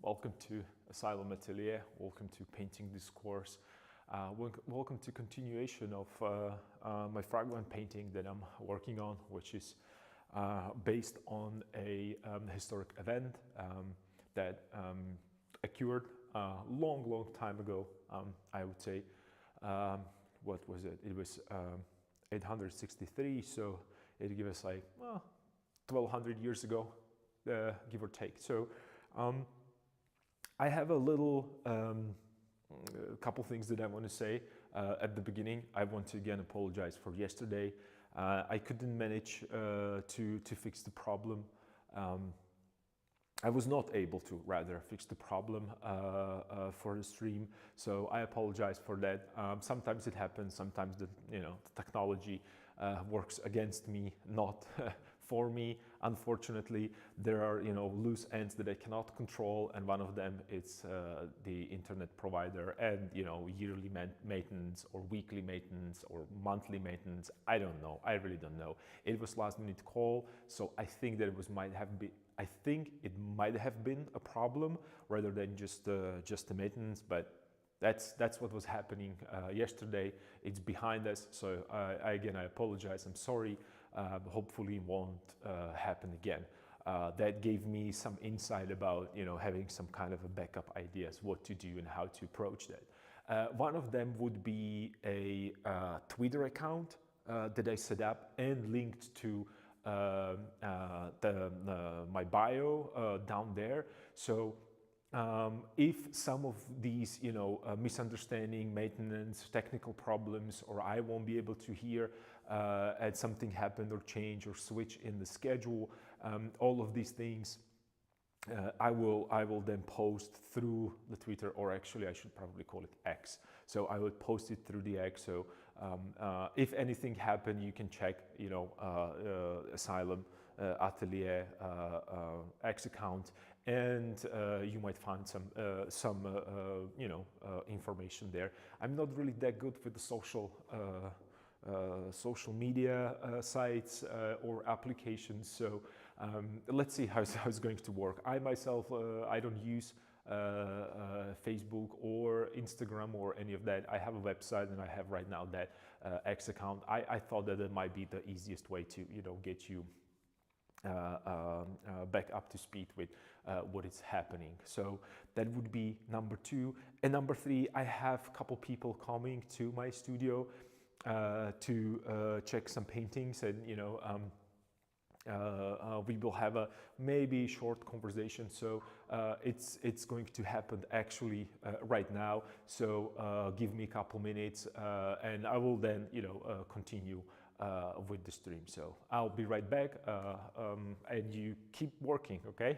Welcome to Asylum Atelier, welcome to painting this course. Welcome to continuation of my fragment painting that I'm working on, which is based on a historic event that occurred a long time ago. I would say, what was it? It was 863, so it gives us like 1200 years ago, give or take. So I have a little couple things that I want to say at the beginning. I want to again apologize for yesterday. I couldn't manage to fix the problem. I was not able to rather fix the problem for the stream, so I apologize for that. Sometimes it happens. Sometimes the technology works against me, not for me. Unfortunately, there are loose ends that I cannot control, and one of them is the internet provider and yearly maintenance or weekly maintenance or monthly maintenance. I don't know. I really don't know. It was last minute call, so I think that it might have been a problem rather than just the maintenance, but that's what was happening yesterday. It's behind us, so again I apologize. I'm sorry. Hopefully it won't happen again. That gave me some insight about having some kind of a backup ideas what to do and how to approach that. One of them would be a Twitter account that I set up and linked to my bio down there. So if some of these misunderstanding, maintenance, technical problems, or I won't be able to hear and something happened or change or switch in the schedule, all of these things I will then post through the Twitter, or actually I should probably call it X. So I would post it through the X. So if anything happened, you can check Asylum Atelier X account, and you might find some information there. I'm not really that good with the social media sites or applications, so let's see how it's going to work. I myself, I don't use Facebook or Instagram or any of that. I have a website, and I have right now that X account. I thought that it might be the easiest way to get you back up to speed with what is happening. So that would be number 2. And number 3, I have a couple people coming to my studio to check some paintings, and we will have a maybe short conversation. So it's going to happen actually right now. So give me a couple minutes, and I will then continue with the stream. So I'll be right back, and you keep working, okay?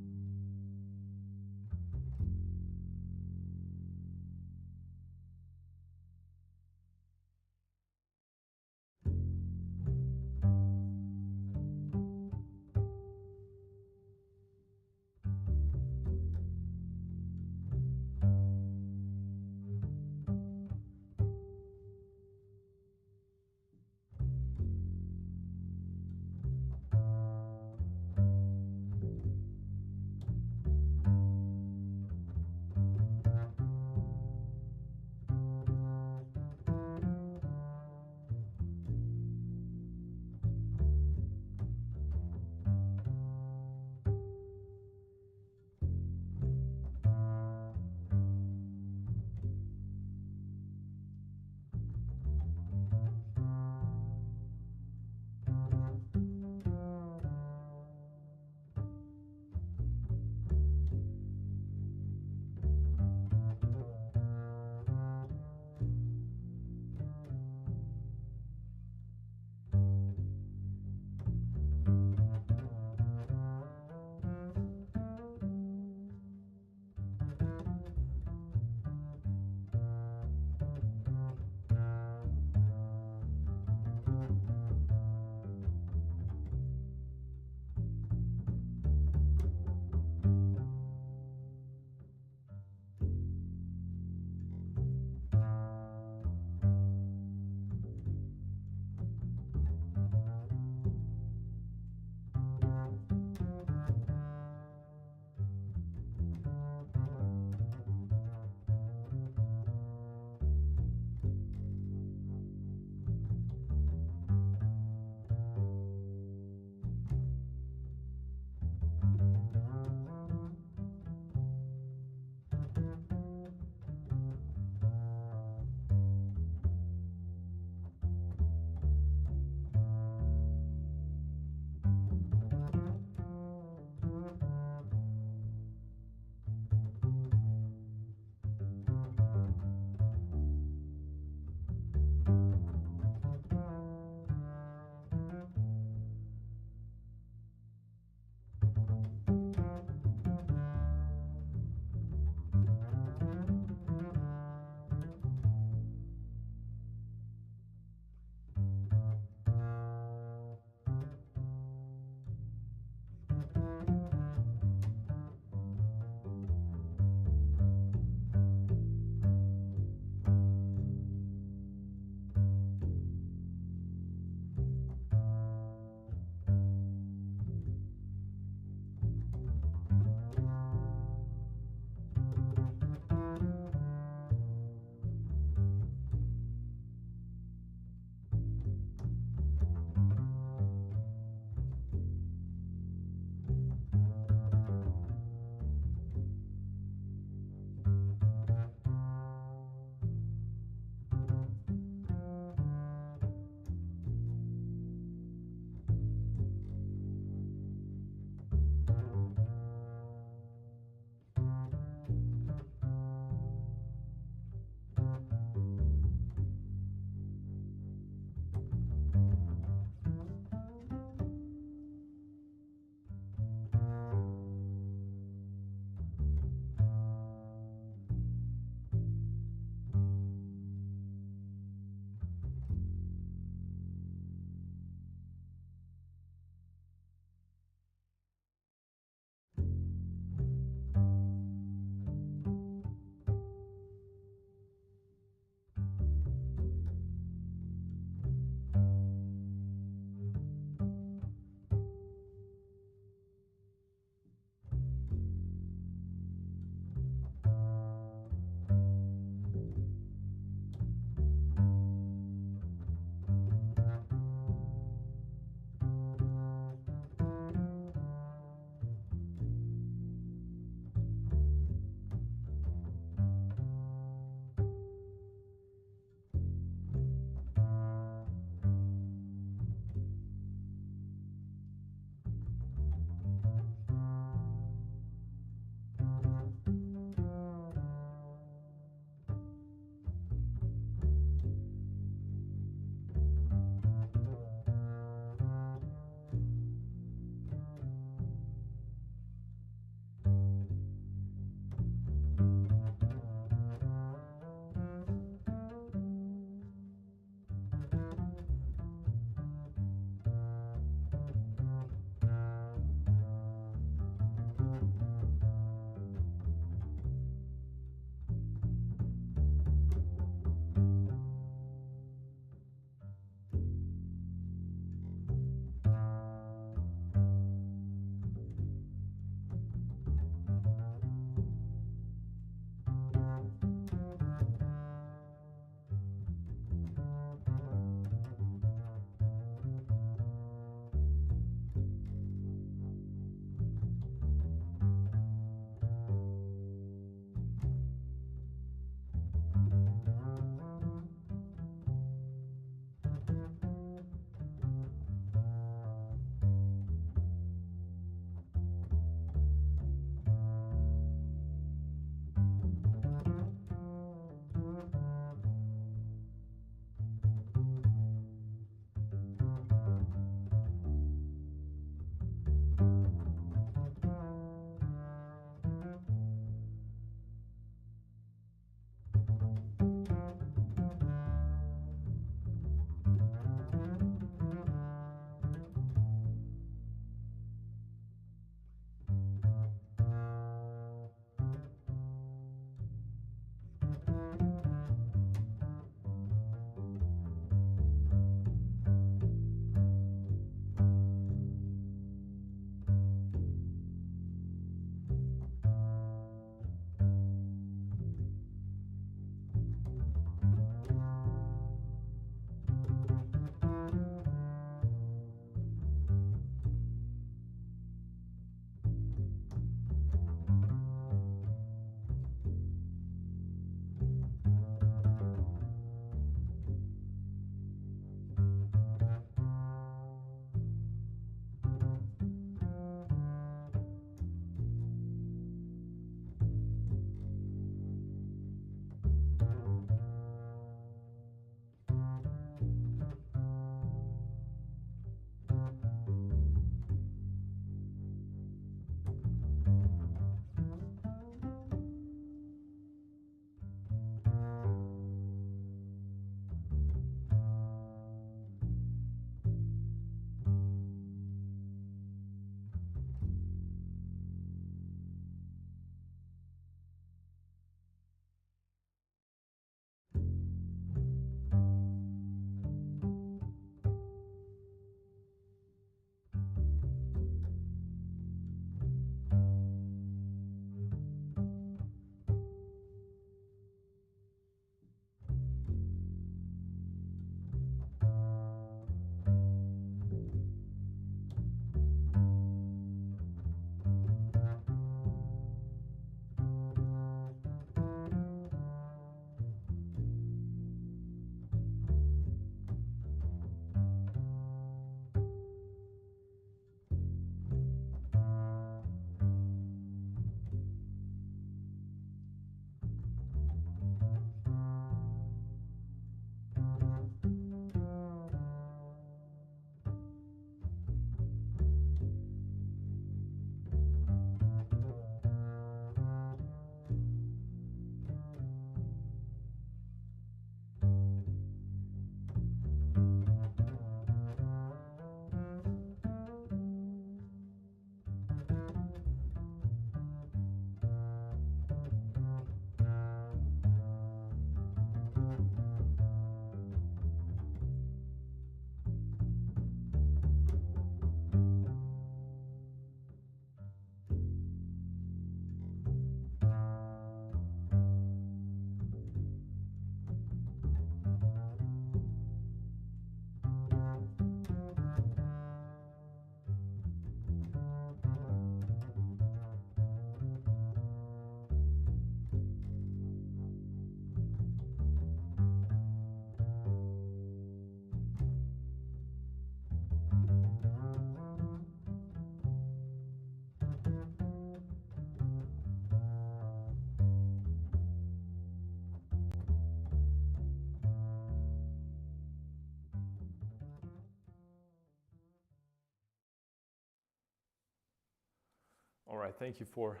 All right, thank you for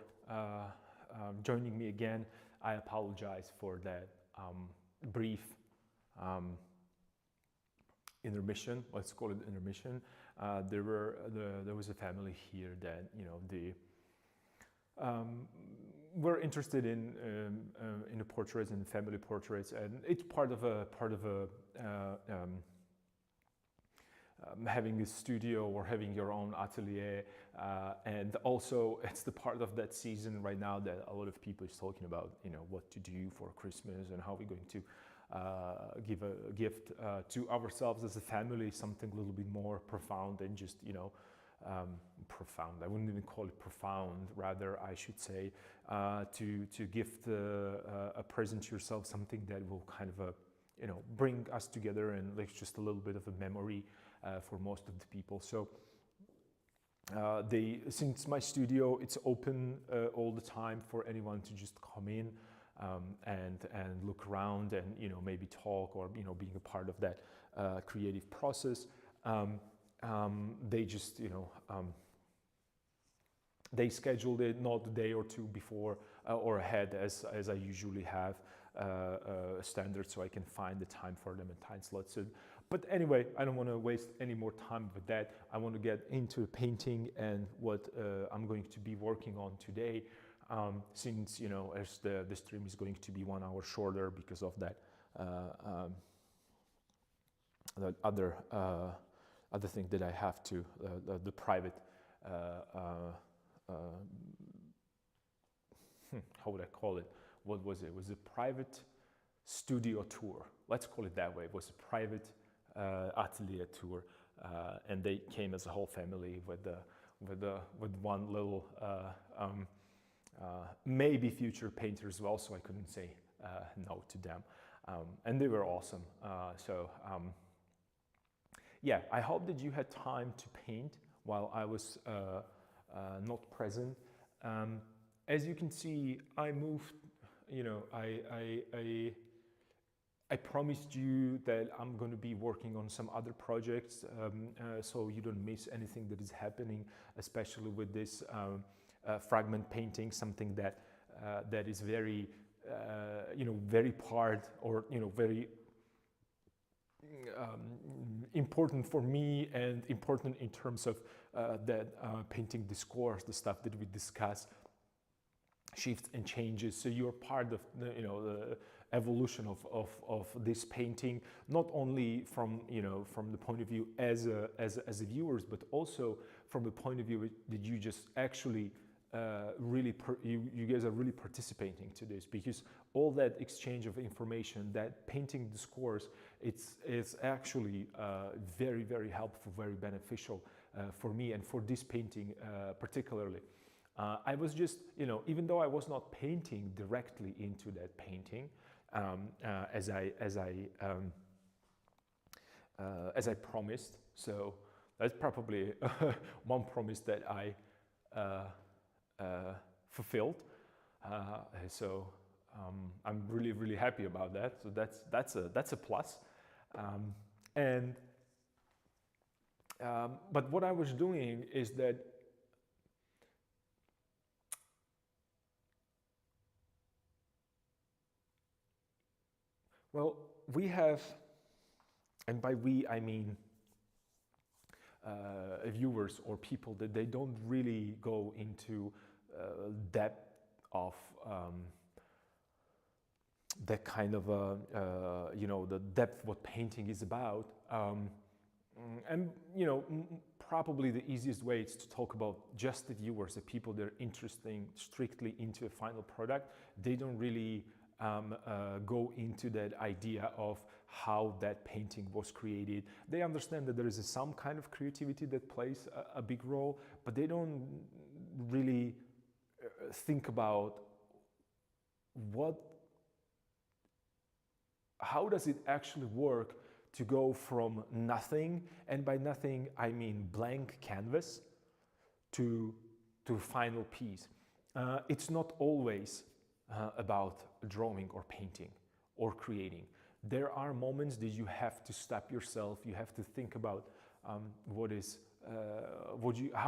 joining me again. I apologize for that brief intermission. Let's call it intermission. There was a family here that they were interested in the portraits and family portraits, and it's part of a having a studio or having your own atelier, and also it's the part of that season right now that a lot of people is talking about, what to do for Christmas and how we're going to give a gift to ourselves as a family, something a little bit more profound than just profound. I wouldn't even call it profound, rather I should say to gift a present to yourself, something that will kind of bring us together and like just a little bit of a memory for most of the people. So since my studio, it's open all the time for anyone to just come in and look around and maybe talk or being a part of that creative process. They just they scheduled it not a day or two before or ahead as I usually have a standard, so I can find the time for them and time slots. But anyway, I don't want to waste any more time with that. I want to get into painting and what I'm going to be working on today, since as the stream is going to be 1 hour shorter because of that that other thing that I have to the private how would I call it? What was it? It was a private studio tour. Let's call it that way. It was a private atelier tour, and they came as a whole family with one little maybe future painter as well. So I couldn't say no to them, and they were awesome. Yeah, I hope that you had time to paint while I was not present. As you can see, I moved. I promised you that I'm going to be working on some other projects, so you don't miss anything that is happening, especially with this fragment painting, something that is very, very part or very important for me and important in terms of that painting discourse, the stuff that we discuss, shifts and changes. So you're part of the evolution of this painting, not only from from the point of view as a viewers, but also from the point of view that you just actually really you guys are really participating to this, because all that exchange of information, that painting discourse, it's actually very, very helpful, very beneficial for me and for this painting particularly. I was just, even though I was not painting directly into that painting, as I promised. So that's probably one promise that I fulfilled. So I'm really, really happy about that. So that's a plus. But what I was doing is that we have, and by we I mean viewers or people, that they don't really go into depth of that kind of the depth what painting is about, and probably the easiest way is to talk about just the viewers, the people that are interested strictly into a final product. They don't really go into that idea of how that painting was created. They understand that there is some kind of creativity that plays a big role, but they don't really think about how does it actually work to go from nothing, and by nothing I mean blank canvas, to final piece. It's not always about drawing or painting or creating. There are moments that you have to stop yourself. You have to think about how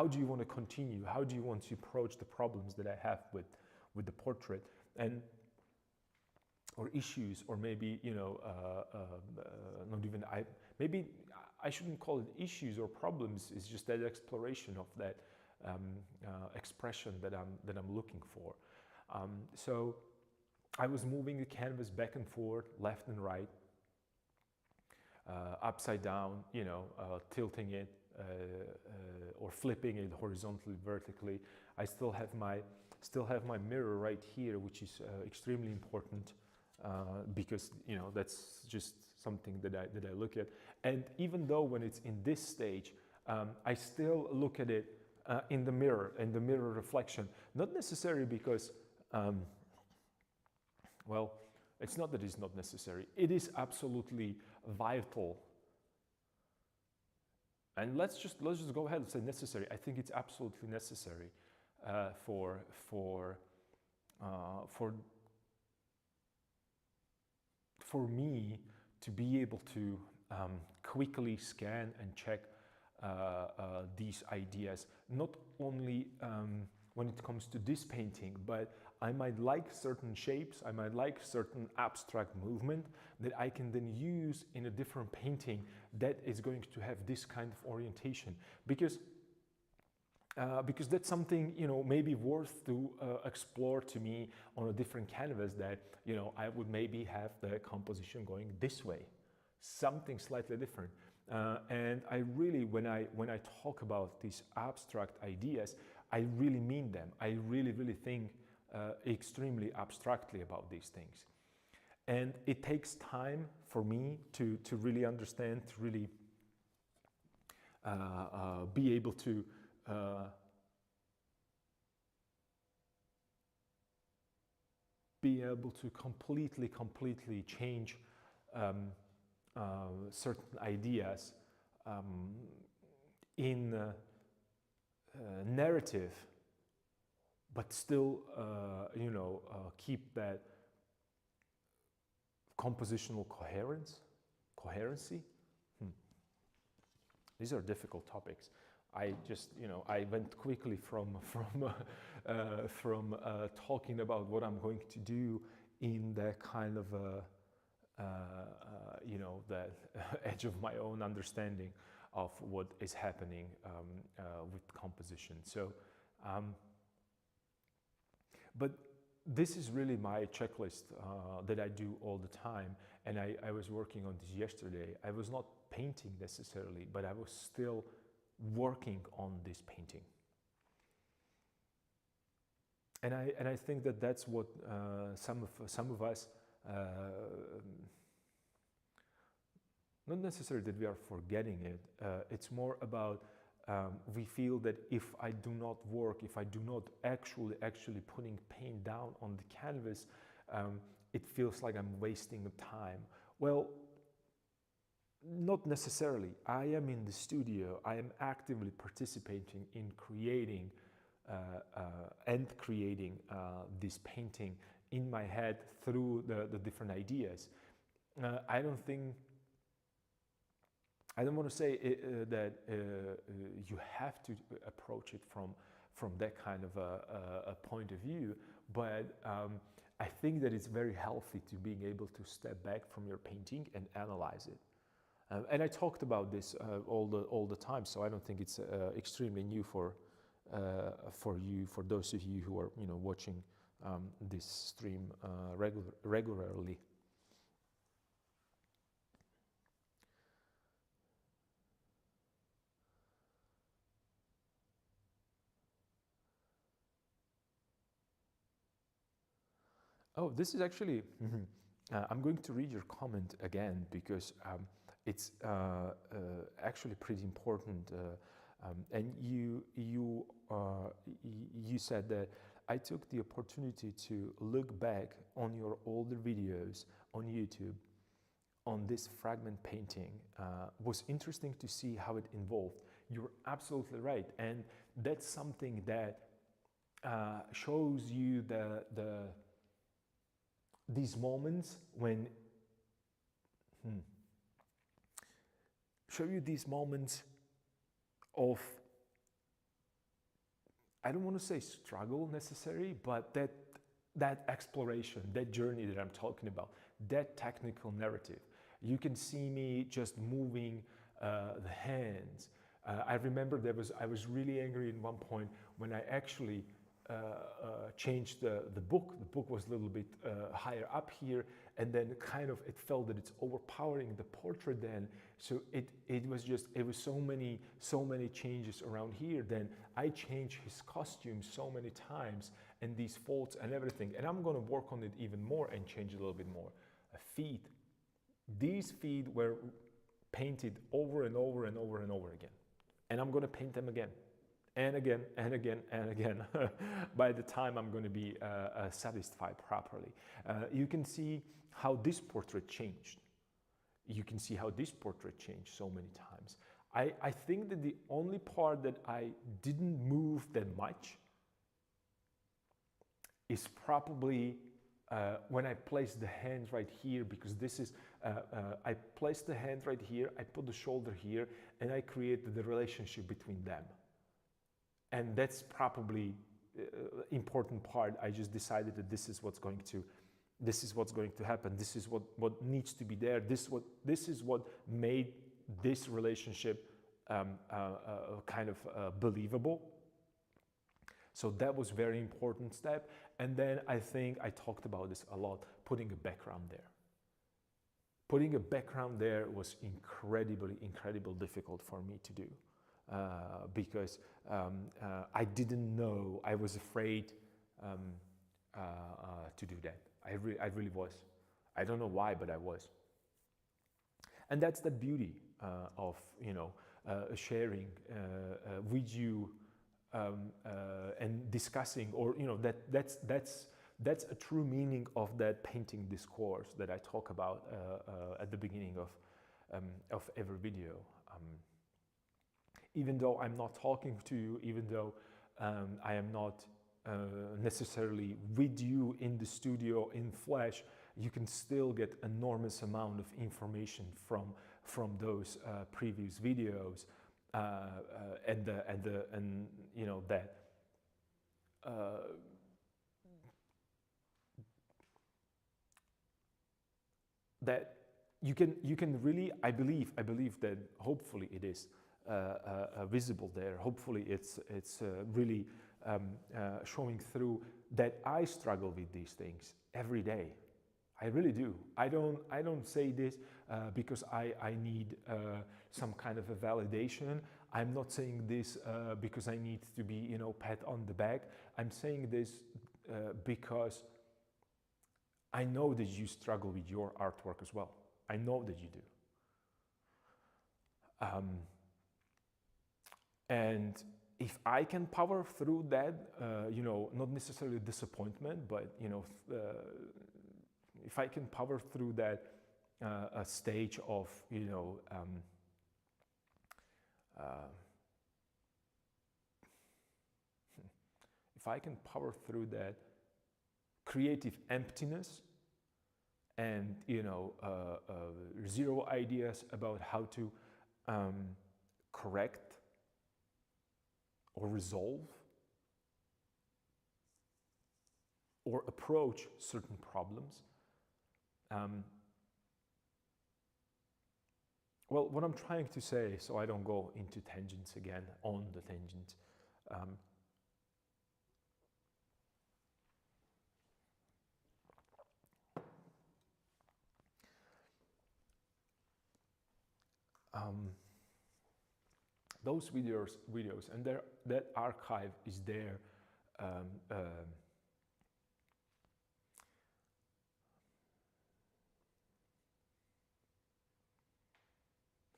do you want to continue? How do you want to approach the problems that I have with the portrait, and or issues, or maybe not even maybe I shouldn't call it issues or problems. It's just that exploration of that expression that I'm looking for. So I was moving the canvas back and forth, left and right, upside down, tilting it or flipping it horizontally, vertically. I still have my mirror right here, which is extremely important because that's just something that I look at. And even though when it's in this stage, I still look at it in the mirror reflection. Not necessarily because, well, it's not that it's not necessary. It is absolutely vital. And let's just go ahead and say necessary. I think it's absolutely necessary for me to be able to quickly scan and check these ideas, not only when it comes to this painting, but I might like certain shapes, I might like certain abstract movement that I can then use in a different painting that is going to have this kind of orientation, because that's something maybe worth to explore to me on a different canvas, that I would maybe have the composition going this way, something slightly different. And I really, when I talk about these abstract ideas, I really mean them. I really think extremely abstractly about these things. And it takes time for me to really understand, to really be able to completely change certain ideas in narrative, but still keep that compositional coherency. These are difficult topics. I just, I went quickly from talking about what I'm going to do in that kind of that edge of my own understanding of what is happening with composition. So, but this is really my checklist that I do all the time. And I was working on this yesterday. I was not painting necessarily, but I was still working on this painting. And I think that that's what some of us, not necessarily that we are forgetting it. It's more about we feel that if I do not work, if I do not actually putting paint down on the canvas, it feels like I'm wasting time. Well, not necessarily. I am in the studio. I am actively participating in creating this painting in my head through the different ideas. I don't want to say that you have to approach it from that kind of a point of view, but I think that it's very healthy to being able to step back from your painting and analyze it. And I talked about this all the time, so I don't think it's extremely new for those of you who are watching this stream regularly. Oh, this is actually, I'm going to read your comment again because it's actually pretty important. And you said that I took the opportunity to look back on your older videos on YouTube on this fragment painting. Was interesting to see how it evolved. You're absolutely right. And that's something that shows you these moments when show you these moments of, I don't want to say struggle necessarily, but that exploration, that journey that I'm talking about, that technical narrative. You can see me just moving the hands. I remember I was really angry at one point when I actually changed the book. The book was a little bit higher up here, and then kind of it felt that it's overpowering the portrait then. So it was so many changes around here. Then I changed his costume so many times, and these folds and everything. And I'm gonna work on it even more and change it a little bit more. Feet. These feet were painted over and over and over and over again. And I'm gonna paint them again. And again, and again, and again, by the time I'm going to be satisfied properly. You can see how this portrait changed. You can see how this portrait changed so many times. I think that the only part that I didn't move that much is probably when I placed the hands right here, because this is, I placed the hand right here, I put the shoulder here, and I created the relationship between them. And that's probably important part. I just decided that this is what's going to happen. This is what needs to be there. This is what made this relationship kind of believable. So that was very important step. And then I think I talked about this a lot, putting a background there. Putting a background there was incredibly difficult for me to do. Because I didn't know, I was afraid to do that. I really was. I don't know why, but I was. And that's the beauty of, you know, sharing with you and discussing, or, you know, that's a true meaning of that painting discourse that I talk about at the beginning of every video. Even though I'm not talking to you, even though I am not necessarily with you in the studio in flesh, you can still get enormous amount of information from those previous videos, and you know that you can really, I believe that hopefully it is visible there. Hopefully it's really showing through that I struggle with these things every day. I really do. I don't say this because I need some kind of a validation. I'm not saying this because I need to be, you know, pat on the back. I'm saying this because I know that you struggle with your artwork as well. I know that you do. And if I can power through that, you know, not necessarily disappointment, but, you know, if I can power through that a stage of, you know, if I can power through that creative emptiness and, you know, zero ideas about how to correct or resolve or approach certain problems. Well, what I'm trying to say, so I don't go into tangents again, on the tangents, those videos, and that archive is there.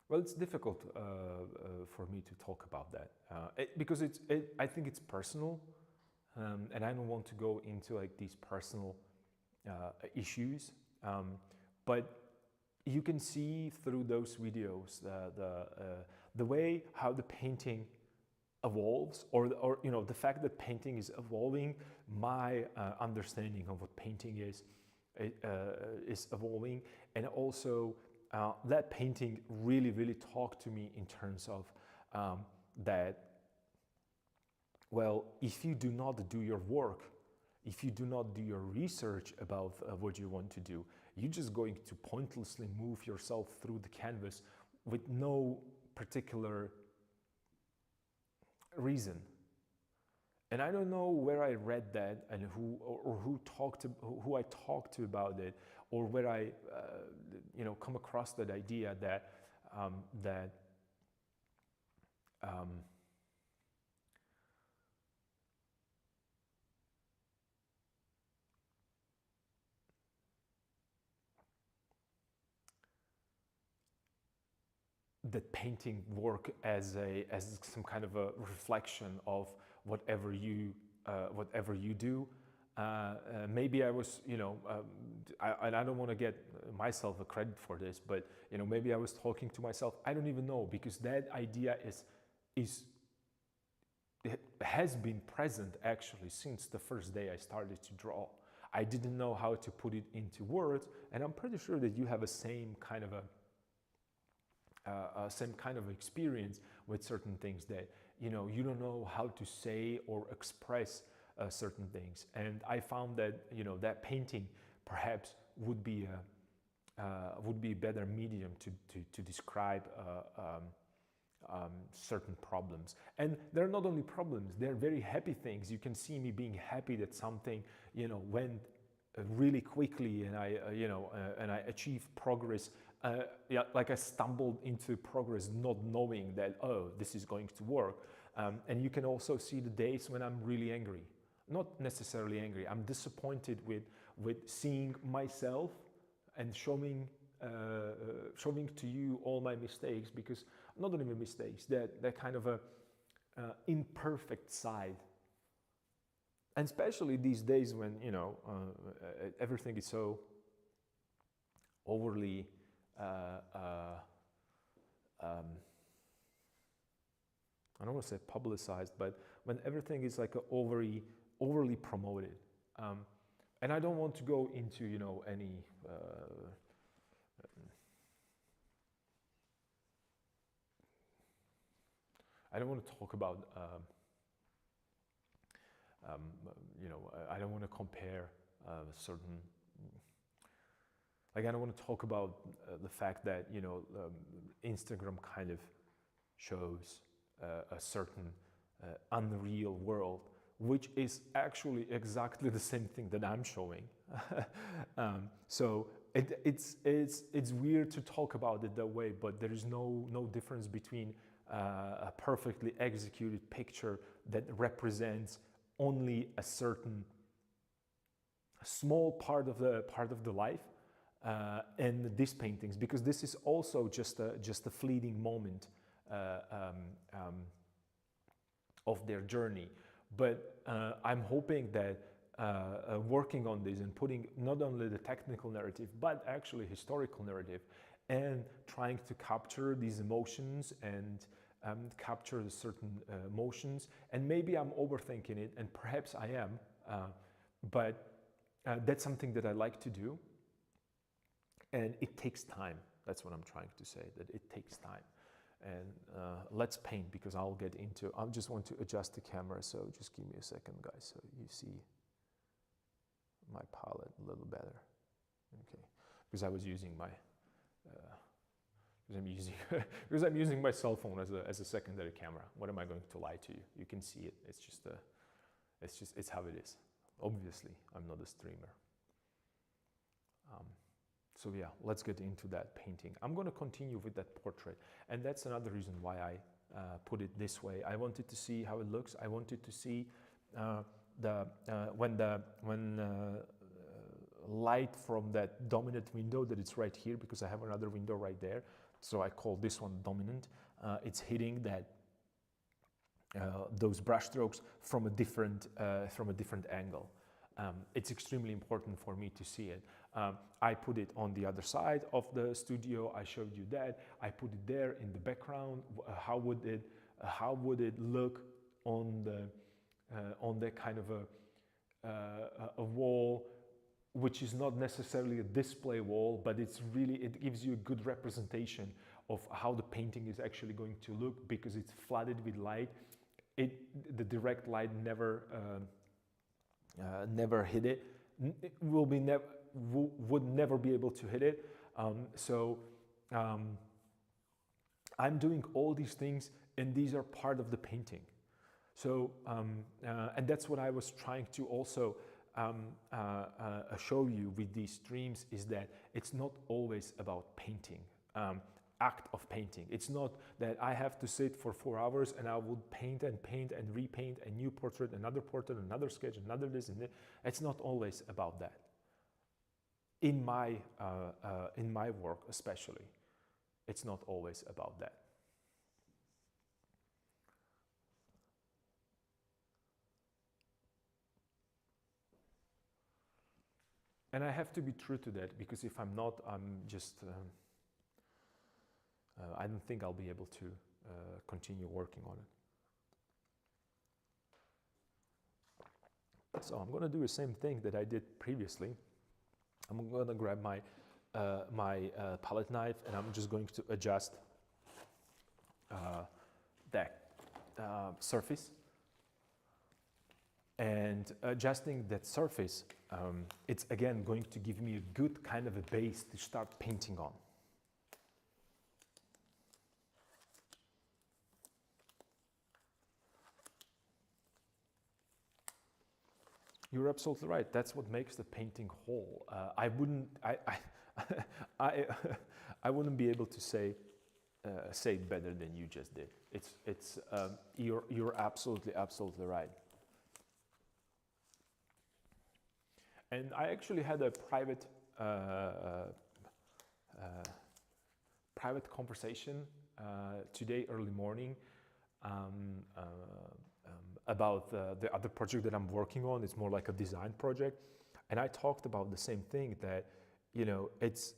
Well, it's difficult for me to talk about that because I think it's personal, and I don't want to go into like these personal issues. But you can see through those videos the way how the painting evolves, or you know, the fact that painting is evolving. My understanding of what painting is evolving, and also that painting really talked to me in terms of that, well, if you do not do your work, if you do not do your research about what you want to do, you're just going to pointlessly move yourself through the canvas with no particular reason. And I don't know where I read that and who I talked to about it, or where I come across that idea that that painting work as some kind of a reflection of whatever you do. Maybe I was, and I don't want to get myself a credit for this, but maybe I was talking to myself. I don't even know, because that idea has been present actually since the first day I started to draw. I didn't know how to put it into words, and I'm pretty sure that you have a same kind of experience with certain things, that you don't know how to say or express certain things. And I found that that painting perhaps would be a better medium to describe certain problems. And they're not only problems, they're very happy things. You can see me being happy that something went really quickly, and I achieved progress. Like I stumbled into progress, not knowing that, oh, this is going to work. And you can also see the days when I'm really angry. Not necessarily angry. I'm disappointed with seeing myself and showing to you all my mistakes, because not only mistakes, that kind of a imperfect side. And especially these days when everything is so overly I don't want to say publicized, but when everything is like overly promoted, and I don't want to go into any I don't want to talk about I don't want to compare certain. Like, I don't want to talk about the fact that Instagram kind of shows a certain unreal world, which is actually exactly the same thing that I'm showing. So it's weird to talk about it that way, but there is no difference between a perfectly executed picture that represents only a certain small part of the life. And these paintings, because this is also just a fleeting moment of their journey. But I'm hoping that working on this and putting not only the technical narrative, but actually historical narrative, and trying to capture these emotions and capture the certain emotions. And maybe I'm overthinking it, and perhaps I am, but that's something that I like to do. And it takes time. That's what I'm trying to say, that it takes time. And let's paint, because I'll get into, I just want to adjust the camera, so just give me a second, guys, so you see my palette a little better. Okay, because I was using my, because I'm using my cell phone as a secondary camera. What am I going to lie to you? You can see it. It's how it is. Obviously, I'm not a streamer. So yeah, let's get into that painting. I'm going to continue with that portrait, and that's another reason why I put it this way. I wanted to see how it looks. I wanted to see when light from that dominant window, that it's right here, because I have another window right there. So I call this one dominant. It's hitting that those brush strokes from a different angle. It's extremely important for me to see it. I put it on the other side of the studio. I showed you that. I put it there in the background. How would it look on the kind of a wall which is not necessarily a display wall, but it gives you a good representation of how the painting is actually going to look, because it's flooded with light. The direct light never hit it. It would never be able to hit it. I'm doing all these things, and these are part of the painting. So, and that's what I was trying to also show you with these streams, is that it's not always about painting, act of painting. It's not that I have to sit for 4 hours and I would paint and repaint a new portrait, another sketch, another this and that. It's not always about that. In my work especially, it's not always about that. And I have to be true to that, because if I'm not, I'm just, I don't think I'll be able to continue working on it. So I'm going to do the same thing that I did previously. I'm going to grab my palette knife, and I'm just going to adjust that surface. And adjusting that surface, it's again going to give me a good kind of a base to start painting on. You're absolutely right. That's what makes the painting whole. I wouldn't be able to say it better than you just did. You're absolutely right. And I actually had a private conversation today early morning about the other project that I'm working on. It's more like a design project, and I talked about the same thing, that it's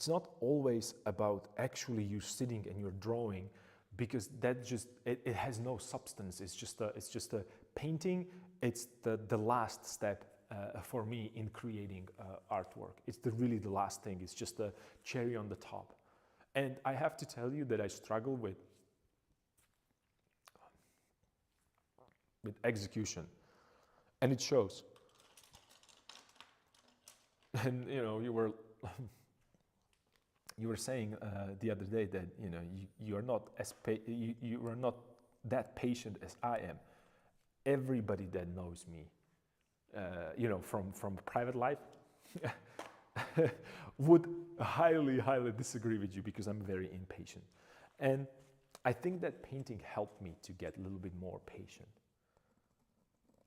not always about actually you sitting and you're drawing, because that just it has no substance. It's just a painting. It's the last step for me in creating artwork. It's really the last thing. It's just a cherry on the top. And I have to tell you that I struggle with execution, and it shows. And you were saying the other day that you are not you are not that patient as I am. Everybody that knows me, from private life, would highly disagree with you, because I'm very impatient. And I think that painting helped me to get a little bit more patient,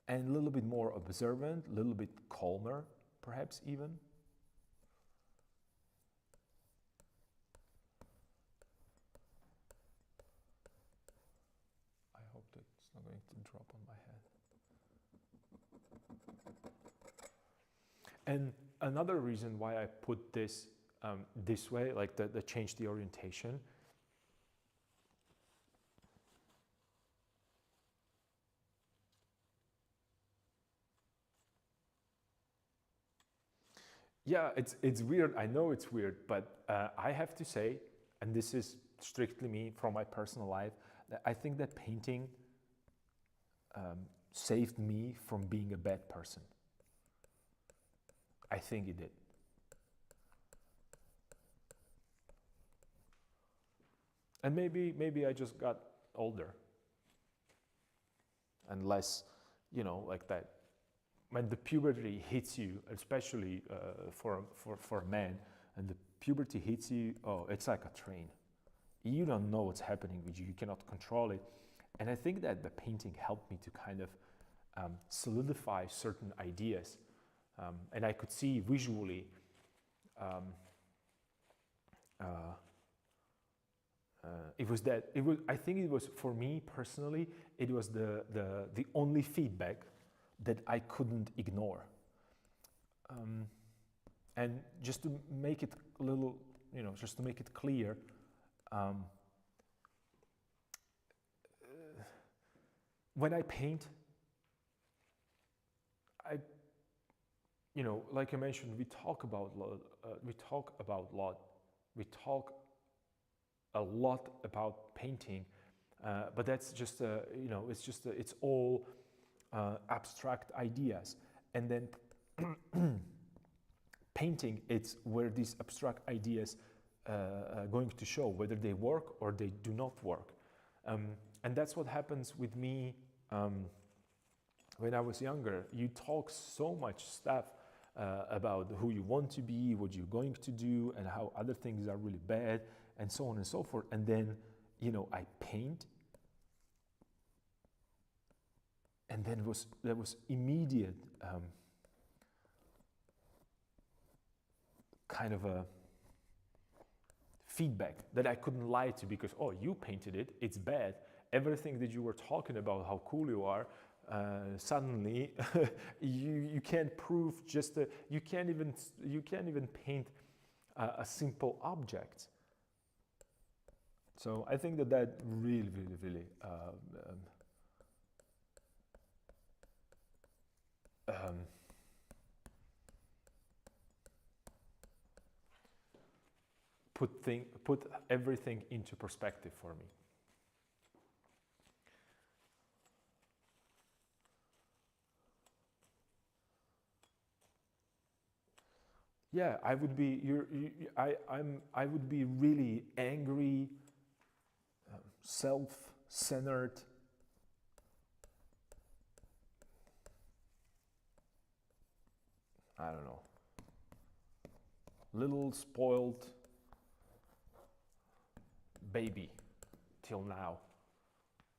and a little bit more observant, a little bit calmer, perhaps even. I hope that it's not going to drop on my head. And another reason why I put this this way, like the change the orientation, yeah, it's weird. I know it's weird, but I have to say, and this is strictly me from my personal life, that I think that painting saved me from being a bad person. I think it did. And maybe I just got older and less, like that. When the puberty hits you, especially for a man, and the puberty hits you, oh, it's like a train. You don't know what's happening with you. You cannot control it. And I think that the painting helped me to kind of solidify certain ideas. And I could see visually I think it was, for me personally, it was the only feedback that I couldn't ignore. And just to make it a little, just to make it clear, when I paint, you know, like I mentioned, we talk about we talk about lot, we talk a lot about painting, but that's just you know, it's just it's all abstract ideas, and then painting, it's where these abstract ideas going to show whether they work or they do not work, and that's what happens with me. When I was younger, you talk so much stuff about who you want to be, what you're going to do, and how other things are really bad, and so on and so forth. And then, you know, I paint, and then there was immediate kind of a feedback that I couldn't lie to, because, oh, you painted it, it's bad. Everything that you were talking about, how cool you are, suddenly you can't prove just you can't even paint a simple object. So I think that really put everything into perspective for me. Yeah, I would be. I would be really angry, self-centered. I don't know. Little spoiled baby, till now.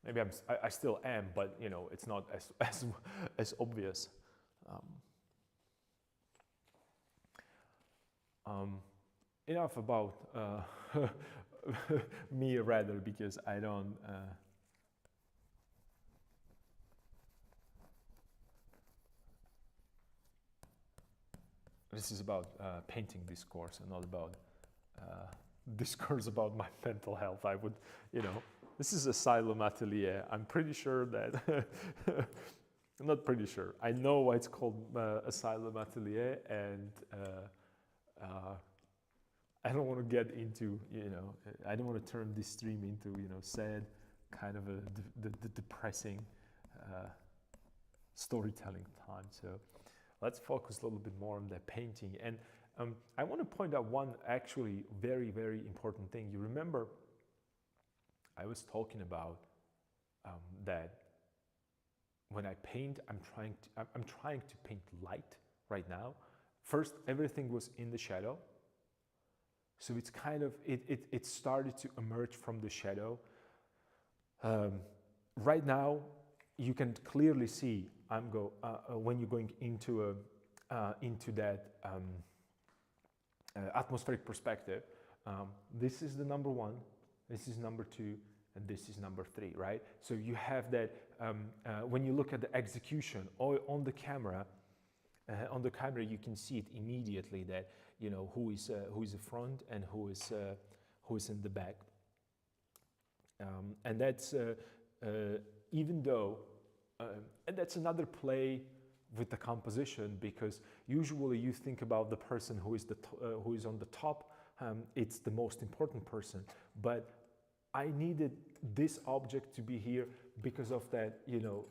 Maybe I still am, but you know, it's not as obvious. Enough about me, rather, because I don't. This is about painting discourse and not about discourse about my mental health. I would, you know, this is Asylum Atelier. I'm pretty sure that. I'm not pretty sure. I know why it's called Asylum Atelier, and I don't want to get into, you know, I don't want to turn this stream into, you know, sad, kind of the depressing storytelling time. So let's focus a little bit more on the painting. And I want to point out one actually very important thing. You remember I was talking about that when I paint, I'm trying to paint light right now. First, everything was in the shadow. So it's kind of, it started to emerge from the shadow. Right now, you can clearly see when you're going into that atmospheric perspective. This is the number one, this is number two, and this is number three, right? So you have that, when you look at the execution on the camera, you can see it immediately that, you know, who is the front and who is in the back, and that's even though, and that's another play with the composition, because usually you think about the person who is on the top, it's the most important person, but I needed this object to be here because of that, you know,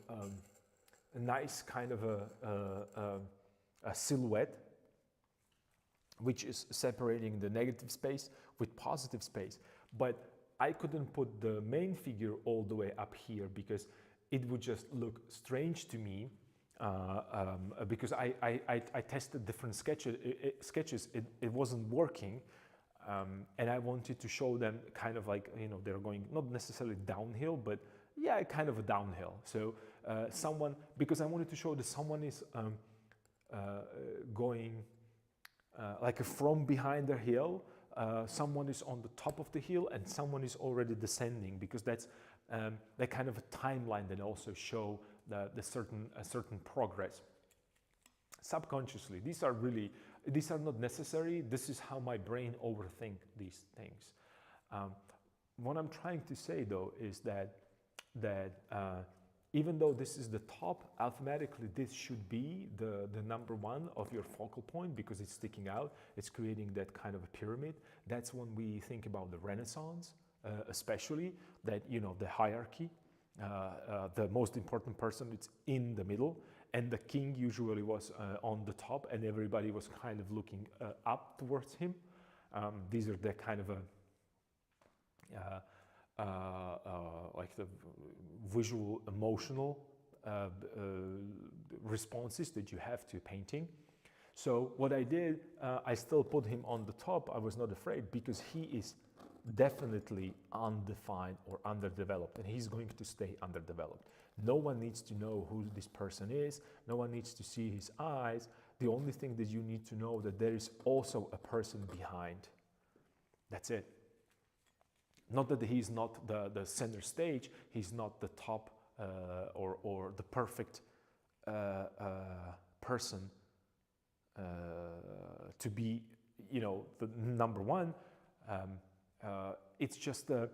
a nice kind of a silhouette, which is separating the negative space with positive space. But I couldn't put the main figure all the way up here because it would just look strange to me, because I tested different sketches, it wasn't working, and I wanted to show them kind of like, you know, they're going not necessarily downhill, but yeah, kind of a downhill. So because I wanted to show that someone is going like from behind the hill, someone is on the top of the hill and someone is already descending, because that's that kind of a timeline that also show a certain progress. Subconsciously, these are not necessary. This is how my brain overthink these things. What I'm trying to say though is that even though this is the top, alphabetically this should be the number one of your focal point because it's sticking out. It's creating that kind of a pyramid. That's when we think about the Renaissance, especially that, you know, the hierarchy, the most important person is in the middle, and the king usually was on the top, and everybody was kind of looking up towards him. These are the kind of like the visual, emotional responses that you have to painting. So what I did, I still put him on the top. I was not afraid because he is definitely undefined or underdeveloped, and he's going to stay underdeveloped. No one needs to know who this person is. No one needs to see his eyes. The only thing that you need to know that there is also a person behind. That's it. Not that he's not the center stage, he's not the top or the perfect person to be, you know, the number one. It's just a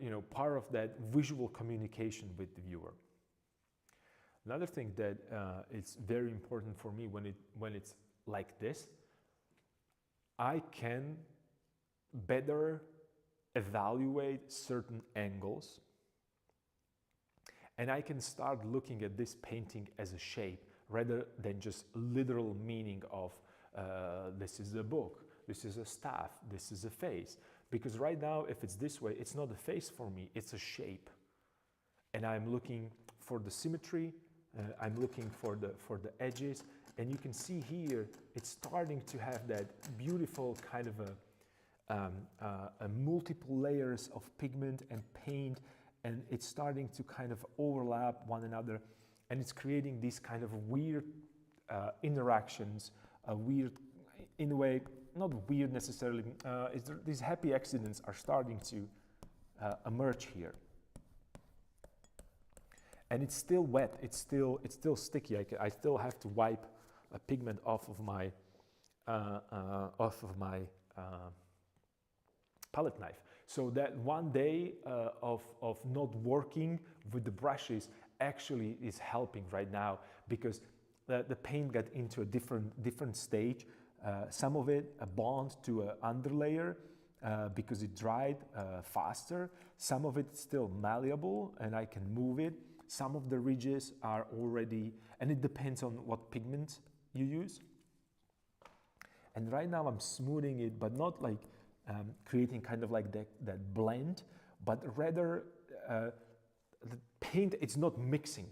you know, part of that visual communication with the viewer. Another thing that is very important for me when it's like this, I can better evaluate certain angles, and I can start looking at this painting as a shape rather than just literal meaning of this is a book, this is a staff, this is a face. Because right now, if it's this way, it's not a face for me, it's a shape. And I'm looking for the symmetry, I'm looking for the edges, and you can see here, it's starting to have that beautiful kind of a multiple layers of pigment and paint, and it's starting to kind of overlap one another, and it's creating these kind of weird interactions, weird, in a way, not weird necessarily, these happy accidents are starting to emerge here. And it's still wet, it's still sticky. I still have to wipe a pigment off of my palette knife. So that one day of not working with the brushes actually is helping right now, because the paint got into a different stage. Some of it bond to an underlayer because it dried faster. Some of it is still malleable and I can move it. Some of the ridges are already, and it depends on what pigment you use. And right now I'm smoothing it, but not like creating kind of like that blend, but rather the paint, it's not mixing.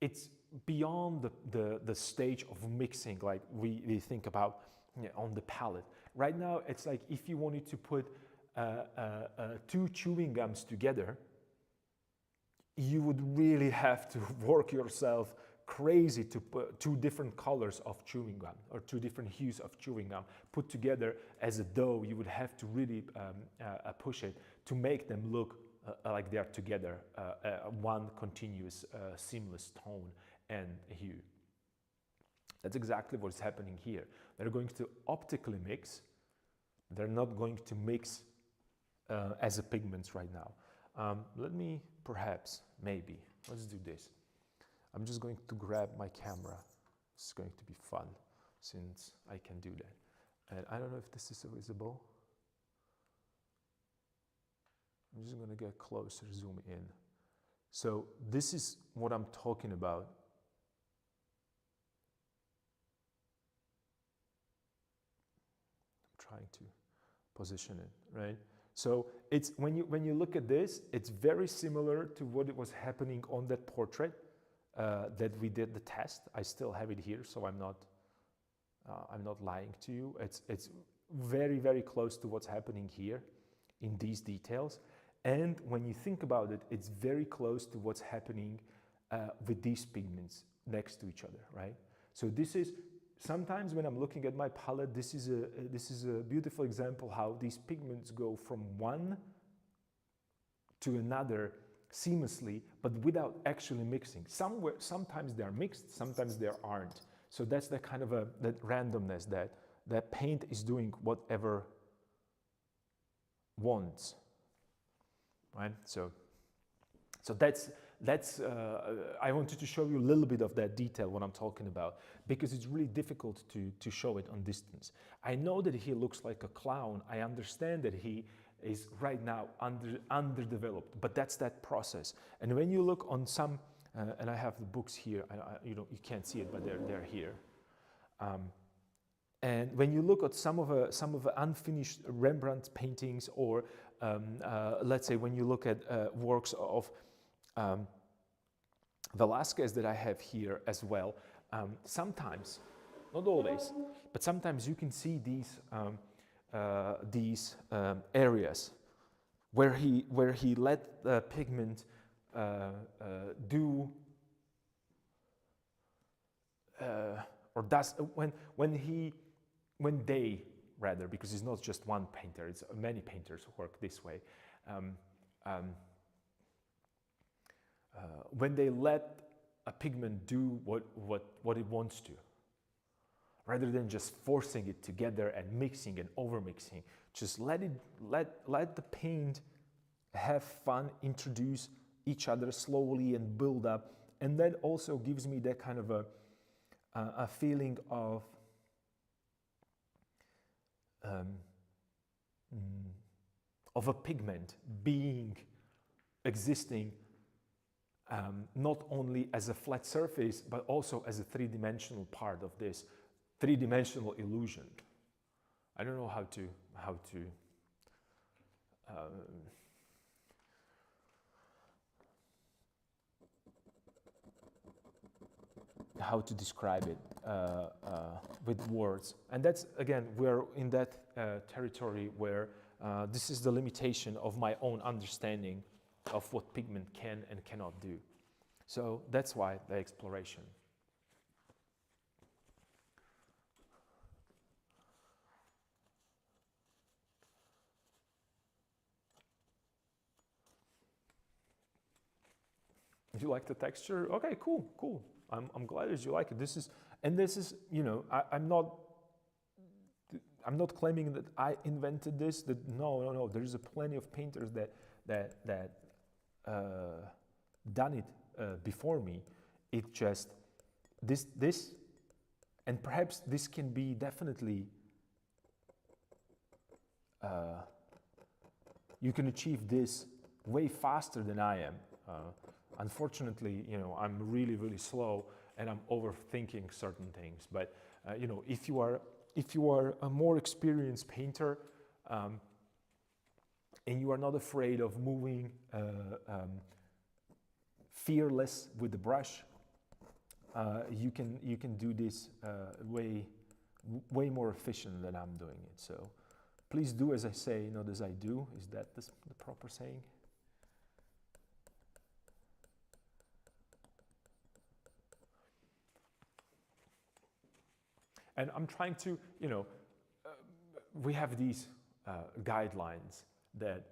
It's beyond the stage of mixing like we think about, you know, on the palette. Right now, it's like if you wanted to put two chewing gums together, you would really have to work yourself crazy to put two different colors of chewing gum or two different hues of chewing gum put together as a dough. You would have to really push it to make them look like they're together, one continuous seamless tone and hue. That's exactly what's happening here. They're going to optically mix. They're not going to mix as a pigments right now. Let me perhaps, maybe, let's do this. I'm just going to grab my camera. It's going to be fun since I can do that. And I don't know if this is visible. I'm just going to get closer, zoom in. So this is what I'm talking about. I'm trying to position it, right? So it's when you look at this, it's very similar to what it was happening on that portrait that we did the test. I still have it here, so I'm not lying to you. It's very, very close to what's happening here in these details. And when you think about it, it's very close to what's happening with these pigments next to each other, right? So this is, sometimes when I'm looking at my palette, this is a beautiful example how these pigments go from one to another seamlessly, but without actually mixing. Sometimes they're mixed, sometimes they aren't. So that's the kind of that randomness that paint is doing whatever wants, right? So that's I wanted to show you a little bit of that detail what I'm talking about, because it's really difficult to show it on distance. I know that he looks like a clown. I understand that he is right now underdeveloped, but that's that process. And when you look on some, and I have the books here, you can't see it, but they're here. And when you look at some of the unfinished Rembrandt paintings, or let's say when you look at works of Velázquez that I have here as well, sometimes, not always, but sometimes you can see these areas where he let the pigment do or does when they rather, because it's not just one painter, it's many painters who work this way. When they let a pigment do what it wants to, rather than just forcing it together and mixing and overmixing, just let the paint have fun, introduce each other slowly and build up, and that also gives me that kind of a feeling of a pigment existing not only as a flat surface, but also as a three-dimensional part of this three-dimensional illusion. I don't know how to describe it with words. And that's, again, we're in that territory where this is the limitation of my own understanding of what pigment can and cannot do. So that's why the exploration. You like the texture? Okay, cool. I'm glad that you like it. This is, you know, I'm not claiming that I invented this. That no. There's plenty of painters that done it before me. It just this, and perhaps this can be definitely. You can achieve this way faster than I am. Unfortunately, you know, I'm really slow and I'm overthinking certain things. But you know, if you are a more experienced painter and you are not afraid of moving fearless with the brush, you can do this way more efficient than I'm doing it. So please do as I say, not as I do. Is that the proper saying? And I'm trying to, you know, we have these guidelines that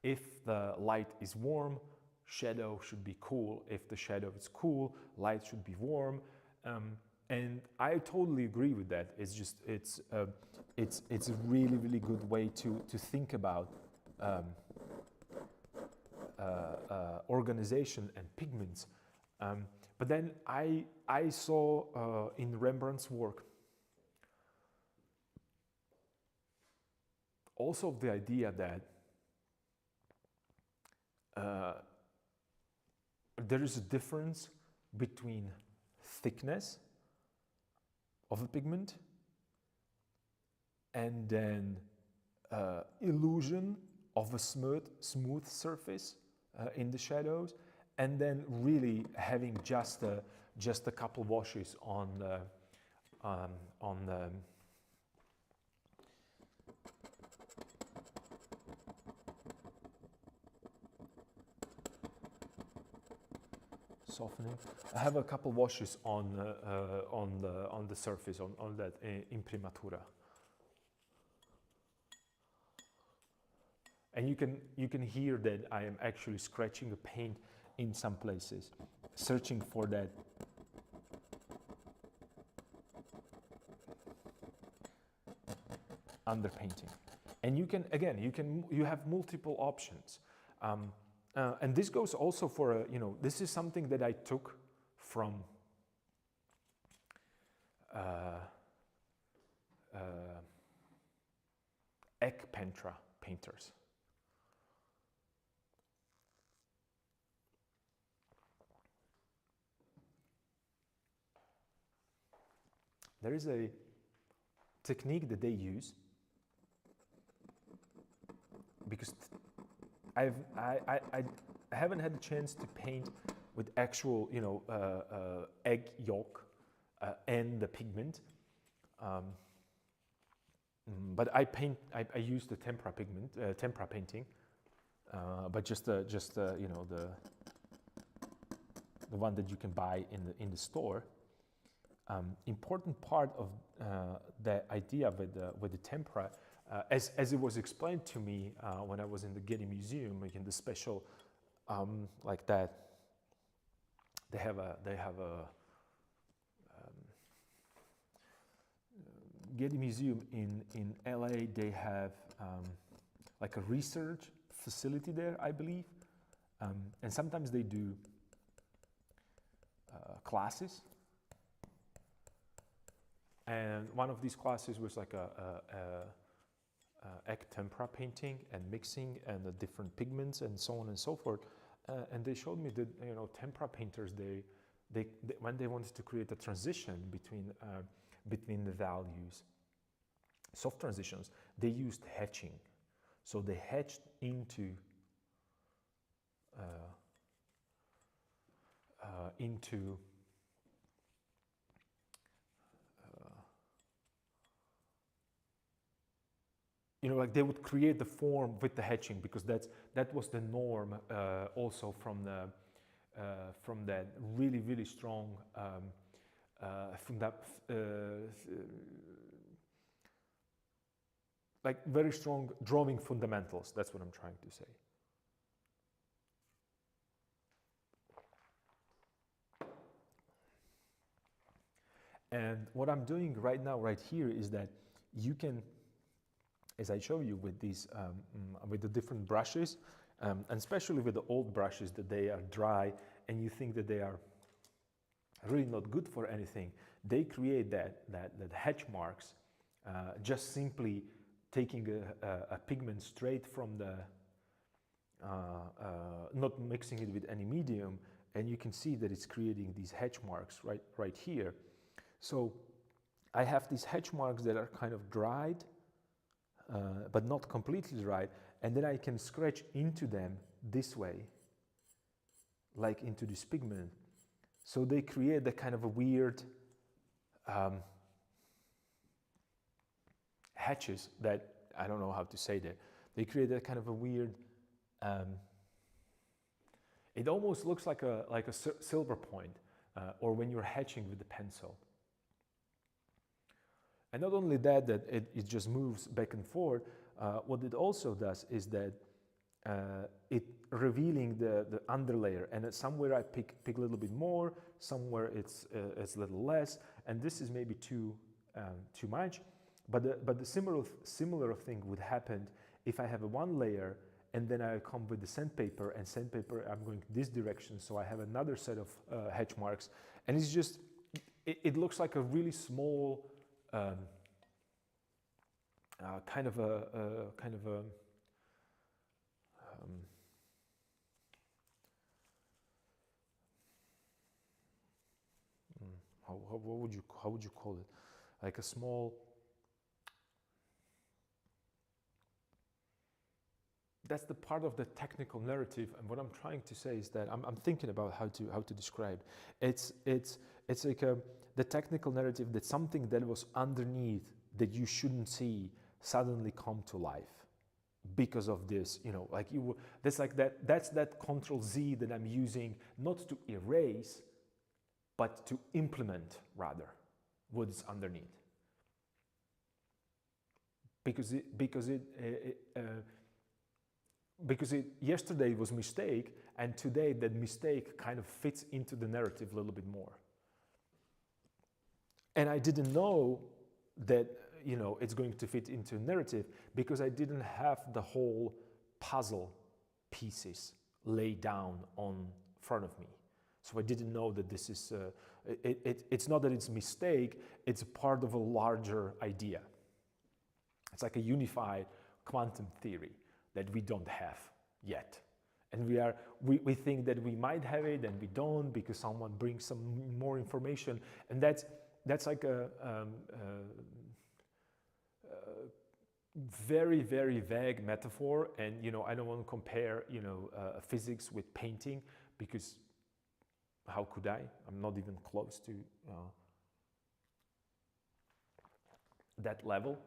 if the light is warm, shadow should be cool. If the shadow is cool, light should be warm. And I totally agree with that. It's just, it's a really good way to think about organization and pigments. But then I saw in Rembrandt's work also the idea that there is a difference between thickness of a pigment and then illusion of a smooth surface in the shadows, and then really having just a couple washes on the softening. I have a couple washes on the surface on that imprimatura, and you can hear that I am actually scratching the paint in some places, searching for that. underpainting. And you can, again, you have multiple options. And this goes also for, this is something that I took from Ekpentra painters. There is a technique that they use, because I haven't had the chance to paint with actual, egg yolk and the pigment. But I use the tempera pigment, tempera painting, but just the one that you can buy in the store. Important part of the idea with the tempera, as it was explained to me when I was in the Getty Museum, like in the special like that, they have a Getty Museum in LA. They have like a research facility there, I believe, and sometimes they do classes. And one of these classes was like a egg tempera painting and mixing and the different pigments and so on and so forth. And they showed me that tempera painters, they when they wanted to create a transition between the values, soft transitions, they used hatching. So they hatched into like they would create the form with the hatching, because that was the norm also from that really strong like very strong drawing fundamentals. That's what I'm trying to say. And what I'm doing right now, right here, is that you can, as I show you with these, with the different brushes, and especially with the old brushes, that they are dry and you think that they are really not good for anything, they create that hatch marks just simply taking a pigment straight from the, not mixing it with any medium, and you can see that it's creating these hatch marks right here. So I have these hatch marks that are kind of dried, but not completely dried, and then I can scratch into them this way, like into this pigment. So they create the kind of a weird hatches that, I don't know how to say that. They create a kind of a weird, it almost looks like a silver point, or when you're hatching with the pencil. And not only that it just moves back and forth, what it also does is that it revealing the underlayer, and somewhere I pick a little bit more, somewhere it's a little less, and this is maybe too much. But the similar thing would happen if I have one layer and then I come with the sandpaper, and sandpaper I'm going this direction, so I have another set of hatch marks, and it's just it looks like a really small kind of a how would you call it? Like a small. That's the part of the technical narrative, and what I'm trying to say is that I'm thinking about how to describe. It's like the technical narrative, that something that was underneath that you shouldn't see suddenly come to life because of this. That's like that. That's that Control Z that I'm using, not to erase, but to implement rather what is underneath. Because yesterday was mistake, and today that mistake kind of fits into the narrative a little bit more. And I didn't know that, you know, it's going to fit into a narrative, because I didn't have the whole puzzle pieces laid down on front of me. So I didn't know that this is, it's not that it's a mistake, it's part of a larger idea. It's like a unified quantum theory that we don't have yet. And we think that we might have it and we don't, because someone brings some more information. And that's like a very, very vague metaphor. And, you know, I don't want to compare, you know, physics with painting, because how could I? I'm not even close to that level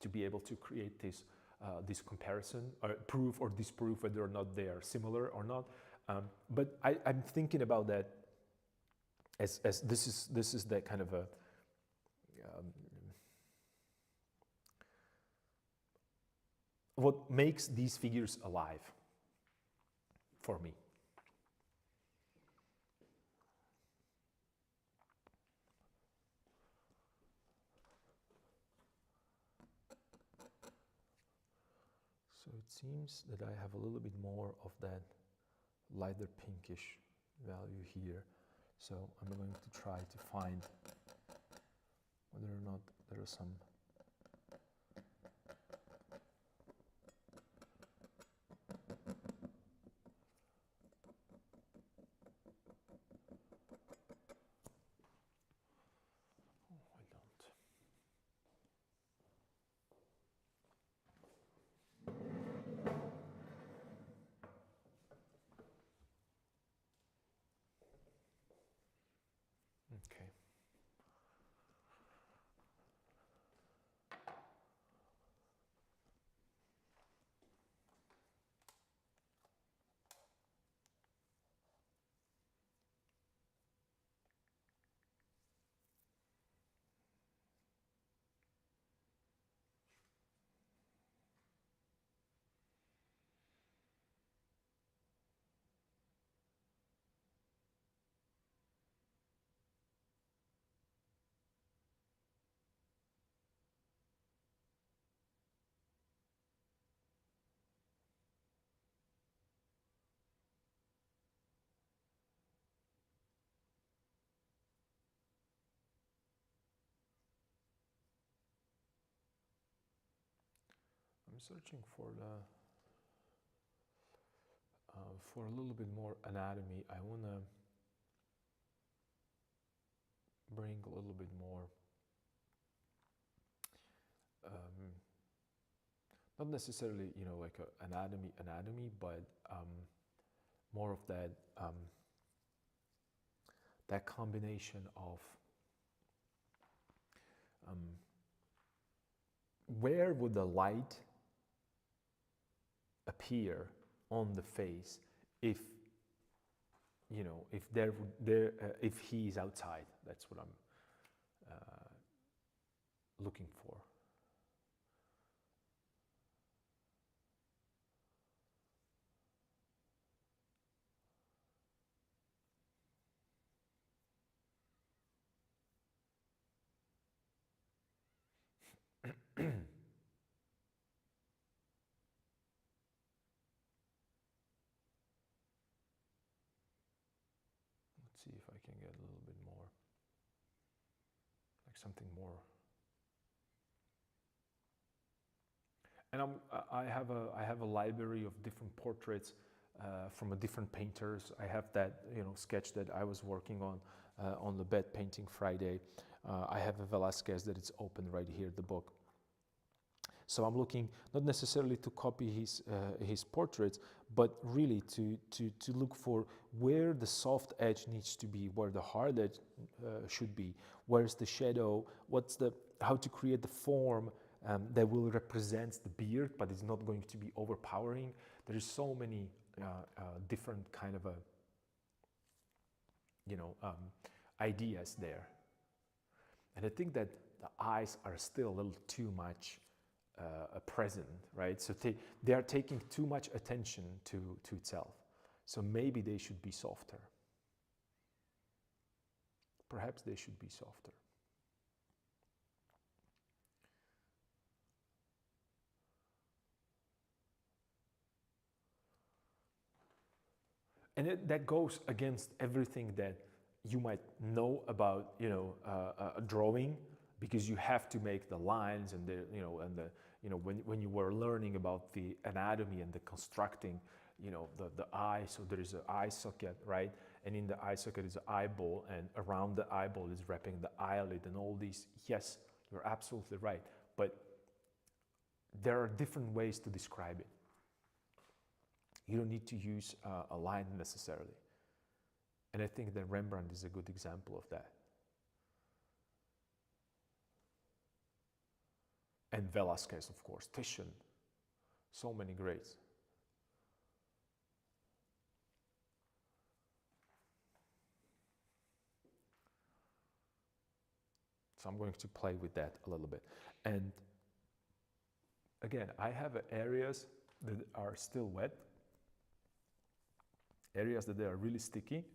to be able to create this comparison, or prove or disprove whether or not they are similar or not. But I'm thinking about that as this is that kind of a what makes these figures alive for me. So it seems that I have a little bit more of that lighter pinkish value here. So I'm going to try to find whether or not there are some okay. I'm searching for a little bit more anatomy. I want to bring a little bit more, not necessarily, you know, like a anatomy, but more of that that combination of where would the light appear on the face if, you know, if if he is outside. That's what I'm looking for. Let's see if I can get a little bit more, like something more. And I have a library of different portraits from different painters. I have that, you know, sketch that I was working on the bed painting Friday. I have a Velasquez that is open right here, the book. So I'm looking not necessarily to copy his portraits, but really to look for where the soft edge needs to be, where the hard edge should be, where's the shadow, how to create the form that will represent the beard, but it's not going to be overpowering. There is so many different kind of ideas there, and I think that the eyes are still a little too much present, right? So they are taking too much attention to itself. So maybe they should be softer. Perhaps they should be softer. And that goes against everything that you might know about, drawing, because you have to make the lines and when you were learning about the anatomy and the constructing, the eye. So there is an eye socket, right? And in the eye socket is an eyeball, and around the eyeball is wrapping the eyelid and all these. Yes, you're absolutely right. But there are different ways to describe it. You don't need to use a line necessarily. And I think that Rembrandt is a good example of that. And Velázquez, of course, Titian, so many greats. So I'm going to play with that a little bit. And again, I have areas that are still wet, areas that they are really sticky,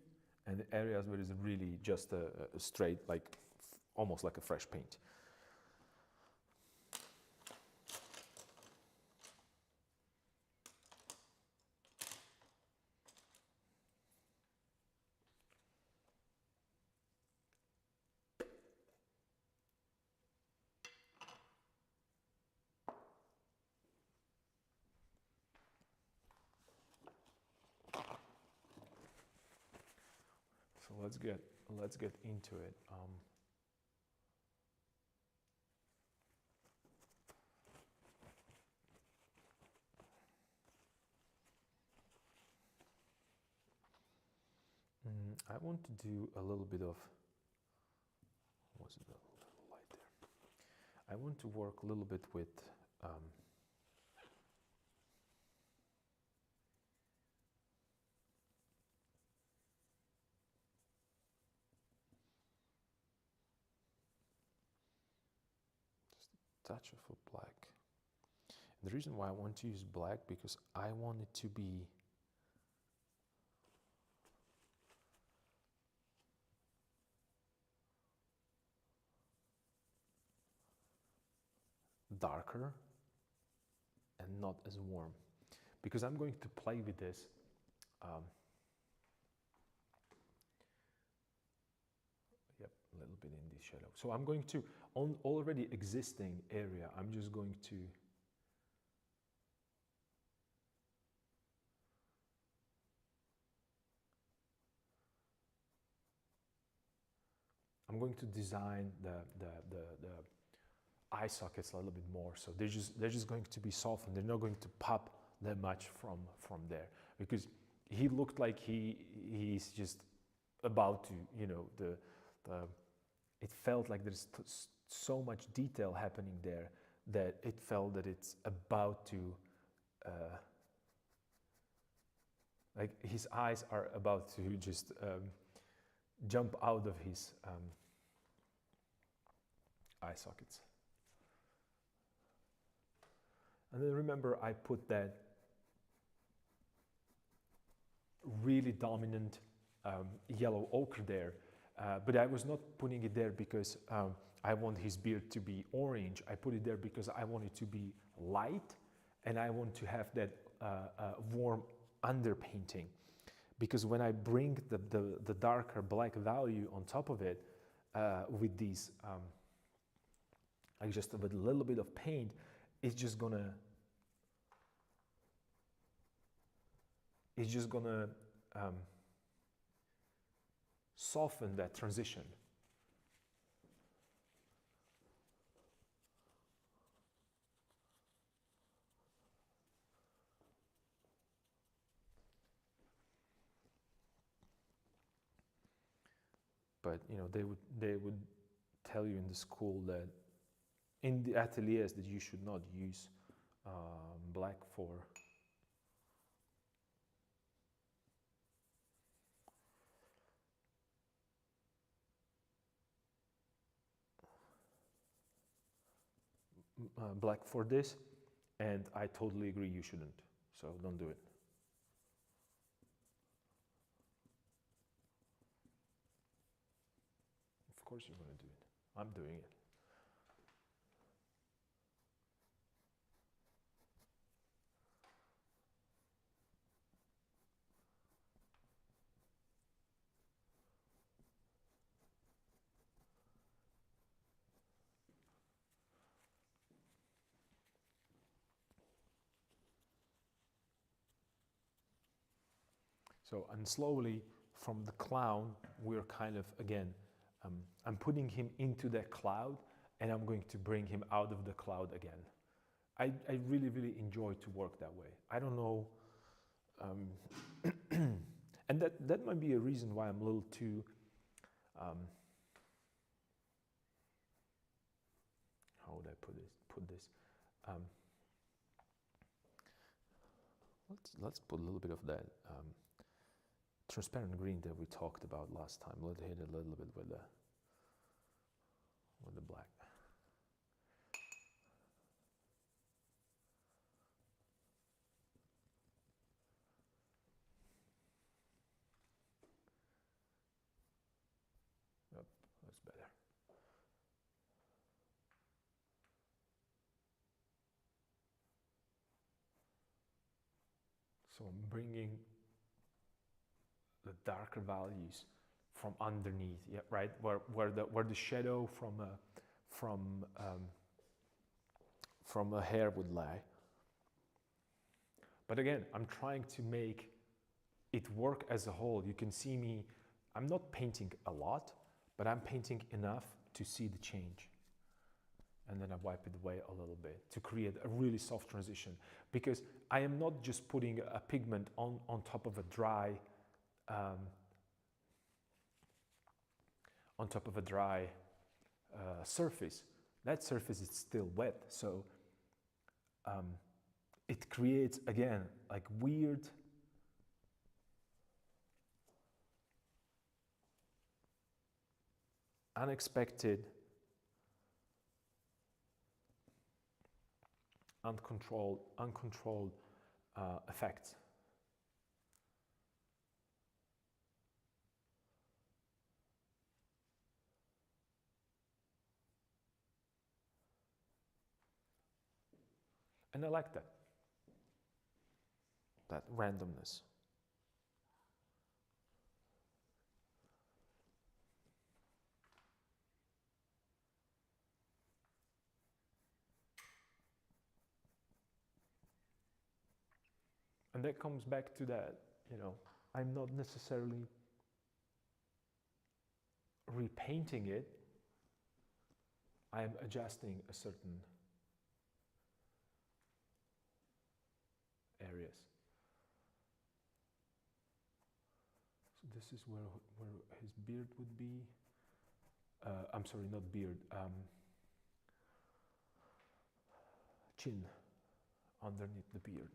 and areas where it's really just a straight, like almost like a fresh paint. So let's get into it. I want to do a little bit of, was it a little light there? I want to work a little bit with just a touch of a black. And the reason why I want to use black, because I want it to be darker and not as warm, because I'm going to play with this yep, a little bit in the shadow. So I'm going to, on already existing area, I'm just going to design the eye sockets a little bit more, so they're just going to be softened. They're not going to pop that much from there, because he looked like he's just about to, it felt like there's so much detail happening there that it felt that it's about to like his eyes are about to just jump out of his eye sockets. And then remember, I put that really dominant yellow ochre there, but I was not putting it there because I want his beard to be orange. I put it there because I want it to be light, and I want to have that warm underpainting. Because when I bring the darker black value on top of it with these, like just with a little bit of paint, it's just gonna soften that transition. But they would tell you in the school that in the ateliers that you should not use black for this, and I totally agree you shouldn't, so don't do it. Of course you're going to do it. I'm doing it. So, and slowly from the clown, we're kind of, again, I'm putting him into that cloud and I'm going to bring him out of the cloud again. I really, really enjoy to work that way. I don't know, and that might be a reason why I'm a little too, how would I put this? Let's put a little bit of that transparent green that we talked about last time. Let's hit it a little bit with the black. Yep, that's better. So I'm bringing the darker values from underneath, yeah, right, where the shadow from a hair would lie. But again, I'm trying to make it work as a whole. You can see me, I'm not painting a lot, but I'm painting enough to see the change. And then I wipe it away a little bit to create a really soft transition, because I am not just putting a pigment on top of a dry surface. That surface is still wet, so it creates, again, like weird unexpected, uncontrolled effects. And I like that randomness. And that comes back to that, I'm not necessarily repainting it. I am adjusting a certain areas. So this is where his beard would be. I'm sorry, not beard. Chin underneath the beard.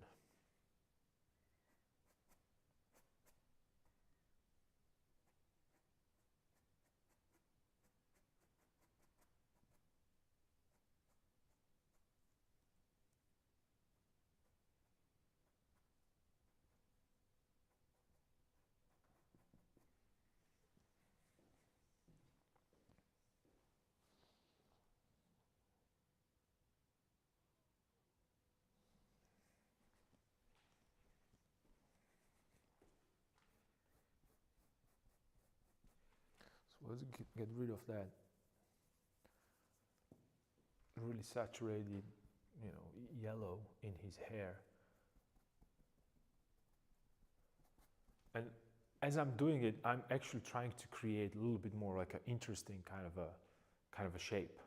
So let's get rid of that really saturated, yellow in his hair. And as I'm doing it, I'm actually trying to create a little bit more like an interesting kind of a shape.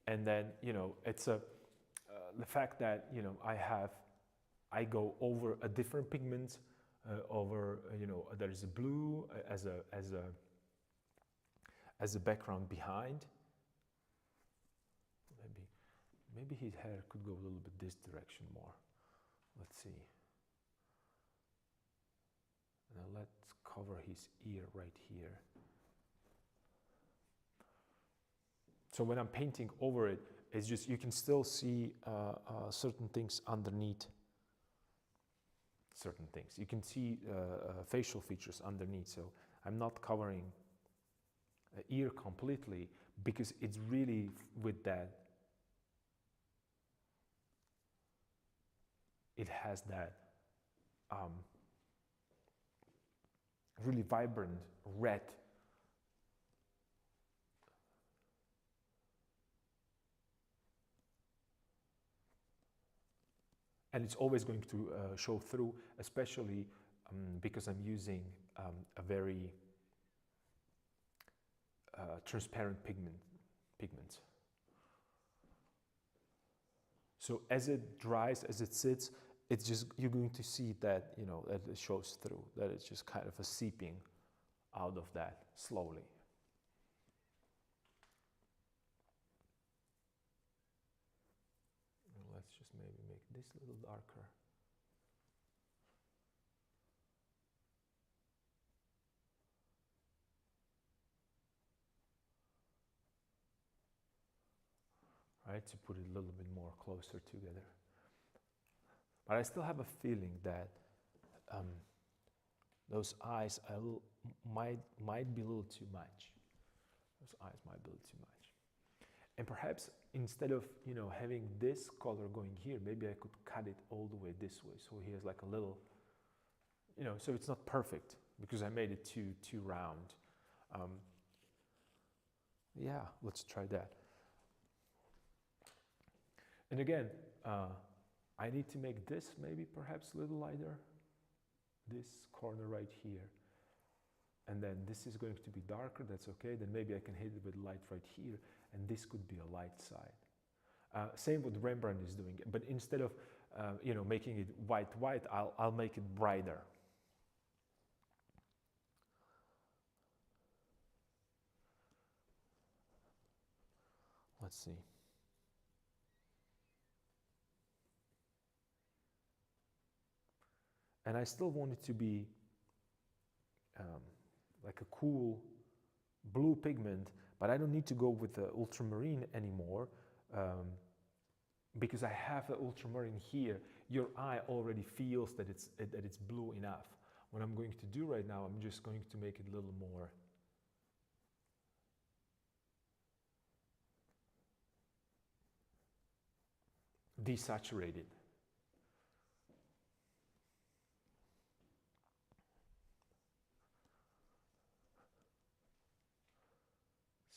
And then, it's the fact that, I go over a different pigment, there is a blue as a background behind. Maybe his hair could go a little bit this direction more. Let's see. Now let's cover his ear right here. So when I'm painting over it, it's just, you can still see certain things underneath. Certain things. You can see facial features underneath. So I'm not covering the ear completely, because it's really with that, it has that really vibrant red And it's always going to show through, especially because I'm using a very transparent pigment. So as it dries, as it sits, it's just, you're going to see that, you know, that it shows through, that it's just kind of a seeping out of that slowly. Let's just maybe make this a little darker. Right, to put it a little bit more closer together. But I still have a feeling that those eyes might be a little too much. Those eyes might be a little too much. And perhaps instead of, you know, having this color going here, maybe I could cut it all the way this way. So he has like a little, you know, so it's not perfect because I made it too round. Yeah, let's try that. And again, I need to make this maybe perhaps a little lighter. This corner right here. And then this is going to be darker, that's okay. Then maybe I can hit it with light right here. And this could be a light side. Same what Rembrandt is doing. But instead of you know, making it white, I'll make it brighter. Let's see. And I still want it to be like a cool blue pigment, but I don't need to go with the ultramarine anymore because I have the ultramarine here. Your eye already feels that it's blue enough. What I'm going to do right now, I'm just going to make it a little more desaturated.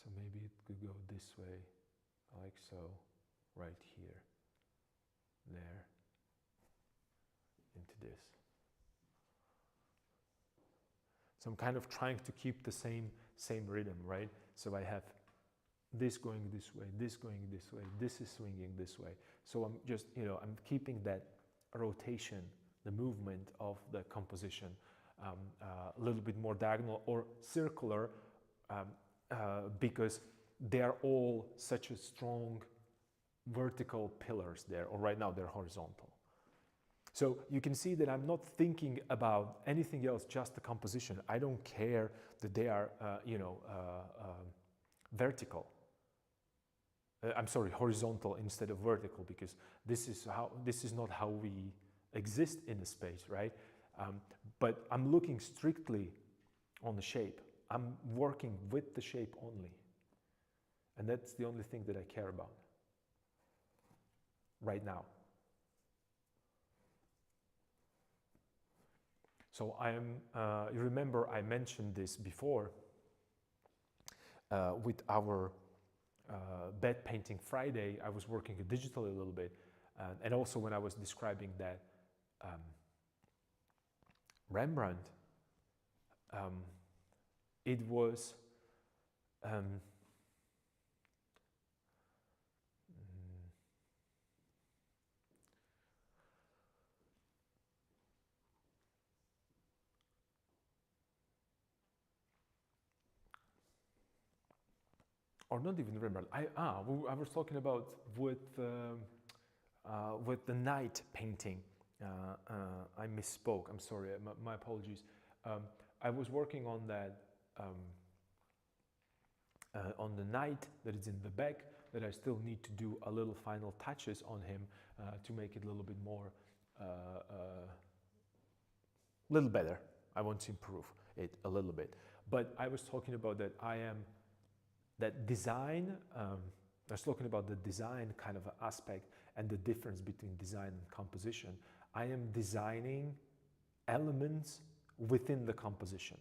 So maybe it could go this way, like so, right here, there, into this. So I'm kind of trying to keep the same rhythm, right? So I have this going this way, this going this way, this is swinging this way. So I'm just, you know, I'm keeping that rotation, the movement of the composition a little bit more diagonal or circular because they are all such a strong vertical pillars there, or right now they're horizontal. So you can see that I'm not thinking about anything else, just the composition. I don't care that they are, you know, vertical. I'm sorry, horizontal instead of vertical, because this is not how we exist in the space, right? But I'm looking strictly on the shape. I'm working with the shape only. And that's the only thing that I care about right now. So you remember I mentioned this before with our bed painting Friday. I was working digitally a little bit. And also when I was describing that Rembrandt, it was or not even Rembrandt. I was talking about with the night painting. I misspoke. I'm sorry. My apologies. I was working on that on the night that is in the back. That I still need to do a little final touches on him to make it a little bit more, little better. I want to improve it a little bit. But I was talking about that that design, I was talking about the design kind of aspect and the difference between design and composition. I am designing elements within the composition.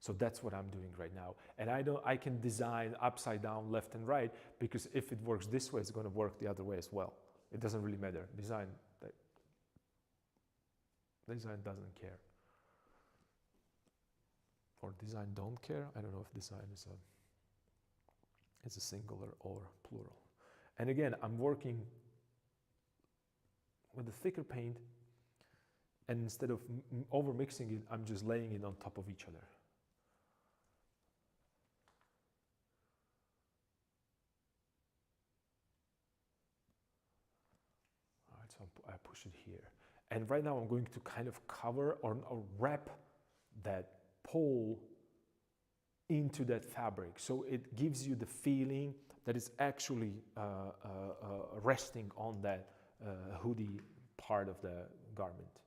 So that's what I'm doing right now. And I can design upside down, left and right, because if it works this way, it's going to work the other way as well. It doesn't really matter. Design, Design doesn't care. Or design don't care. I don't know if design is a singular or plural. And again, I'm working with a thicker paint, and instead of over mixing it, I'm just laying it on top of each other. All right, so I push it here. And right now I'm going to kind of cover or wrap that pole into that fabric. So it gives you the feeling that it's actually resting on that hoodie part of the garment.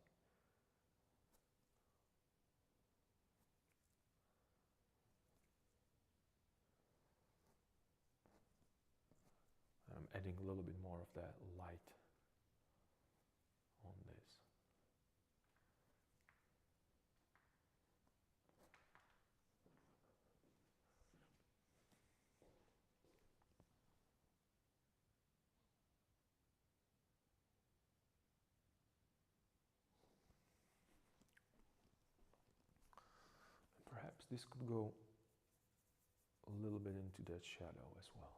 I'm adding a little bit more of that light on this. Perhaps this could go a little bit into that shadow as well.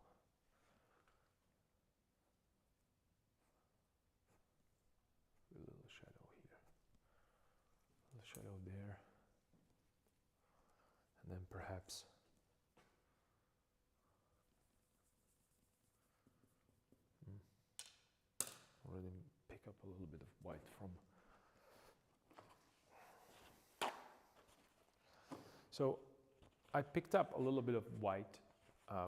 A little shadow here, a little shadow there, and then perhaps already pick up a little bit of white from. So I picked up a little bit of white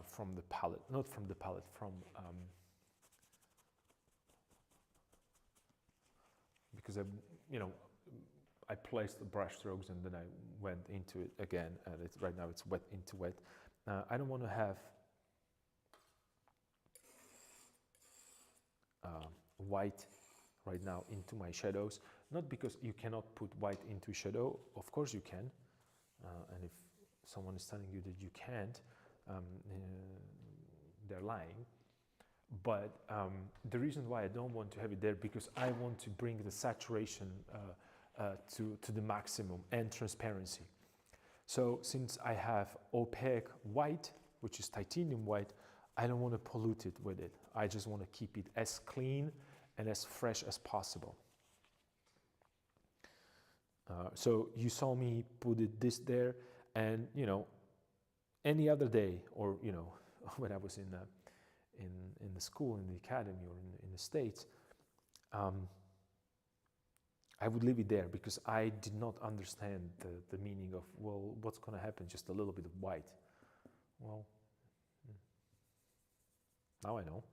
from the palette, not from the palette, from because I placed the brush strokes and then I went into it again, and right now it's wet into wet. I don't want to have white right now into my shadows, not because you cannot put white into shadow, of course you can, and if someone is telling you that you can't, they're lying. But the reason why I don't want to have it there, because I want to bring the saturation to the maximum and transparency. So since I have opaque white, which is titanium white, I don't want to pollute it with it. I just want to keep it as clean and as fresh as possible. So you saw me put this there, and any other day, or when I was in the school, in the academy, or in the States, I would leave it there because I did not understand the meaning of, well, what's going to happen? Just a little bit of white. Well, now I know.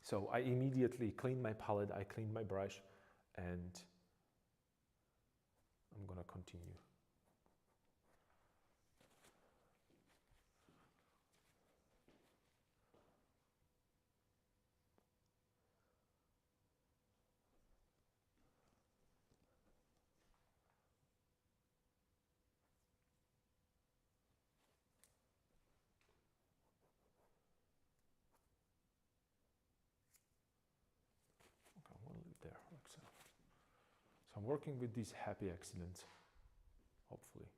So I immediately cleaned my palette, I cleaned my brush, and I'm going to continue. There, like so. So I'm working with these happy accidents, hopefully.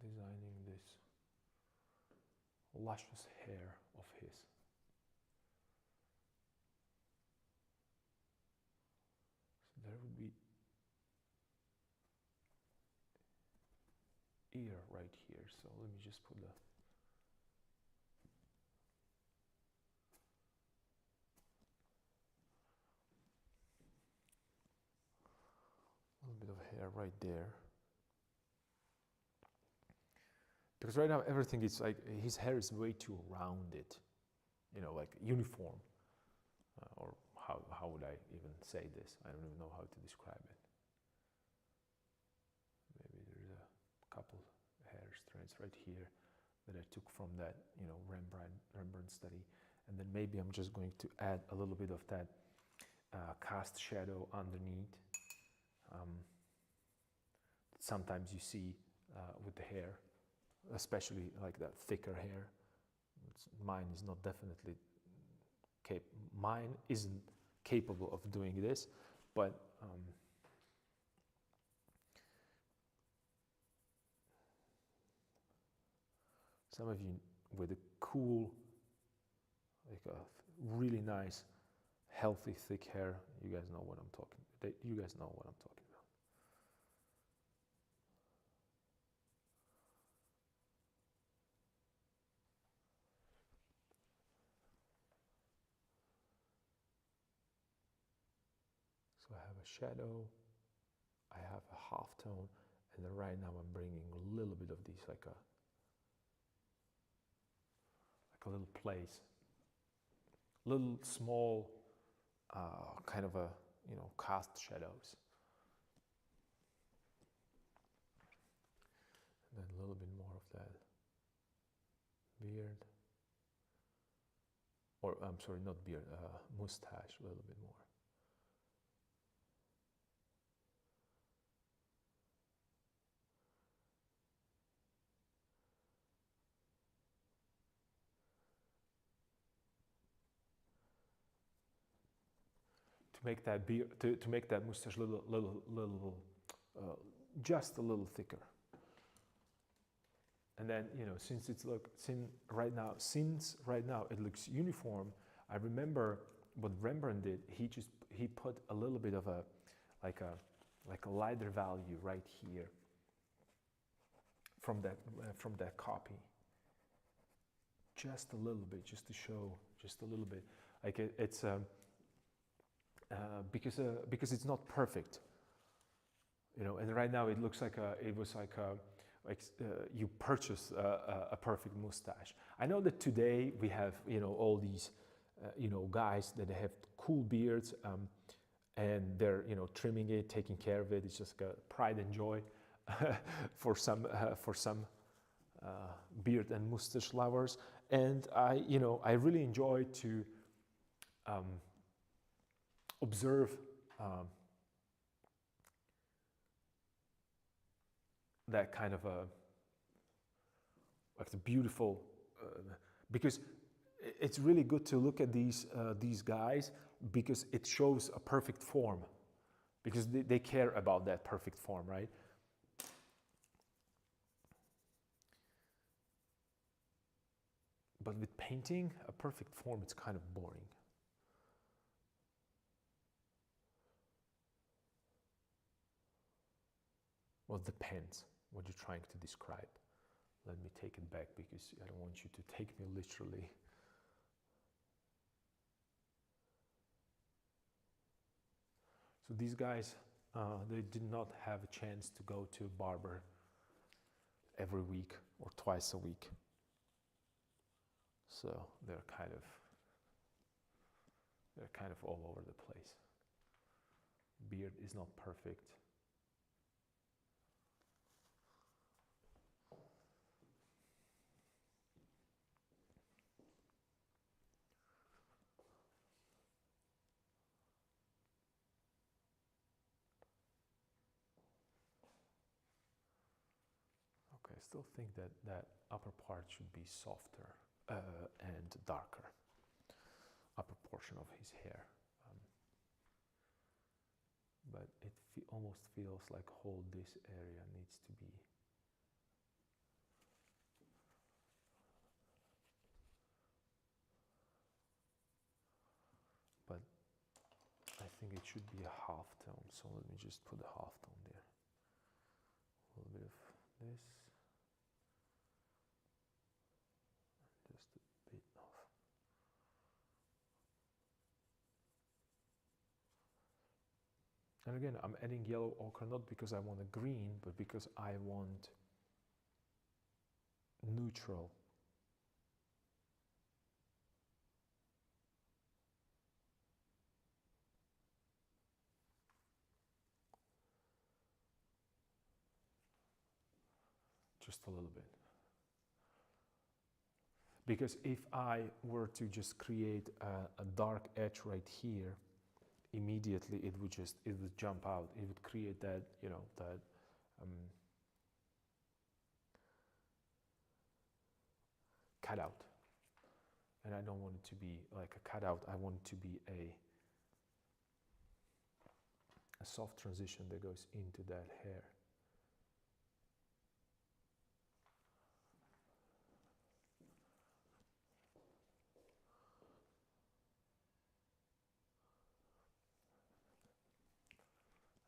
Designing this luscious hair of his. So there would be ear right here. So let me just put a little bit of hair right there. Because right now everything is like, his hair is way too rounded, like uniform. Or how would I even say this? I don't even know how to describe it. Maybe there's a couple hair threads right here that I took from that, you know, Rembrandt study. And then maybe I'm just going to add a little bit of that cast shadow underneath. Sometimes you see with the hair, especially like that thicker hair. Mine is not definitely mine isn't capable of doing this, but some of you with a cool, like a really nice, healthy, thick hair, you guys know what I'm talking about. You guys know what I'm talking about. So I have a shadow, I have a half tone, and then right now I'm bringing a little bit of these, like a little place, little small, kind of a, you know, cast shadows. And then a little bit more of that beard, or I'm sorry, not beard, mustache, a little bit more. To make that beard, to make that mustache just a little thicker. And then, you know, since right now it looks uniform. I remember what Rembrandt did. He put a little bit of a like a lighter value right here from that copy. Just a little bit, just to show, just a little bit. Like it's because it's not perfect, you know. And right now it looks like you purchase a perfect mustache. I know that today we have, you know, all these, you know, guys that have cool beards, and they're, you know, trimming it, taking care of it. It's just a pride and joy for some beard and mustache lovers. And I really enjoy to observe that kind of like the beautiful, because it's really good to look at these guys, because it shows a perfect form, because they care about that perfect form, right? But with painting a perfect form, it's kind of boring. Well, it depends what you're trying to describe. Let me take it back, because I don't want you to take me literally. So these guys, they did not have a chance to go to a barber every week or twice a week. So they're kind of all over the place. Beard is not perfect. Okay, I still think that that upper part should be softer and darker. Upper portion of his hair. But it almost feels like whole this area needs to be. But I think it should be a half tone, so let me just put a half tone there. A little bit of this. Just a bit of. And again, I'm adding yellow ochre not because I want a green, but because I want neutral. Just a little bit. Because if I were to just create a dark edge right here, immediately it would jump out. It would create that, you know, that cutout. And I don't want it to be like a cutout. I want it to be a soft transition that goes into that hair.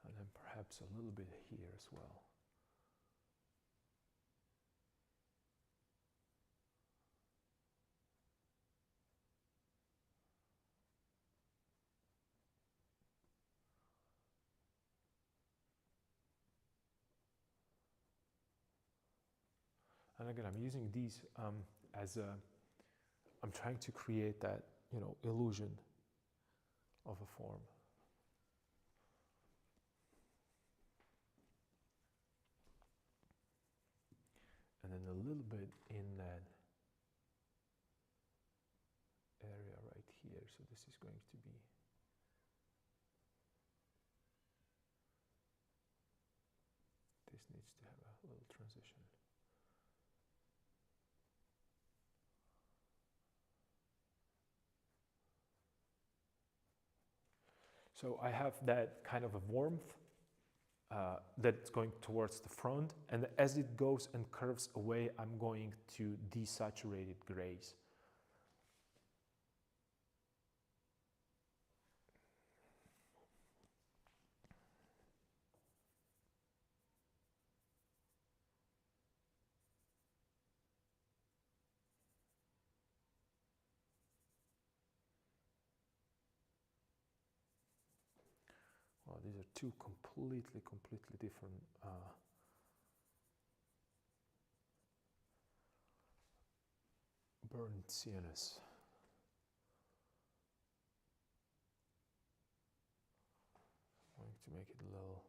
And then perhaps a little bit here as well. And again, I'm using these as a, I'm trying to create that, you know, illusion of a form. And then a little bit in that area right here. So this is going to be this needs to have a little transition. So I have that kind of a warmth that's going towards the front, and as it goes and curves away, I'm going to desaturate it grays. Well, these are two completely different burnt siennas. I'm going to make it a little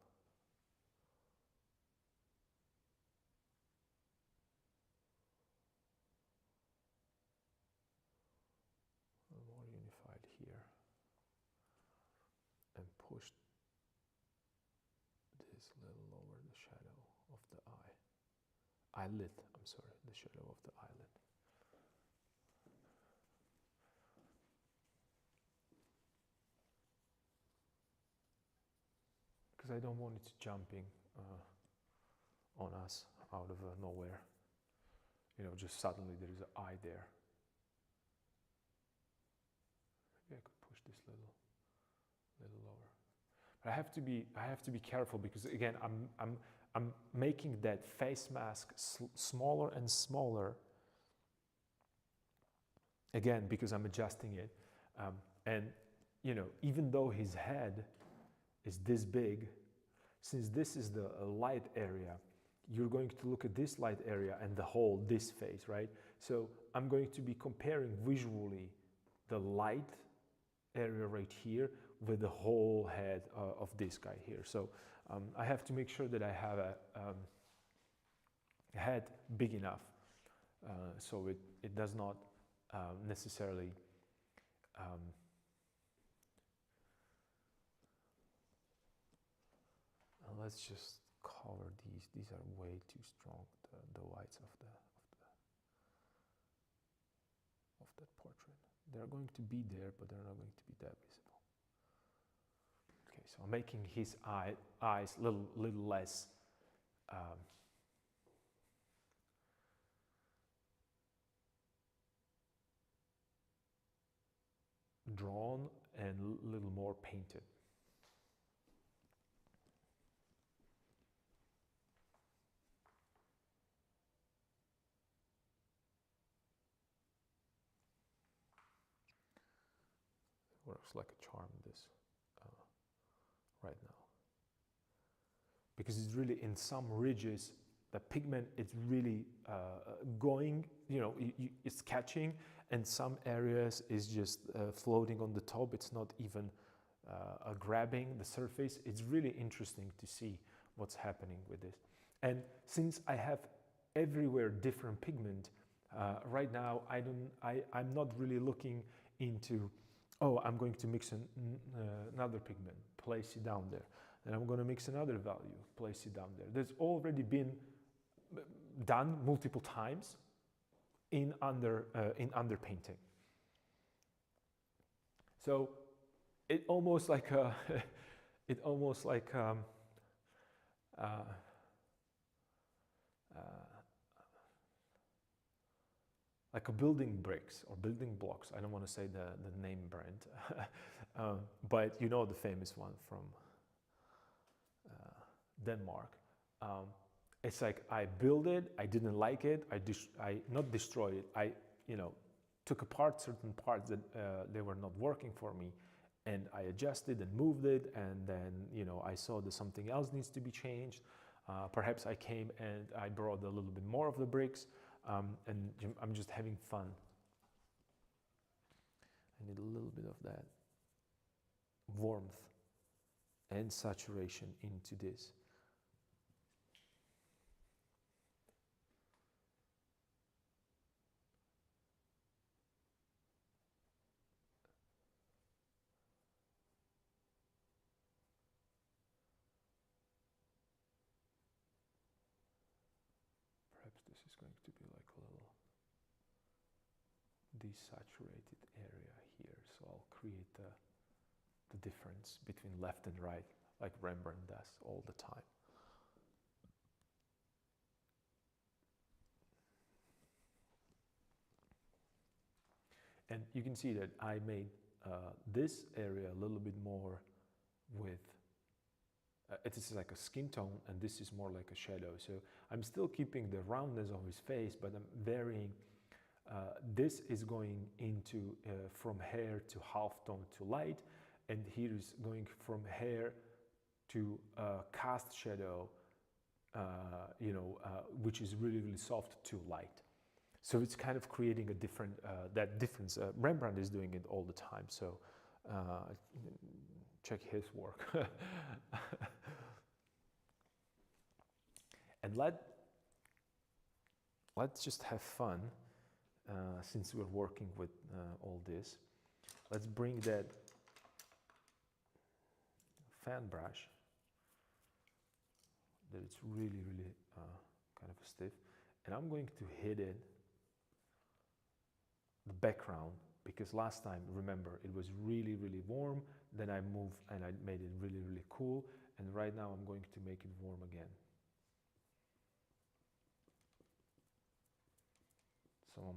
more unified here, and push this a little lower, the shadow of the eyelid, I'm sorry, the shadow of the eyelid. Because I don't want it jumping on us out of nowhere. You know, just suddenly there is an eye there. Maybe I could push this little lower. But I have to be careful, because again, I'm making that face mask smaller and smaller. Again, because I'm adjusting it, and you know, even though his head is this big, since this is the light area, you're going to look at this light area and the whole this face, right? So I'm going to be comparing visually the light area right here with the whole head of this guy here. So I have to make sure that I have a head big enough so it does not necessarily let's just cover these. These are way too strong, the whites of that portrait. They're going to be there, but they're not going to be that visible. Okay, so I'm making his eyes a little less drawn and a little more painted. Works like a charm, this right now, because it's really in some ridges the pigment is really going, you know, it's catching, and some areas is just floating on the top. It's not even grabbing the surface. It's really interesting to see what's happening with this. And since I have everywhere different pigment, Right now, I'm not really looking into, oh, I'm going to mix another pigment, place it down there. And I'm going to mix another value, place it down there. There's already been done multiple times in underpainting. So it almost like it almost like like a building bricks or building blocks. I don't want to say the name brand, but you know the famous one from Denmark. It's like I built it, I didn't like it, I not destroyed it, I took apart certain parts that they were not working for me, and I adjusted and moved it, and then I saw that something else needs to be changed. Perhaps I came and I brought a little bit more of the bricks, and I'm just having fun. I need a little bit of that warmth and saturation into this. Perhaps this is going to be like a little desaturated area here, so I'll create the difference between left and right, like Rembrandt does all the time. And you can see that I made this area a little bit more with, it is like a skin tone, and this is more like a shadow. So I'm still keeping the roundness of his face, but I'm varying. This is going into from hair to half tone to light, and here is going from hair to cast shadow, which is really, really soft to light. So it's kind of creating a different, that difference. Rembrandt is doing it all the time, so check his work. And let's just have fun, since we're working with all this. Let's bring that fan brush, that it's really, really kind of stiff, and I'm going to hit it, the background, because last time, remember, it was really, really warm, then I moved and I made it really, really cool, and right now I'm going to make it warm again. So,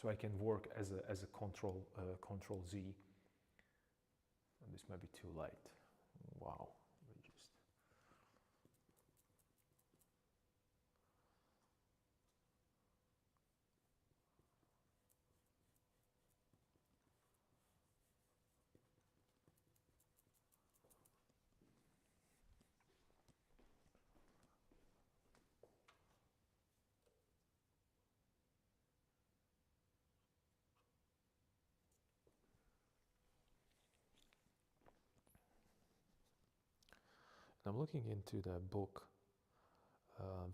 so I can work as a control Z. And this might be too light. Wow. I'm looking into the book,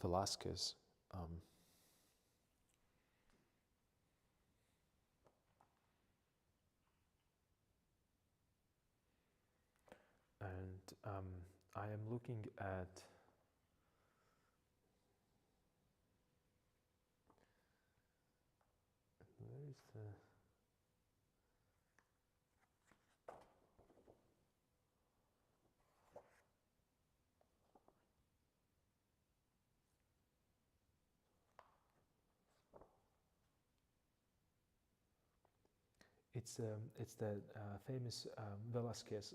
Velasquez. And I am looking at where is the it's the famous Velasquez,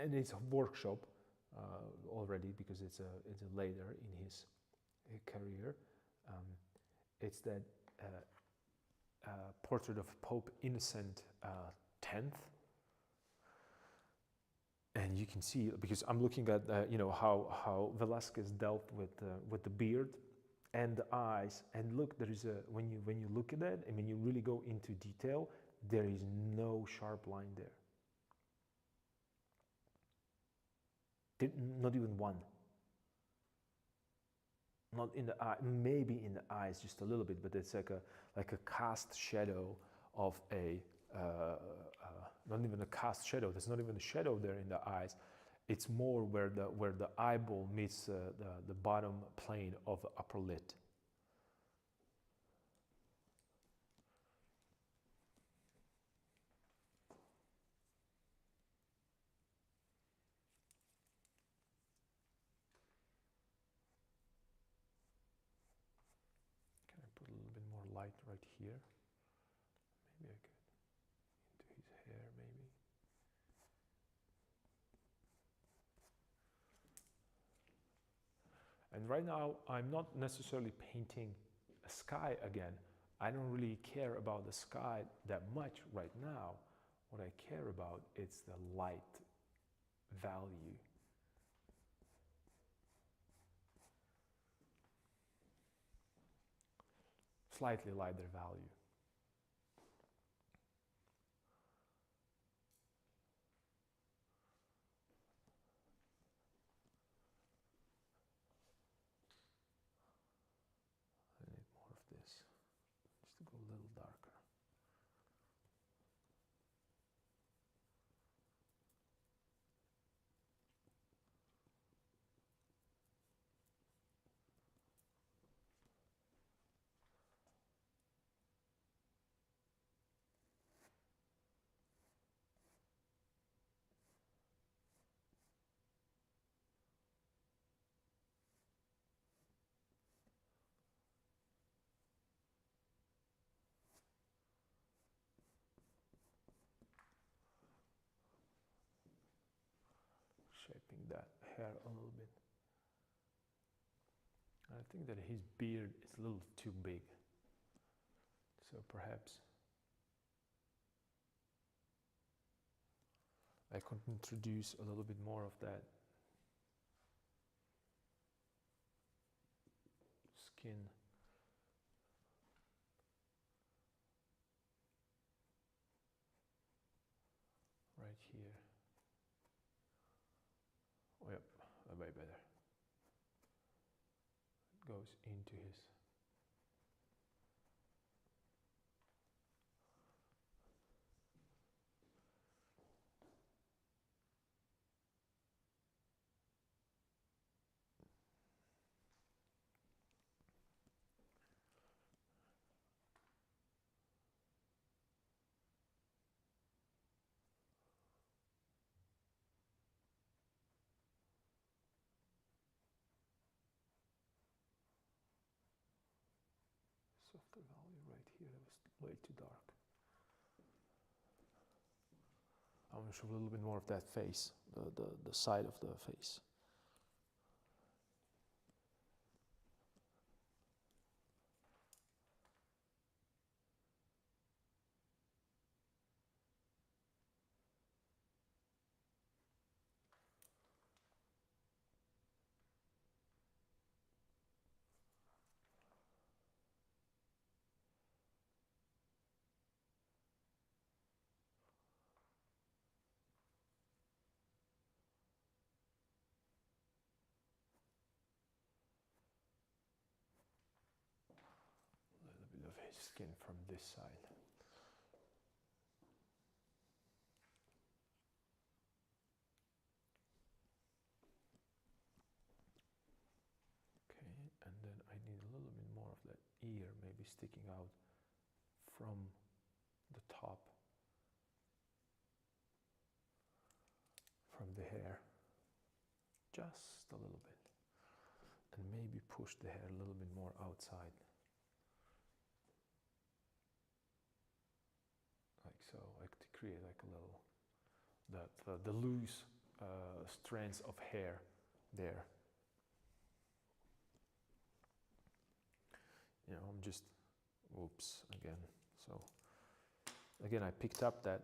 and it's a workshop already, because it's a later in his career. It's that portrait of Pope Innocent X, and you can see, because I'm looking at how Velasquez dealt with the beard and the eyes, and look, there is a when you look at it, and when you really go into detail, there is no sharp line there. Not even one. Not in the eye, maybe in the eyes just a little bit, but it's like a cast shadow of a not even a cast shadow. There's not even a shadow there in the eyes. It's more where the eyeball meets the bottom plane of the upper lid. Can I put a little bit more light right here? Maybe I could. Into his hair, maybe. And right now, I'm not necessarily painting a sky again. I don't really care about the sky that much right now. What I care about is the light value. Slightly lighter value. I need more of this, just to go a little darker. Shaping that hair a little bit. I think that his beard is a little too big. So perhaps I could introduce a little bit more of that skin. Right here. Oh, yep, way better. It goes into his. Softer value right here, that was way too dark. I want to show a little bit more of that face, the side of the face. A little bit of his skin from this side. Okay, and then I need a little bit more of that ear maybe sticking out from the top, from the hair, just a little bit, and maybe push the hair a little bit more outside, like so, like to create like a little, the loose strands of hair there. You know, I'm just, oops, again. So again, I picked up that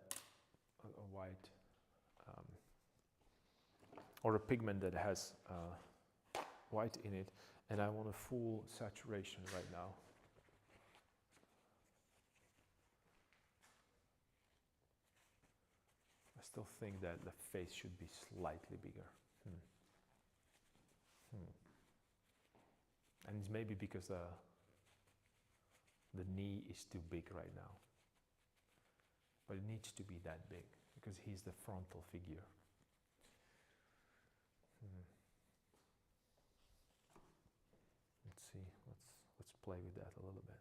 white or a pigment that has white in it, and I want a full saturation right now. I still think that the face should be slightly bigger. And it's maybe because the knee is too big right now. But it needs to be that big because he's the frontal figure. Let's see, let's play with that a little bit.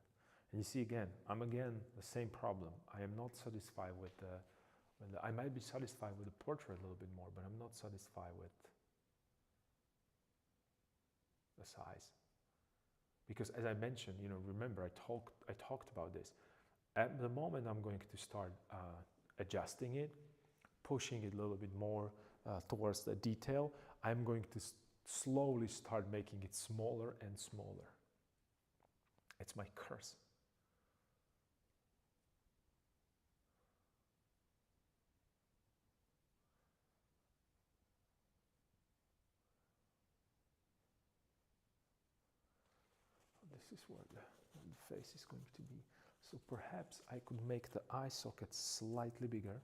And you see again, I'm again the same problem. I am not satisfied with I might be satisfied with the portrait a little bit more, but I'm not satisfied with the size. Because as I mentioned, remember I talked about this. At the moment I'm going to start adjusting it, pushing it a little bit more towards the detail. I'm going to slowly start making it smaller and smaller. It's my curse. This is where the face is going to be. So perhaps I could make the eye socket slightly bigger.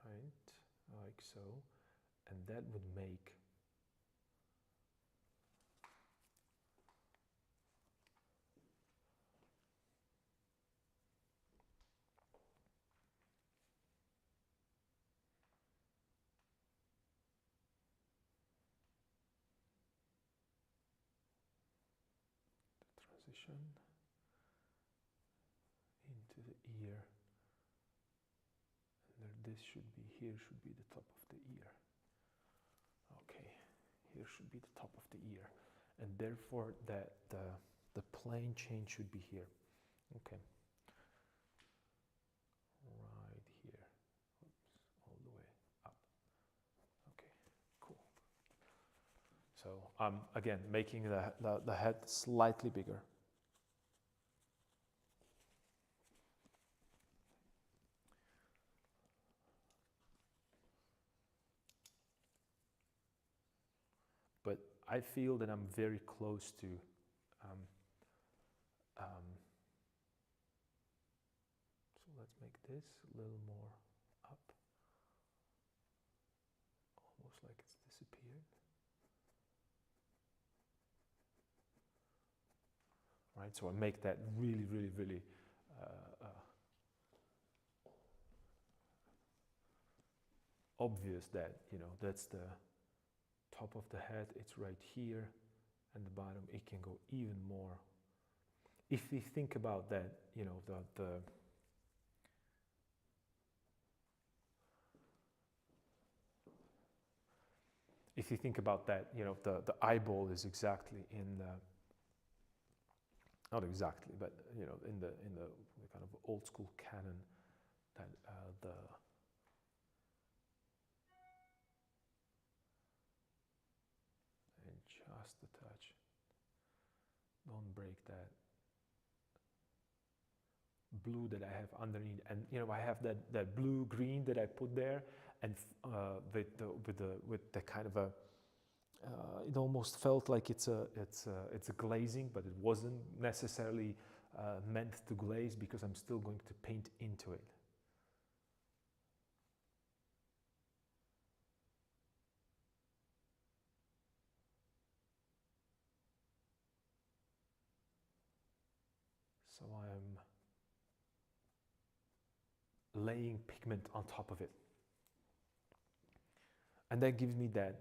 Right, like so. And that would make transition into the ear, and there, this should be, here should be the top of the ear. Okay, here should be the top of the ear, and therefore that the plane change should be here. Okay, right here. Oops, all the way up. Okay, cool. So I'm again making the head slightly bigger. But I feel that I'm very close to so let's make this a little more up, almost like it's disappeared. Right, so I make that really, really, really obvious that, that's the top of the head, it's right here, and the bottom, it can go even more. If we think about that, if you think about that, the eyeball is exactly in the, not exactly, but in the kind of old school canon, that and just a touch. Don't break that blue that I have underneath, and I have that blue green that I put there, and with the kind of a it almost felt like it's a glazing, but it wasn't necessarily meant to glaze because I'm still going to paint into it. So I'm laying pigment on top of it, and that gives me that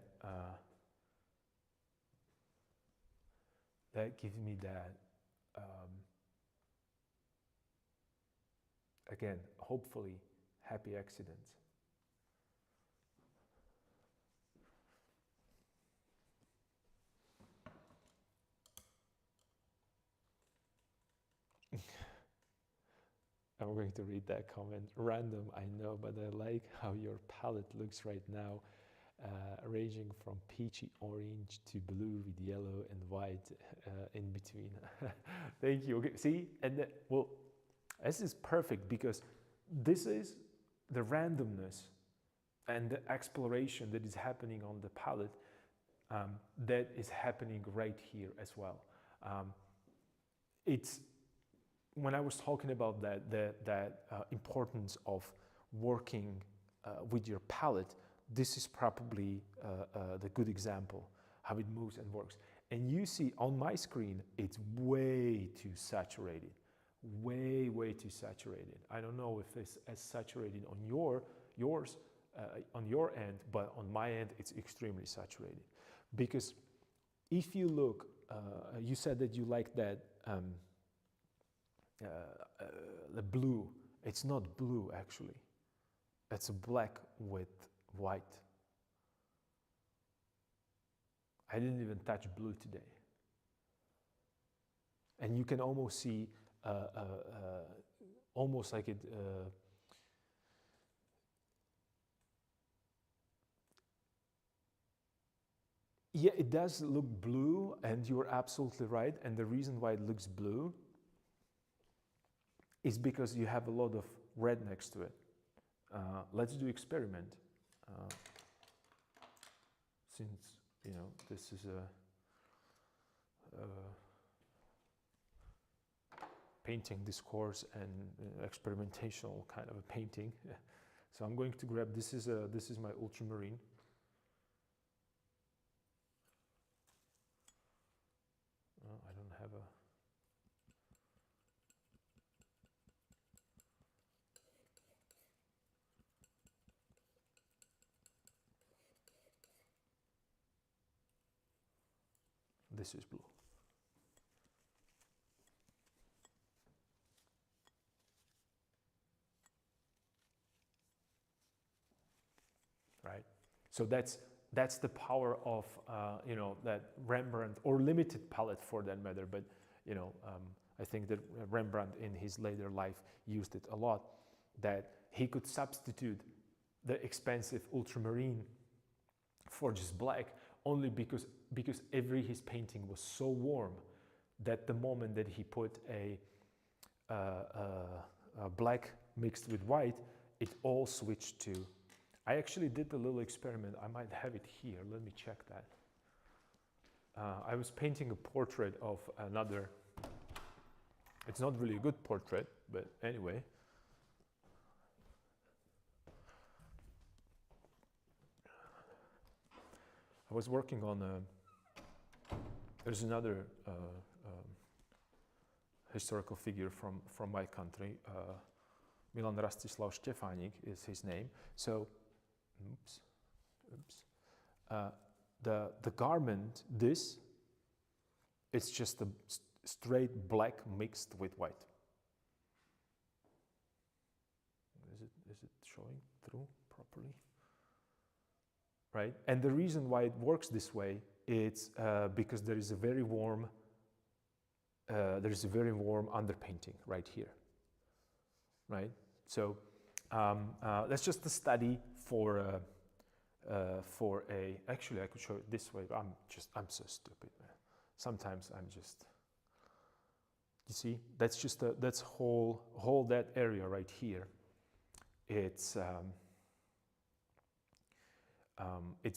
again, hopefully happy accidents. I'm going to read that comment. Random, I know, but I like how your palette looks right now, ranging from peachy orange to blue with yellow and white in between. Thank you. Okay, see, and well, this is perfect because this is the randomness and the exploration that is happening on the palette that is happening right here as well. It's when I was talking about that importance of working with your palette, this is probably the good example how it moves and works. And you see on my screen, it's way too saturated, way too saturated. I don't know if it's as saturated on yours on your end, but on my end, it's extremely saturated. Because if you look, you said that you like that the blue. It's not blue actually. It's a black with white. I didn't even touch blue today. And you can almost see, almost like it, yeah, it does look blue, and you're absolutely right. And the reason why it looks blue is because you have a lot of red next to it. Let's do experiment. Since, you know, this is a painting discourse and experimental kind of a painting. So I'm going to grab, this is my ultramarine. I don't have a, this is blue. Right? So that's the power of, you know, that Rembrandt, or limited palette for that matter, but, you know, I think that Rembrandt in his later life used it a lot, that he could substitute the expensive ultramarine for just black, only because his painting was so warm that the moment that he put a black mixed with white, it all switched to. I actually did a little experiment. I might have it here. Let me check that. I was painting a portrait of another. It's not really a good portrait, but anyway. I was working on there's another historical figure from my country. Milan Rastislav Štefanik is his name. So, the garment, it's just a straight black mixed with white. Is it showing through properly? Right, and the reason why it works this way, it's because there is a very warm underpainting right here. Right, so that's just a study for a. Actually, I could show it this way. But I'm so stupid, man. Sometimes I'm just. You see, that's just that's whole that area right here. It's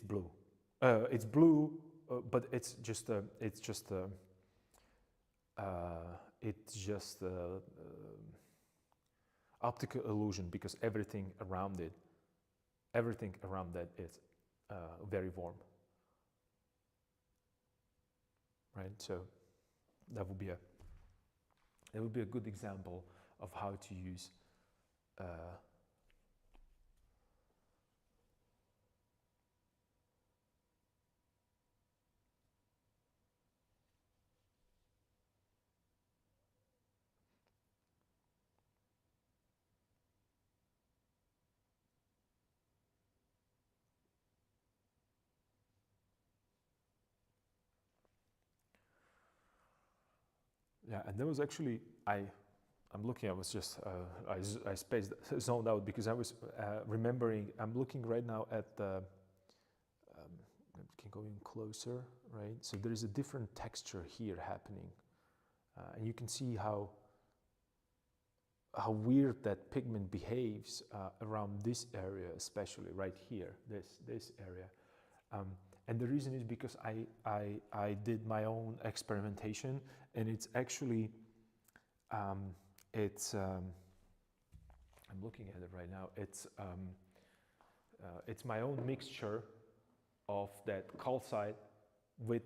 blue. It's blue, but it's just optical illusion, because everything around that is very warm. Right. So that would be a good example of how to use. Yeah, and there was actually, I'm looking, I was just, I zoned out because I was remembering, I'm looking right now at the, I can go in closer, right? So there is a different texture here happening. And you can see how weird that pigment behaves around this area, especially right here, this area. And the reason is because I did my own experimentation, and it's actually it's I'm looking at it right now. It's my own mixture of that calcite with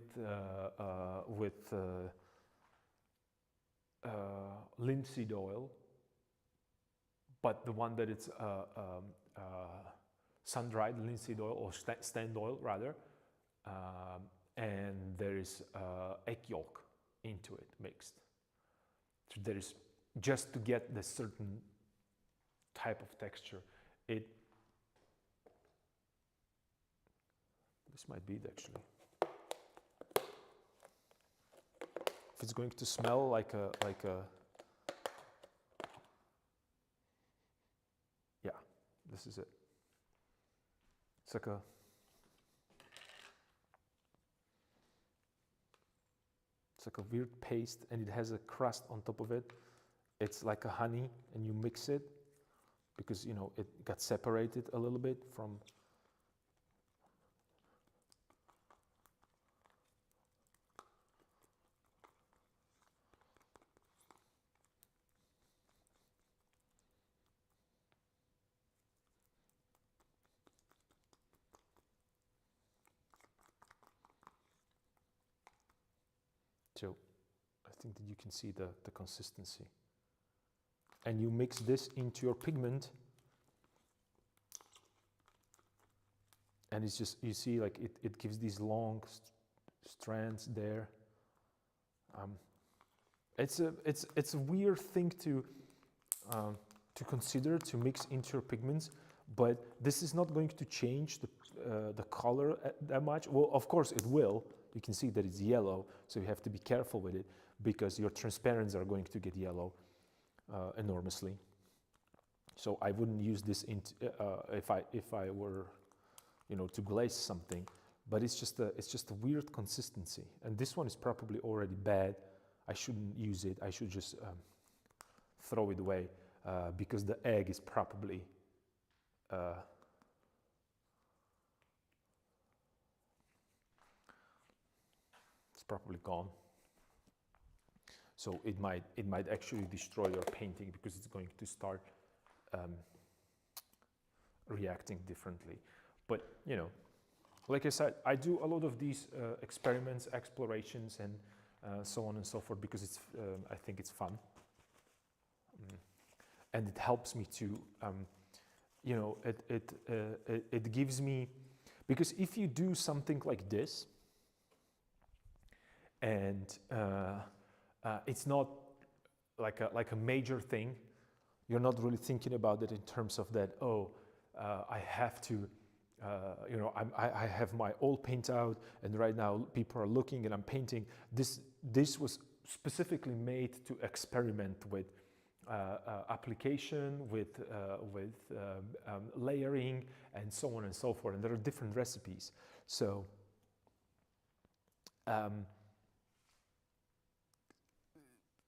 linseed oil, but the one that it's sun-dried linseed oil, or stand oil rather, and there is egg yolk into it mixed. So there is, just to get the certain type of texture. This might be it actually. If it's going to smell like a, yeah, this is it. It's like a, weird paste, and it has a crust on top of it. It's like a honey, and you mix it because, you know, it got separated a little bit from. So I think that you can see the consistency. And you mix this into your pigment, and it's just, you see, like it gives these long strands there. It's a weird thing to consider, to mix into your pigments, but this is not going to change the color that much. Well, of course it will. You can see that it's yellow, so you have to be careful with it because your transparents are going to get yellow enormously. So I wouldn't use this if I were, you know, to glaze something. But it's just a weird consistency, and this one is probably already bad. I shouldn't use it. I should just throw it away because the egg is probably gone. So it might actually destroy your painting because it's going to start reacting differently. But, you know, like I said, I do a lot of these experiments, explorations, and so on and so forth because it's I think it's fun, and it helps me to, you know, it gives me, because if you do something like this, and it's not like a major thing, you're not really thinking about it in terms of that, oh, I have to, you know, I have my old paint out, and right now people are looking and I'm painting. This was specifically made to experiment with application, with layering, and so on and so forth. And there are different recipes. So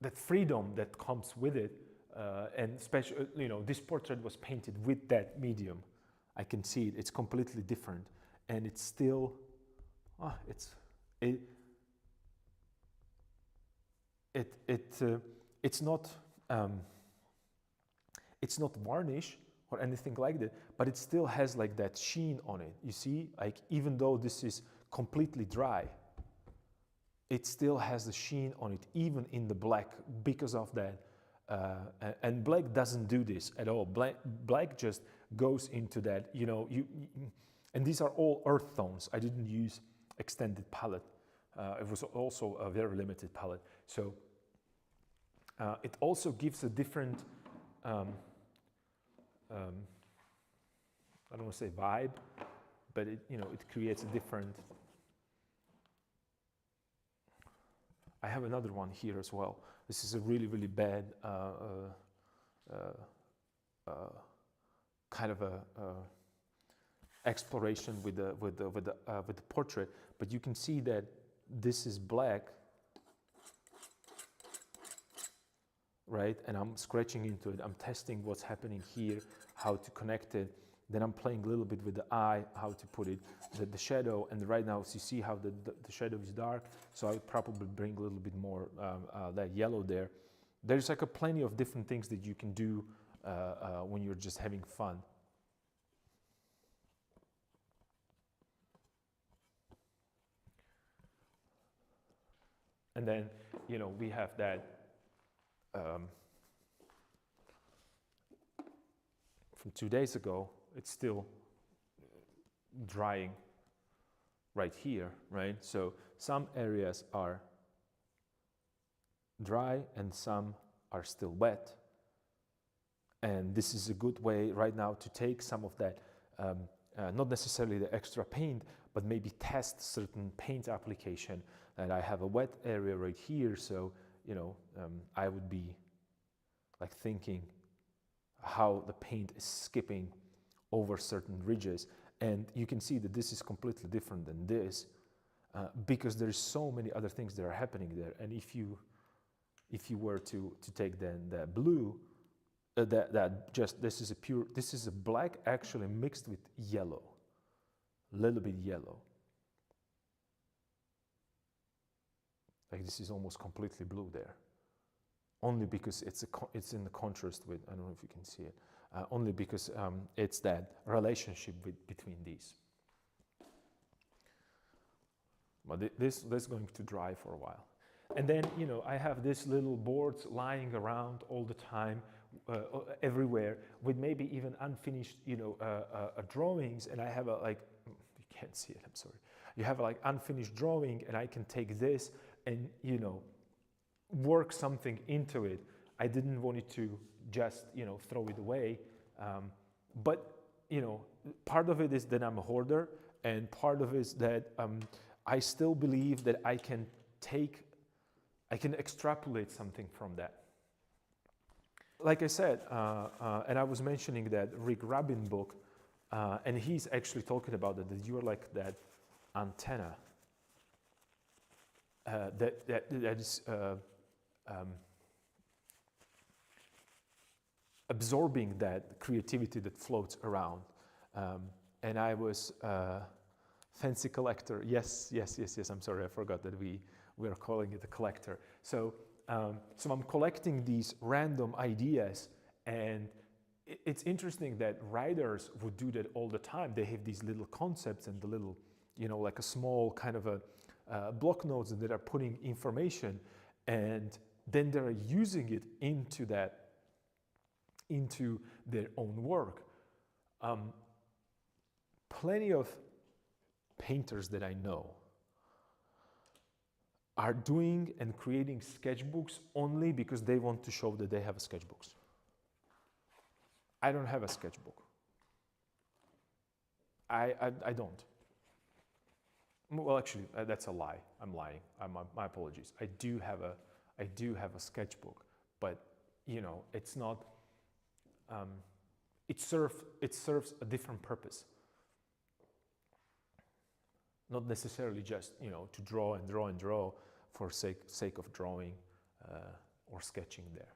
that freedom that comes with it, and especially, you know, this portrait was painted with that medium. I can see it. It's completely different, and it's still, it's not varnish or anything like that, but it still has like that sheen on it. You see, like even though this is completely dry, it still has the sheen on it, even in the black, because of that. And black doesn't do this at all. Black just goes into that, you know, and these are all earth tones. I didn't use extended palette. It was also a very limited palette. So it also gives a different, I don't want to say vibe, but it, you know, it creates a different. I have another one here as well. This is a really, really bad kind of a exploration with the portrait, but you can see that this is black, right? And I'm scratching into it. I'm testing what's happening here, how to connect it. Then I'm playing a little bit with the eye, how to put it, the shadow. And right now, so you see how the shadow is dark. So I would probably bring a little bit more that yellow there. There's like a plenty of different things that you can do when you're just having fun. And then, you know, we have that from 2 days ago. It's still drying right here, right? So some areas are dry and some are still wet. And this is a good way right now to take some of that, not necessarily the extra paint, but maybe test certain paint application. And I have a wet area right here, so, you know, I would be like thinking how the paint is skipping over certain ridges. And you can see that this is completely different than this, because there's so many other things that are happening there. And if you were to take then the blue, this is a black actually mixed with yellow, a little bit yellow. Like this is almost completely blue there, only because it's in the contrast with, I don't know if you can see it, only because it's that relationship between these. But this is going to dry for a while. And then, you know, I have these little boards lying around all the time, everywhere, with maybe even unfinished, you know, drawings. And I have like, you can't see it, I'm sorry. You have like unfinished drawing, and I can take this and, you know, work something into it. I didn't want it to just, you know, throw it away. But, you know, part of it is that I'm a hoarder, and part of it is that I still believe that I can extrapolate something from that. Like I said, and I was mentioning that Rick Rubin book, and he's actually talking about that you're like that antenna that is absorbing that creativity that floats around. And I was fancy collector. Yes. I'm sorry, I forgot that we are calling it a collector. So I'm collecting these random ideas, and it's interesting that writers would do that all the time. They have these little concepts and the little, you know, like a small kind of a block notes that are putting information, and then they're using it into their own work. Plenty of painters that I know are doing and creating sketchbooks only because they want to show that they have sketchbooks. I don't have a sketchbook. I don't. Well, actually, that's a lie. I'm lying. My apologies. I do have a sketchbook, but, you know, it's not. It serves a different purpose. Not necessarily just, you know, to draw and draw and draw for sake of drawing or sketching there.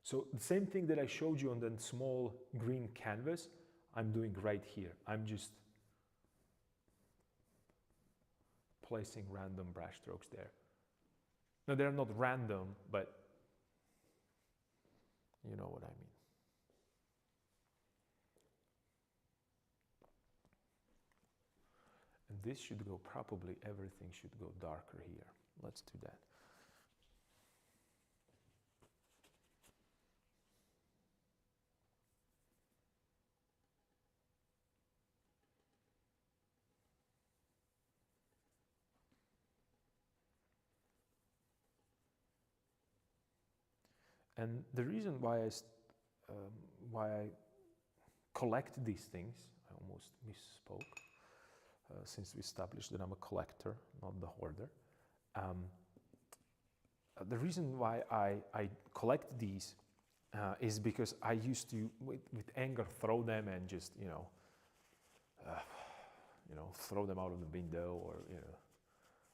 So the same thing that I showed you on the small green canvas, I'm doing right here. I'm just placing random brush strokes there. No, they're not random, but you know what I mean. And this should go, probably everything should go darker here. Let's do that. And the reason why I collect these things, I almost misspoke, since we established that I'm a collector, not the hoarder. The reason why I collect these is because I used to, with anger, throw them and just, you know, throw them out of the window, or, you know,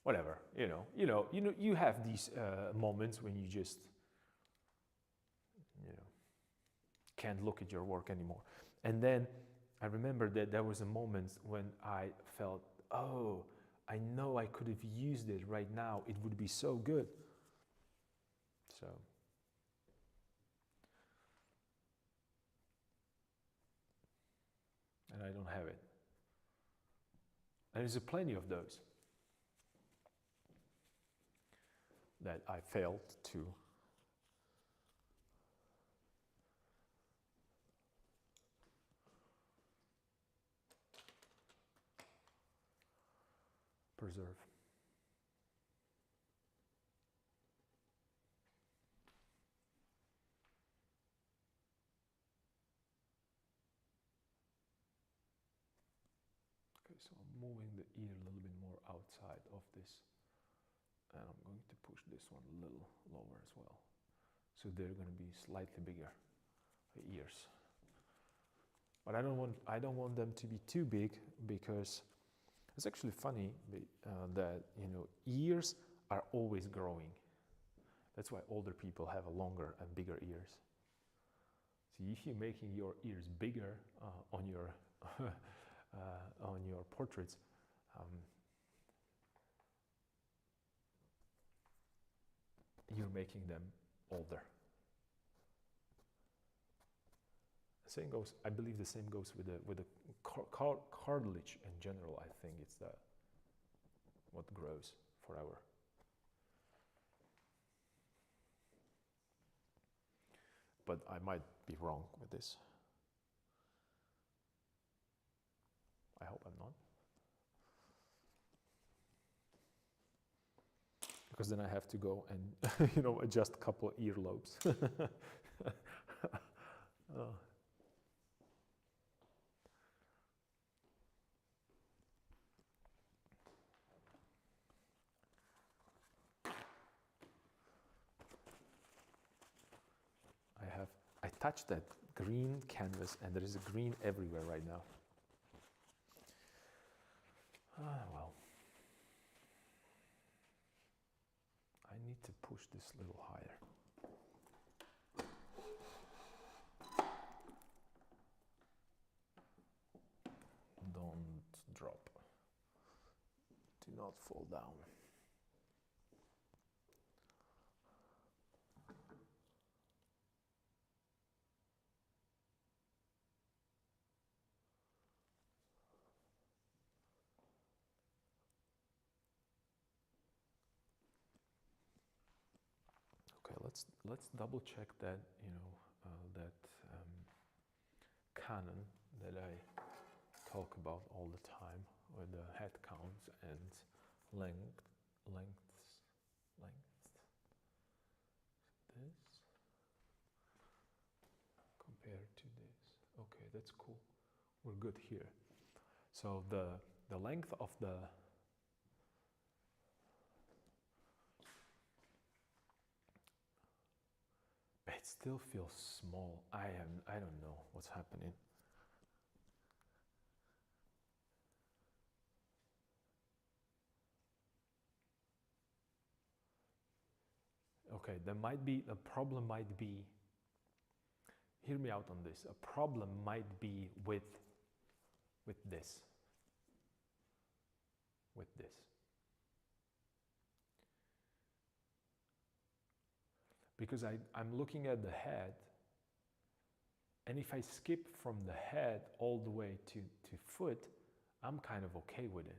whatever. You have these moments when you just, you know, can't look at your work anymore. And then I remember that there was a moment when I felt, oh, I know I could have used it right now. It would be so good. So, and I don't have it. And there's plenty of those that I failed to preserve. Okay, so I'm moving the ear a little bit more outside of this, and I'm going to push this one a little lower as well. So they're going to be slightly bigger ears. But I don't want them to be too big, because it's actually funny that, you know, ears are always growing. That's why older people have a longer and bigger ears. So if you're making your ears bigger on your portraits, you're making them older. The same goes. I believe the same goes with the cartilage in general. I think it's what grows forever. But I might be wrong with this. I hope I'm not. Because then I have to go and, you know, adjust a couple of earlobes. Oh. I touched that green canvas, and there is a green everywhere right now. Well. I need to push this a little higher. Don't drop. Do not fall down. Okay, let's double check that, you know, that canon that I talk about all the time, with the head counts and lengths. This compared to this. Okay, that's cool. We're good here. So the length of the it still feels small. I don't know what's happening. Okay, there might be a problem. Might be. Hear me out on this. A problem might be with this. With this. Because I'm looking at the head, and if I skip from the head all the way to foot, I'm kind of okay with it.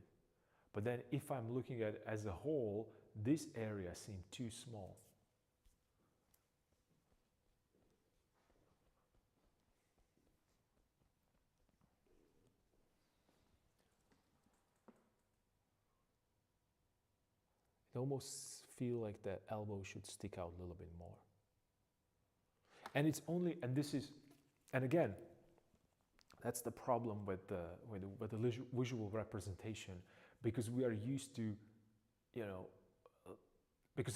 But then if I'm looking at it as a whole, this area seems too small. It almost feels like the elbow should stick out a little bit more. And it's only, and this is, and again, that's the problem with the visual representation, because we are used to, you know, because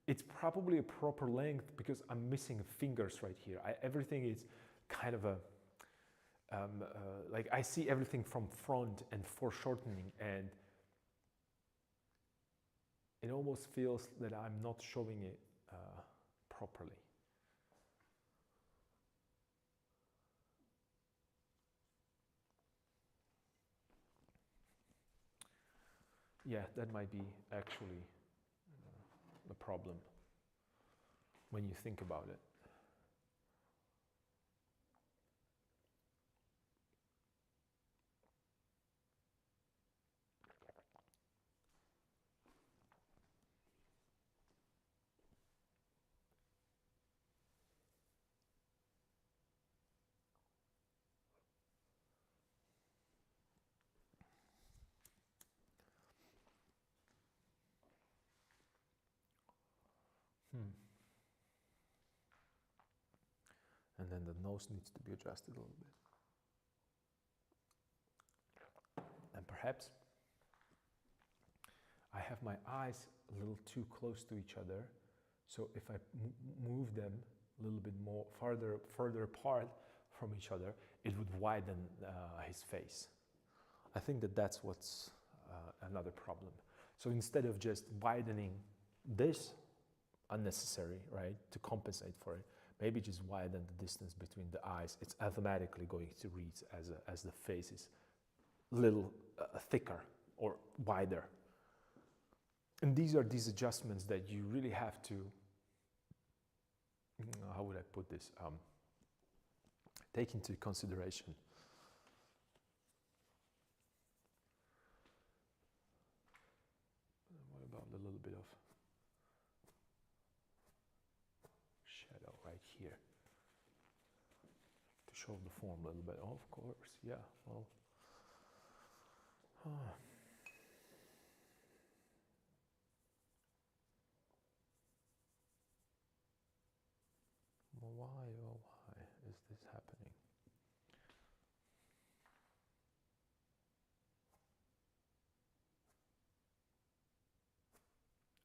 it's probably a proper length because I'm missing fingers right here. Everything is kind of a, like I see everything from front and foreshortening, and it almost feels that I'm not showing it properly. Yeah, that might be actually the problem when you think about it. And then the nose needs to be adjusted a little bit. And perhaps I have my eyes a little too close to each other. So if I move them a little bit more further apart from each other, it would widen his face. I think that that's what's another problem. So instead of just widening this unnecessary, right, to compensate for it, maybe just widen the distance between the eyes. It's automatically going to read as the face is a little thicker or wider. And these are these adjustments that you really have to, how would I put this, take into consideration. What about a little bit of shadow right here to show the form a little bit? Oh, of course, yeah, well. Why, oh why is this happening?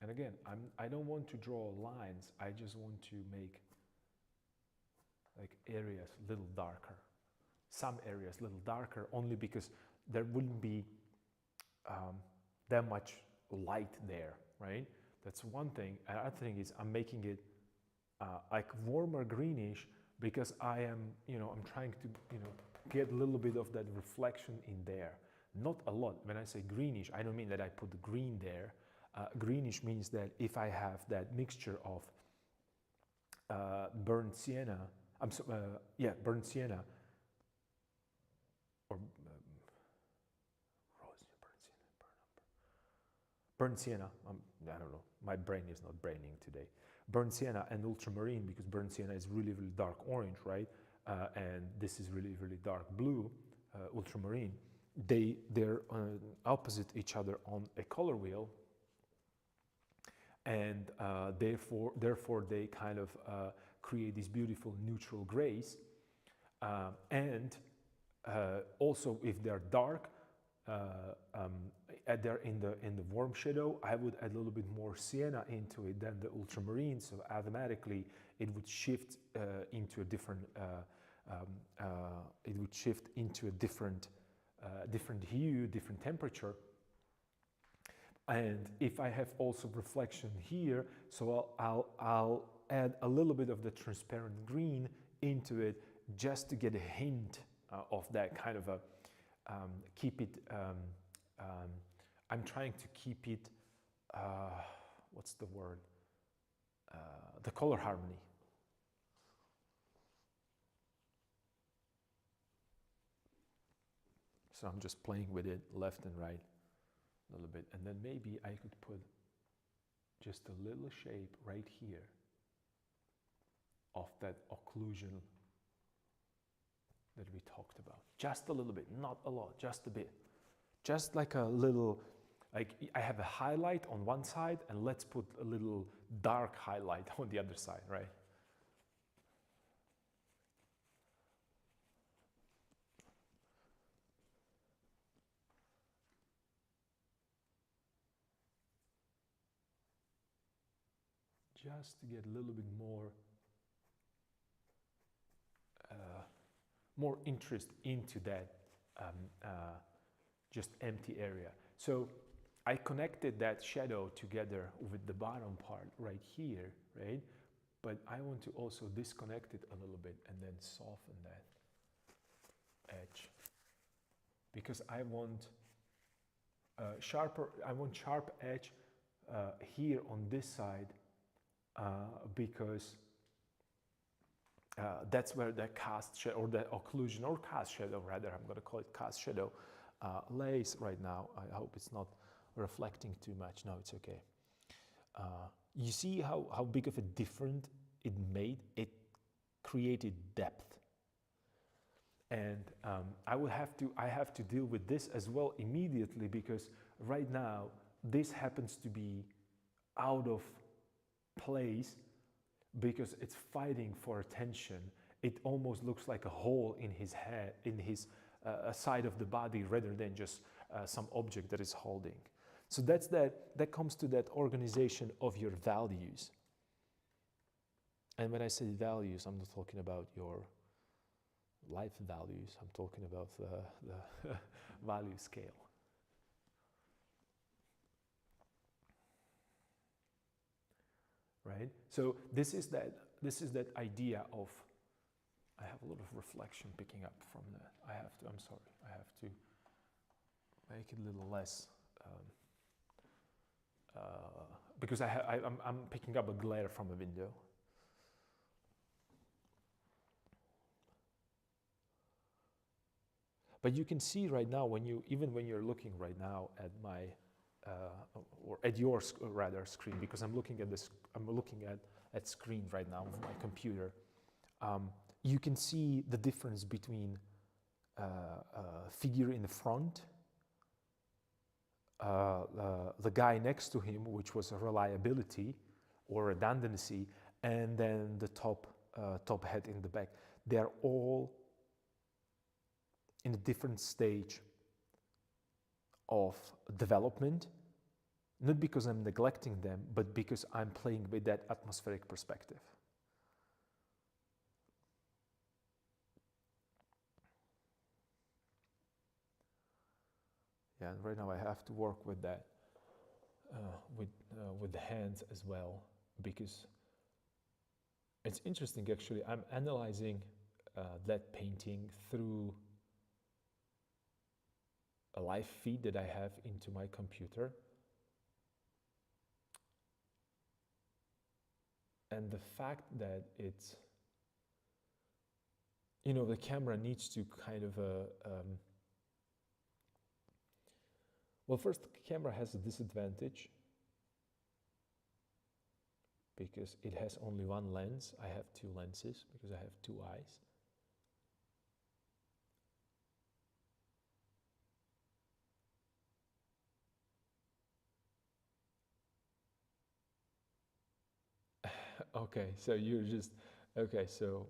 And again, I don't want to draw lines, I just want to make like areas a little darker. Some areas a little darker only because there wouldn't be that much light there, right? That's one thing. Another thing is I'm making it like warmer greenish because I am, I'm trying to, get a little bit of that reflection in there. Not a lot. When I say greenish, I don't mean that I put the green there. Greenish means that if I have that mixture of burnt sienna, burnt sienna, or burnt sienna, I don't know, my brain is not braining today. Burnt sienna and ultramarine, because burnt sienna is really, really dark orange, right? And this is really, really dark blue, ultramarine. They're opposite each other on a color wheel, and therefore they kind of create these beautiful neutral grays. And also, if they're dark, they're in the warm shadow, I would add a little bit more sienna into it than the ultramarine, so automatically it would shift into a different different hue, different temperature. And if I have also reflection here, so I'll add a little bit of the transparent green into it just to get a hint of that kind of a keep it. I'm trying to keep it. What's the word? The color harmony. So I'm just playing with it left and right a little bit, and then maybe I could put just a little shape right here of that occlusion that we talked about. Just a little bit, not a lot, just a bit. Just like a little, like I have a highlight on one side and let's put a little dark highlight on the other side, right? Just to get a little bit more interest into that just empty area. So I connected that shadow together with the bottom part right here, right? But I want to also disconnect it a little bit and then soften that edge, because I want I want sharp edge here on this side because that's where the cast shadow or the occlusion or cast shadow, rather, I'm going to call it cast shadow, lays right now. I hope it's not reflecting too much. No, it's okay. You see how big of a difference it made? It created depth. And I have to deal with this as well immediately, because right now this happens to be out of place because it's fighting for attention. It almost looks like a hole in his head, in his side of the body, rather than just some object that is holding. So that comes to that organization of your values. And when I say values, I'm not talking about your life values. I'm talking about the value scale. Right? So this is that idea of, I have a lot of reflection picking up from that. I have to make it a little less, because I'm picking up a glare from a window. But you can see right now, even when you're looking right now at my, or at your rather screen, because I'm looking at screen right now of my computer. You can see the difference between figure in the front, the guy next to him, which was a reliability or redundancy, and then the top head in the back. They're all in a different stage of development, not because I'm neglecting them, but because I'm playing with that atmospheric perspective. Yeah, and right now I have to work with that, with the hands as well, because it's interesting actually. I'm analyzing that painting through a live feed that I have into my computer. And the fact that it's, the camera needs to kind of, well, first, the camera has a disadvantage because it has only one lens. I have two lenses because I have two eyes. Okay, so you're just, okay, so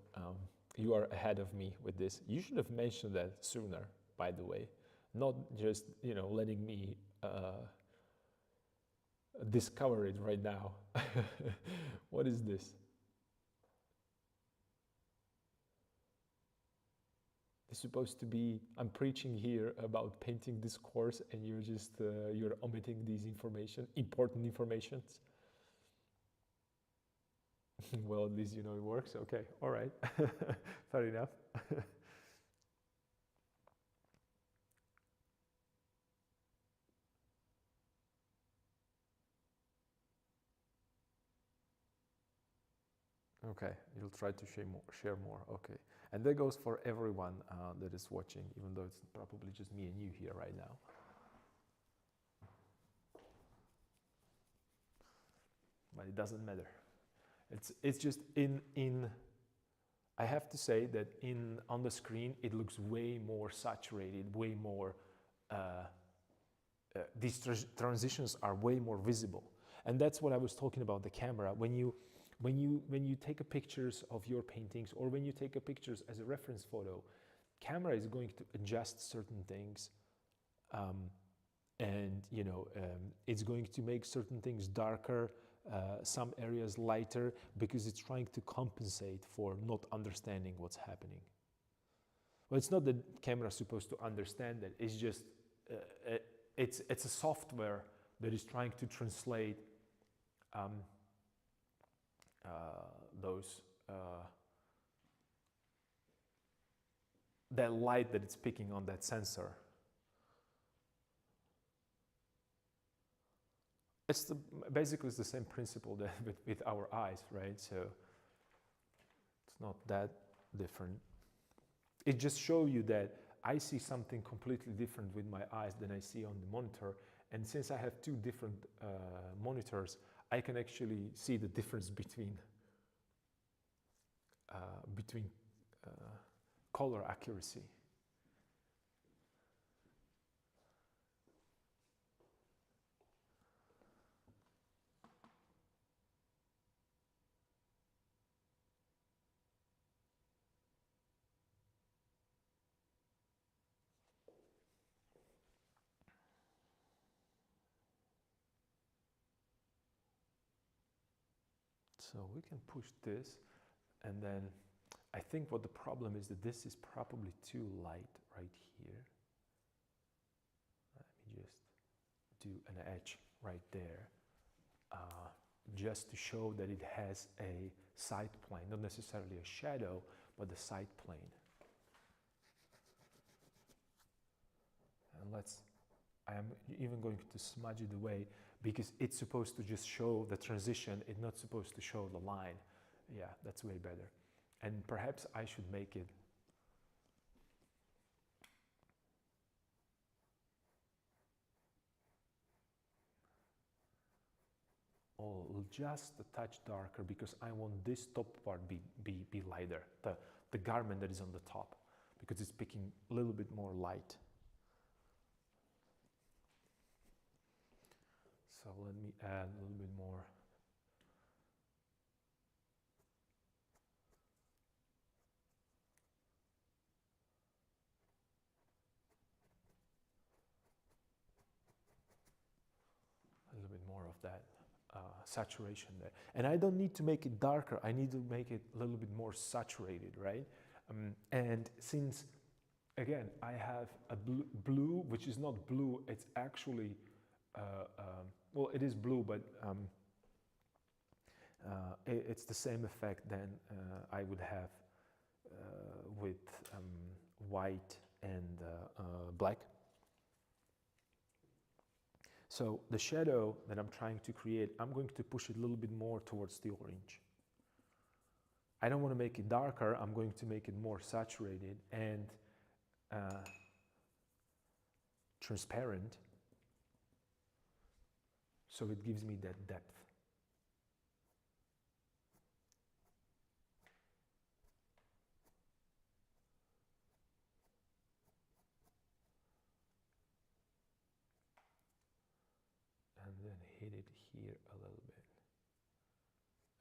you are ahead of me with this. You should have mentioned that sooner, by the way, not just, letting me discover it right now. What is this? It's supposed to be, I'm preaching here about painting discourse, and you're just, you're omitting these important informations. Well, at least it works. Okay, all right, fair enough. Okay, you'll try to share more. Okay, and that goes for everyone that is watching, even though it's probably just me and you here right now. But it doesn't matter. It's just I have to say that on the screen it looks way more saturated, way more. These transitions are way more visible, and that's what I was talking about the camera. When you take pictures of your paintings, or when you take pictures as a reference photo, camera is going to adjust certain things, and it's going to make certain things darker. Some areas lighter, because it's trying to compensate for not understanding what's happening. Well, it's not that the camera is supposed to understand that. It's just it's a software that is trying to translate that light that it's picking on that sensor. It's basically it's the same principle that with our eyes, right? So it's not that different. It just shows you that I see something completely different with my eyes than I see on the monitor. And since I have two different monitors, I can actually see the difference between color accuracy. So we can push this, and then I think what the problem is that this is probably too light right here. Let me just do an edge right there, just to show that it has a side plane, not necessarily a shadow, but the side plane. And I am even going to smudge it away because it's supposed to just show the transition. It's not supposed to show the line. Yeah, that's way better. And perhaps I should make it just a touch darker because I want this top part be lighter, the garment that is on the top, because it's picking a little bit more light. So let me add a little bit more. A little bit more of that saturation there. And I don't need to make it darker. I need to make it a little bit more saturated, right? And since, again, I have a blue, which is not blue, it's actually, well, it is blue, but it's the same effect than I would have with white and black. So the shadow that I'm trying to create, I'm going to push it a little bit more towards the orange. I don't want to make it darker, I'm going to make it more saturated and transparent, so it gives me that depth. And then hit it here a little bit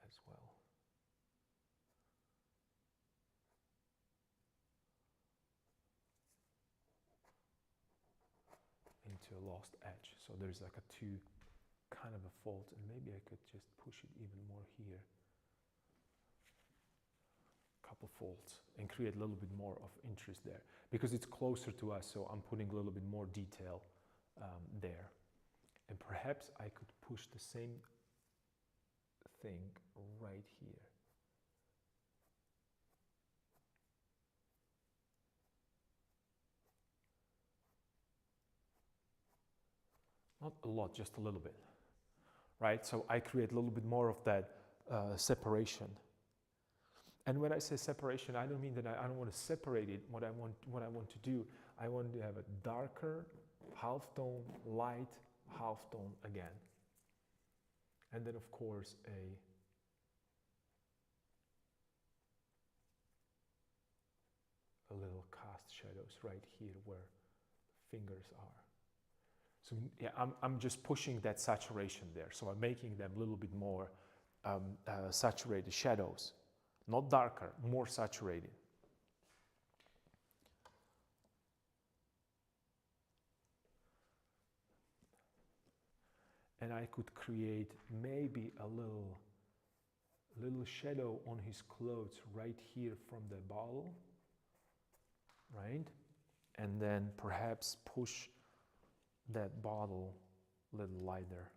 as well. Into a lost edge. So there's like a two kind of a fault, and maybe I could just push it even more here. Couple folds and create a little bit more of interest there because it's closer to us, so I'm putting a little bit more detail there. And perhaps I could push the same thing right here. Not a lot, just a little bit, right? So I create a little bit more of that separation. And when I say separation, I don't mean that I don't want to separate it. What I want to do, I want to have a darker halftone, light halftone again. And then of course a little cast shadows right here where fingers are. So yeah, I'm just pushing that saturation there. So I'm making them a little bit more saturated shadows. Not darker, more saturated. And I could create maybe a little shadow on his clothes right here from the bottle, right? And then perhaps push that bottle a little lighter.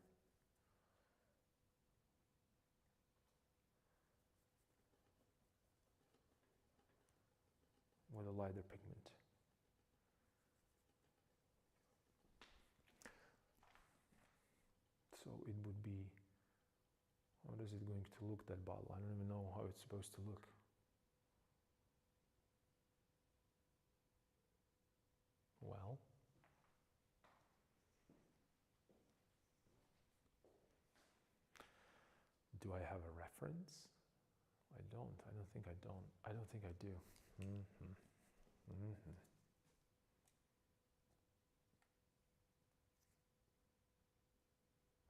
With a lighter pigment. So it would be, how is it going to look, that bottle? I don't even know how it's supposed to look. Well, do I have a reference? I don't. I don't think I don't. I don't think I do.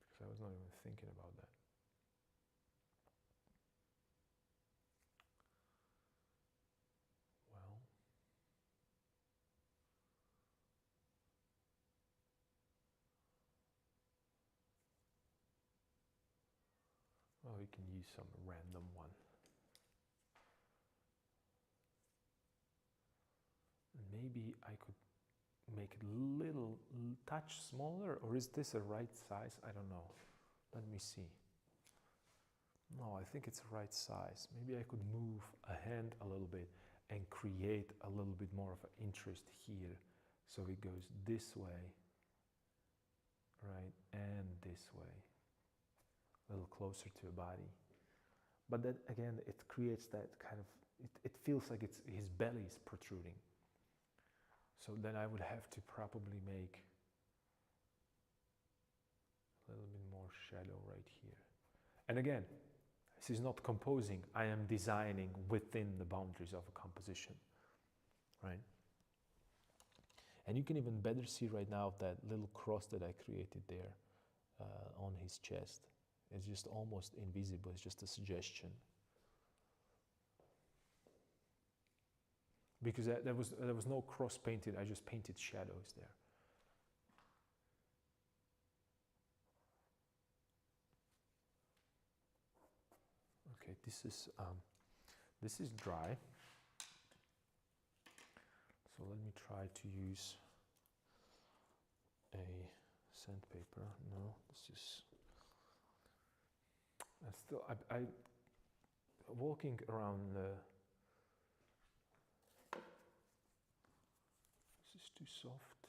Because I was not even thinking about that. Well, we can use some random one. Maybe I could make it a little touch smaller, or is this a right size? I don't know. Let me see. No, I think it's the right size. Maybe I could move a hand a little bit and create a little bit more of an interest here. So it goes this way, right, and this way. A little closer to a body. But then again, it creates that kind of, it feels like his belly is protruding. So then I would have to probably make a little bit more shadow right here. And again, this is not composing, I am designing within the boundaries of a composition, right? And you can even better see right now that little cross that I created there on his chest. It's just almost invisible, it's just a suggestion. Because there was no cross painted, I just painted shadows there. Okay, this is dry. So let me try to use a sandpaper. No, this is. I walking around. This is too soft.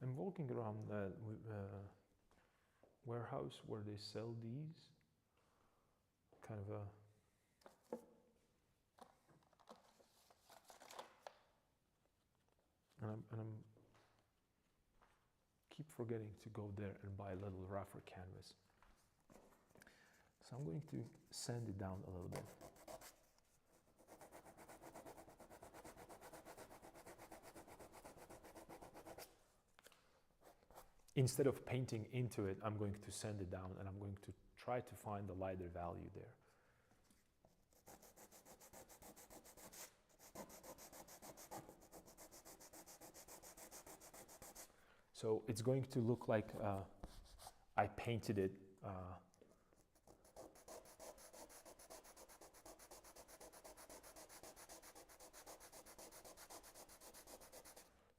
I'm walking around warehouse where they sell these kind of a and I'm keep forgetting to go there and buy a little rougher canvas. So I'm going to sand it down a little bit. Instead of painting into it, I'm going to sand it down and I'm going to try to find the lighter value there. So it's going to look like I painted it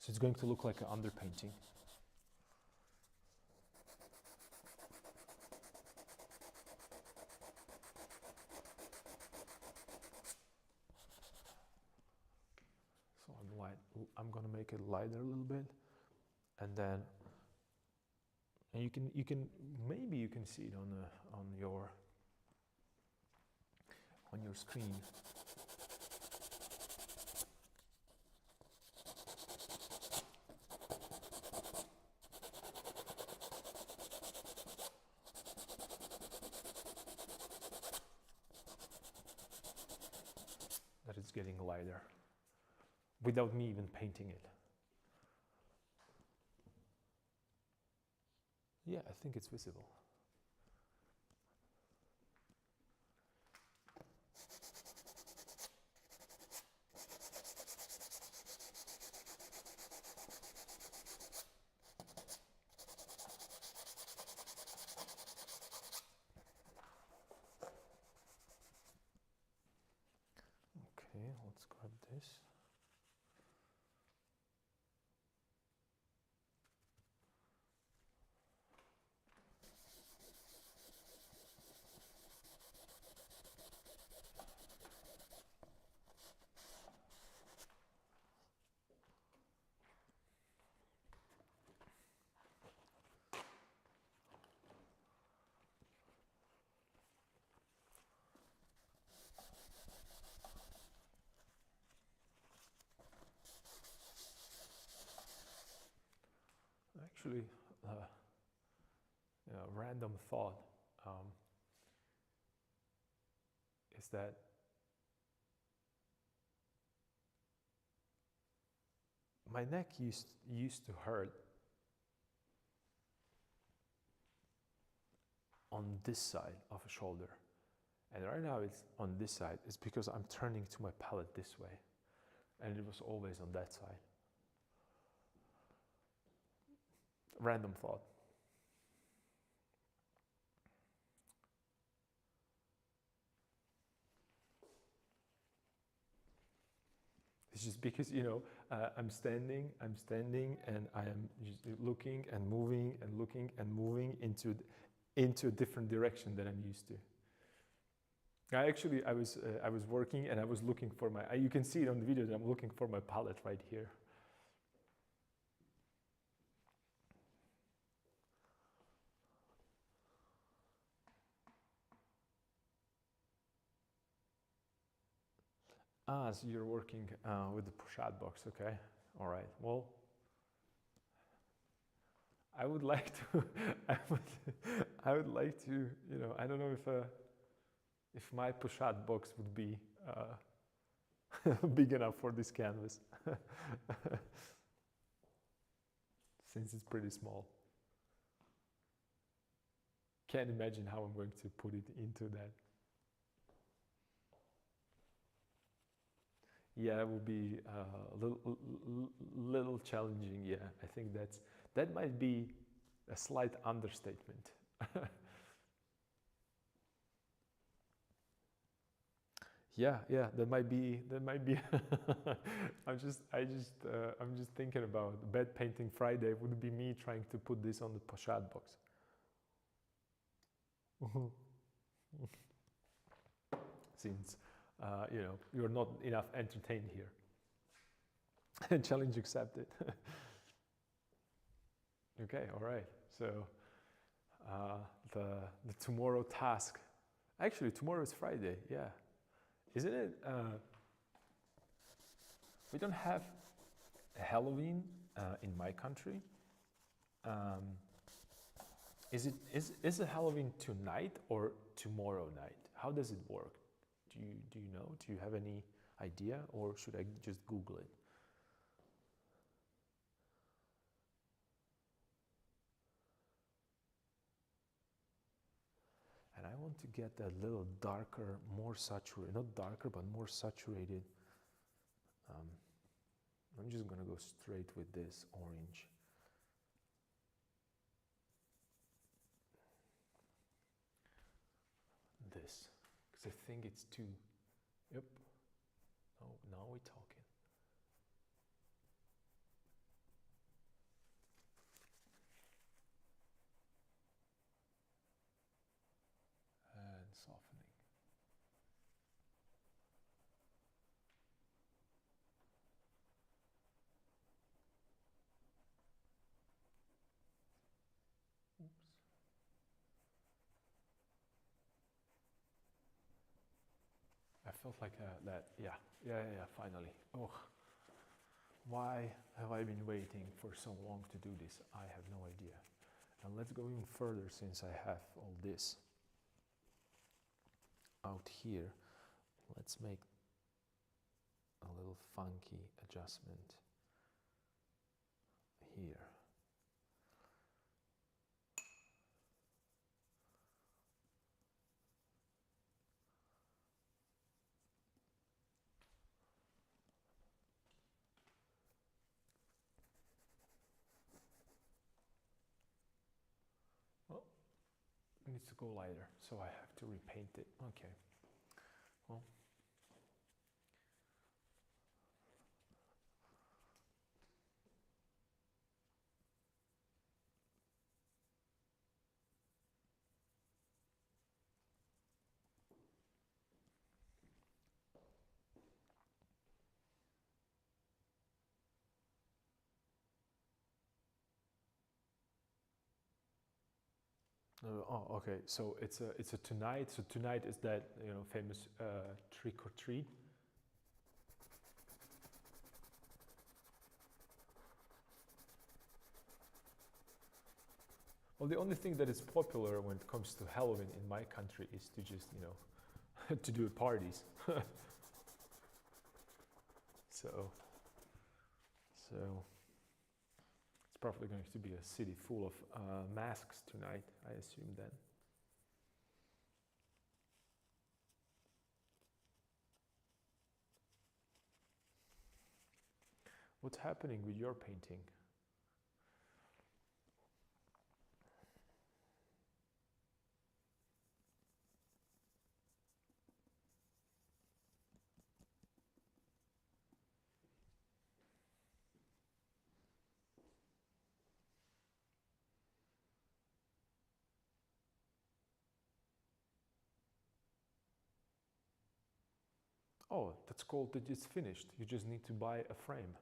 so it's going to look like an underpainting. So I'm going to make it lighter a little bit. And then, and you can maybe you can see it on your screen. That it's getting lighter, without me even painting it. Yeah, I think it's visible. Okay, let's grab this. Actually, random thought is that my neck used to hurt on this side of a shoulder, and right now it's on this side. It's because I'm turning to my palate this way, and it was always on that side. Random thought. It's just because, I'm standing, and I am just looking and moving and looking and moving into a different direction than I'm used to. I was working and I was looking for you can see it on the video that I'm looking for my palette right here. So you're working with the push-out box, okay? All right. Well, I would like to. I would like to. I don't know if my push-out box would be big enough for this canvas, since it's pretty small. Can't imagine how I'm going to put it into that. Yeah, it will be a little challenging. Yeah, I think that might be a slight understatement. Yeah, that might be. I'm just thinking about bed painting Friday would be me trying to put this on the push-out box. Since you're not enough entertained here. Challenge accepted. Okay, all right. So the tomorrow task. Actually, tomorrow is Friday. Yeah, isn't it? We don't have Halloween in my country. Is it Halloween tonight or tomorrow night? How does it work? Do you know? Do you have any idea, or should I just Google it? And I want to get a little darker, more saturated, not darker, but more saturated. I'm just gonna go straight with this orange. This, because I think it's too. Yep. Oh, now we're talking. And softening. Oops. I felt like that. Yeah. Finally. Oh, why have I been waiting for so long to do this? I have no idea. And let's go even further, since I have all this out here. Let's make a little funky adjustment here. It needs to go lighter, so I have to repaint it. Okay. Well. Okay. So it's a tonight. So tonight is that famous trick or treat. Well, the only thing that is popular when it comes to Halloween in my country is to just, you know, to do parties. So it's probably going to be a city full of masks tonight, I assume then. What's happening with your painting? Oh, that's called that it's finished. You just need to buy a frame.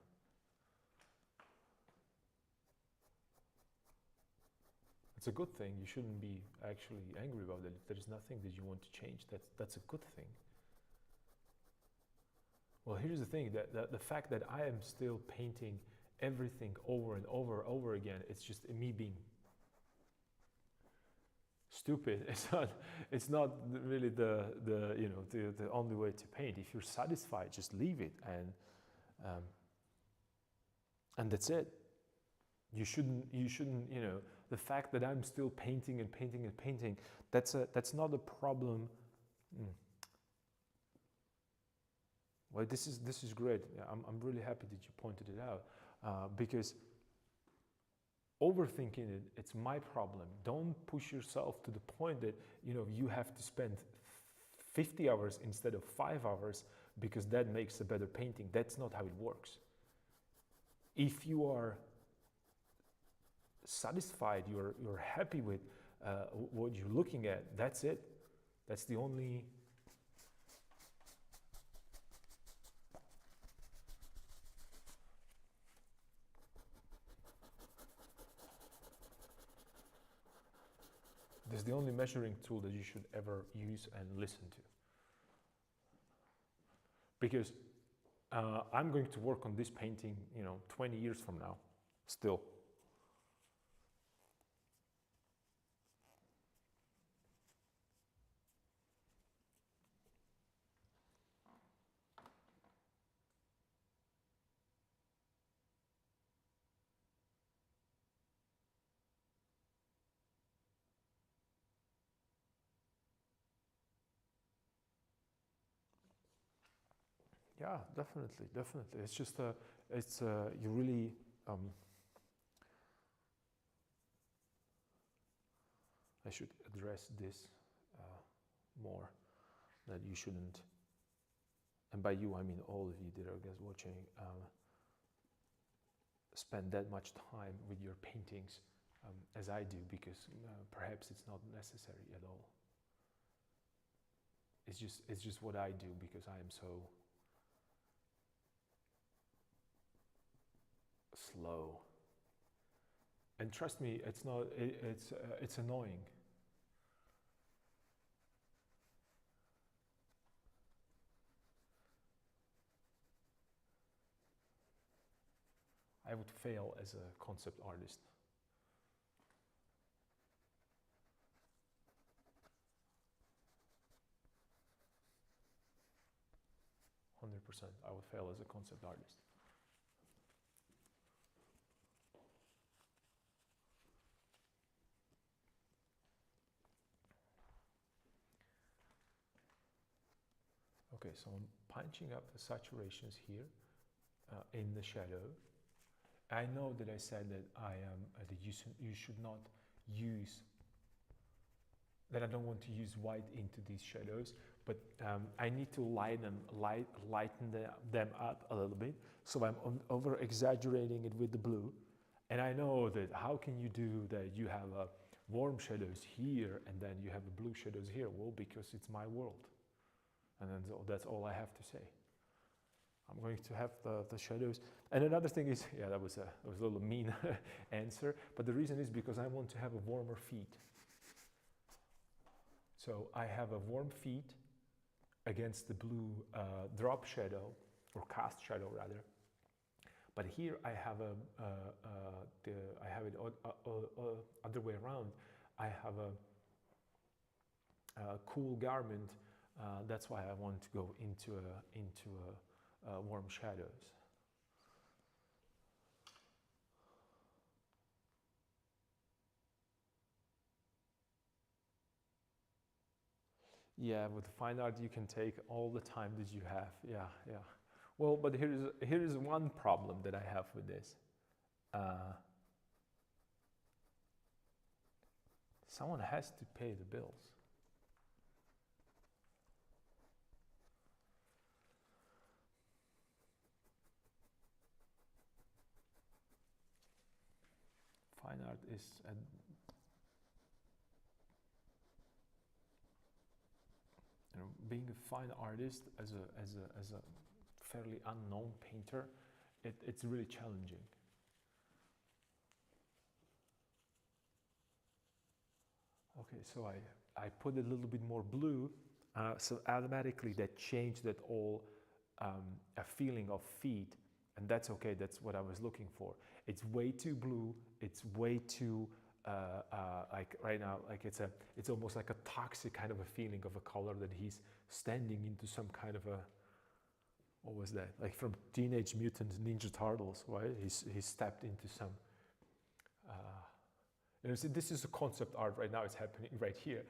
It's a good thing. You shouldn't be actually angry about it. If there's nothing that you want to change, that's a good thing. Well, here's the thing, that the fact that I am still painting everything over and over again, it's just me being stupid. It's not really the you know the only way to paint. If you're satisfied, just leave it, and that's it. You shouldn't you know, the fact that I'm still painting and painting and painting, that's not a problem. Well, this is great. I'm really happy that you pointed it out, because overthinking it, it's my problem. Don't push yourself to the point that, you know, you have to spend 50 hours instead of 5 hours because that makes a better painting. That's not how it works. If you are satisfied, you're happy with what you're looking at, that's it. That's the only. That's the only measuring tool that you should ever use and listen to. Because I'm going to work on this painting, you know, 20 years from now, still. Yeah, definitely. It's just you really. I should address this more. That you shouldn't, and by you I mean all of you that are guys watching, spend that much time with your paintings as I do, because perhaps it's not necessary at all. It's just what I do because I am so slow. And trust me, it's not. It's annoying. I would fail as a concept artist. %. I would fail as a concept artist. Okay, so I'm punching up the saturations here in the shadow. I know that I said that that you should not use, that I don't want to use white into these shadows, but I need to lighten them up a little bit. So I'm over exaggerating it with the blue. And I know that how can you do that? You have warm shadows here and then you have the blue shadows here. Well, because it's my world. And then that's all I have to say. I'm going to have the shadows. And another thing is, yeah, that was a little mean answer, but the reason is because I want to have a warmer feet. So I have a warm feet against the blue drop shadow, or cast shadow rather. But here I have I have it other way around. I have a cool garment. That's why I want to go into warm shadows. Yeah, with fine art you can take all the time that you have. Yeah, yeah. Well, but here is one problem that I have with this. Someone has to pay the bills. Fine art is being a fine artist as a fairly unknown painter, it's really challenging. Okay, so I put a little bit more blue, so automatically that changed that all a feeling of feet, and that's okay. That's what I was looking for. It's way too blue. It's way too like right now, like it's almost like a toxic kind of a feeling of a color that he's standing into some kind of a, what was that? Like from Teenage Mutant Ninja Turtles, right? He stepped into some. You know, see, this is a concept art right now. It's happening right here.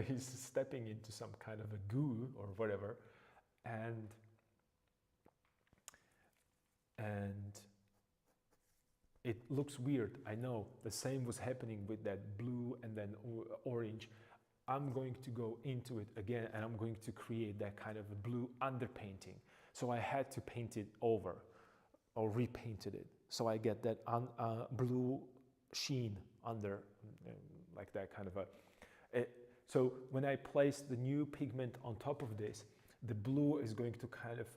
He's stepping into some kind of a goo or whatever, and it looks weird. I know the same was happening with that blue and then orange. I'm going to go into it again, and I'm going to create that kind of a blue underpainting. So I had to paint it over, or repainted it. So I get that blue sheen under, like that kind of a. So when I place the new pigment on top of this, the blue is going to kind of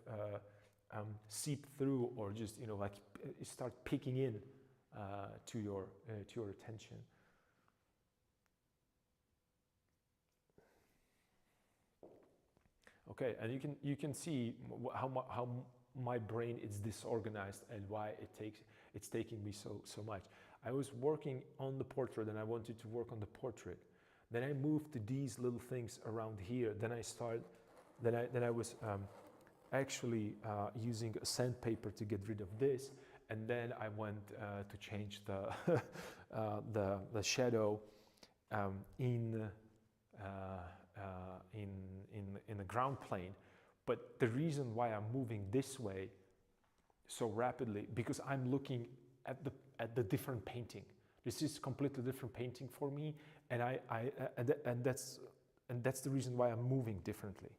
seep through, or just, you know, like start peeking in to your attention. Okay, and you can see how my brain is disorganized and why it's taking me so much. I was working on the portrait, and I wanted to work on the portrait. Then I moved to these little things around here. Then I was actually using a sandpaper to get rid of this, and then I went to change the the shadow in the ground plane. But the reason why I'm moving this way so rapidly, because I'm looking at the different painting. This is completely different painting for me, and that's the reason why I'm moving differently.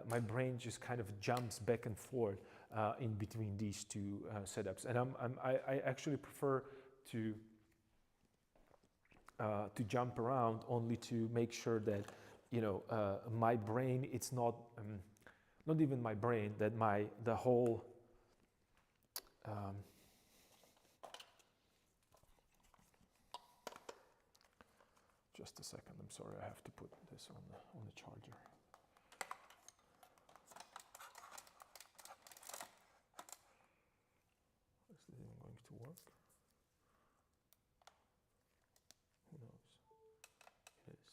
My brain just kind of jumps back and forth in between these two setups, and I actually prefer to jump around, only to make sure that, you know, my brain, it's not even my brain, that the whole just a second, I'm sorry, I have to put this on the charger. Is this even going to work? Who knows? It is.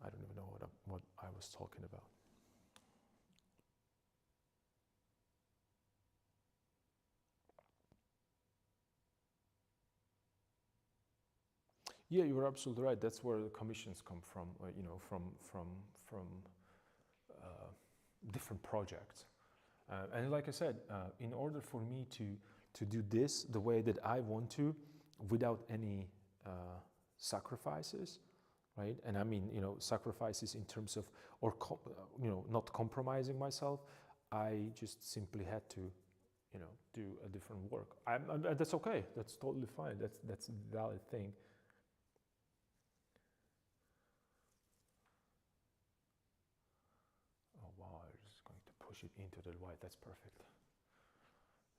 I don't even know what I was talking about. Yeah, you're absolutely right. That's where the commissions come from. You know, from different projects. And like I said, in order for me to do this the way that I want to, without any sacrifices, right? And I mean, you know, sacrifices in terms of, you know, not compromising myself. I just simply had to, you know, do a different work. That's okay. That's totally fine. That's a valid thing. Oh wow! I'm just going to push it into the white. That's perfect.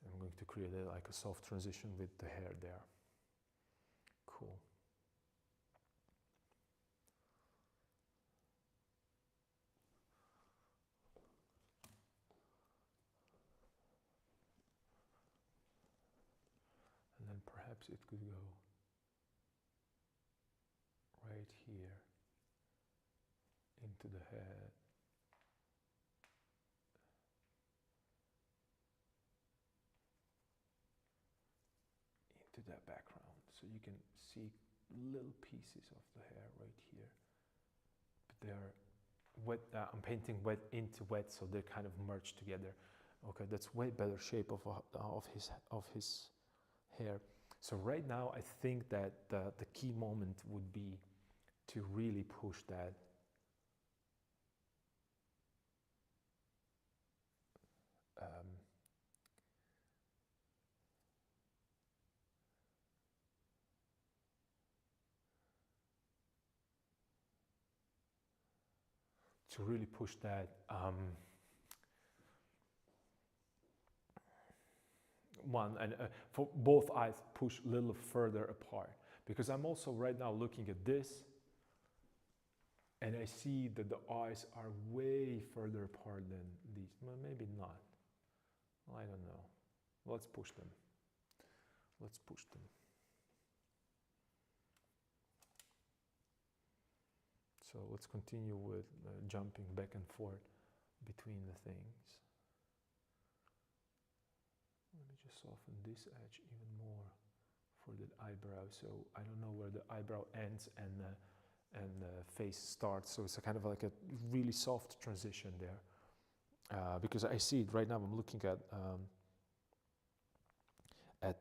I'm going to create like a soft transition with the hair there. Cool. And then perhaps it could go right here into the head. Into that background. So you can see little pieces of the hair right here. But they're wet, I'm painting wet into wet, so they're kind of merged together. Okay, that's way better shape of his hair. So right now, I think that the key moment would be to really push that to really push that one, and for both eyes push a little further apart, because I'm also right now looking at this and I see that the eyes are way further apart than these. Well, maybe not, I don't know. Let's push them. Let's push them. So let's continue with jumping back and forth between the things. Let me just soften this edge even more for the eyebrow. So I don't know where the eyebrow ends and the face starts. So it's a kind of like a really soft transition there. Because I see it right now. I'm looking at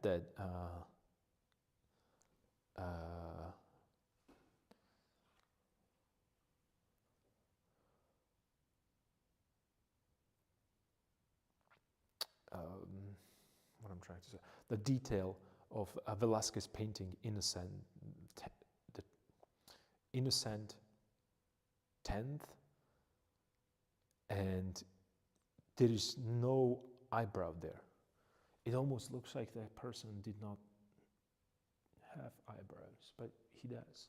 that what I'm trying to say, the detail of Velázquez painting Innocent, the Innocent 10th, and there is no eyebrow there. It almost looks like that person did not have eyebrows, but he does.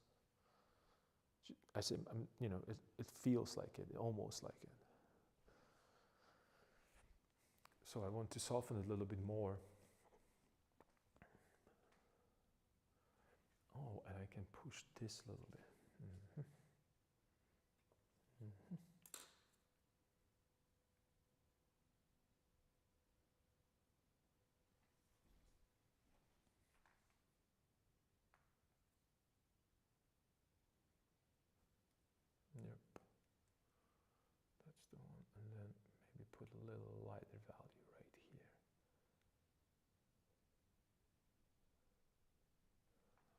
I say, you know, it feels like it, almost like it. So I want to soften it a little bit more. Oh, and I can push this a little bit. Mm-hmm. Mm-hmm. Yep. That's the one. And then maybe put a little lighter value right here.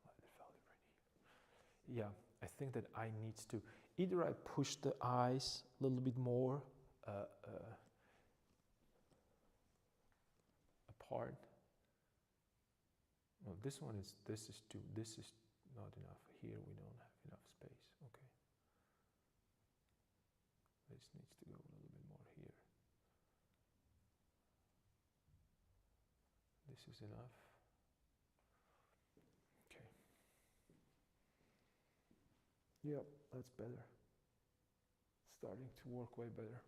Lighter value right here. Yeah, I think that I need to, either I push the eyes a little bit more apart. No, this is too, this is not enough. Here we don't have enough space. Okay. This needs to go a little bit more here. This is enough. Okay. Yep, that's better. Starting to work way better.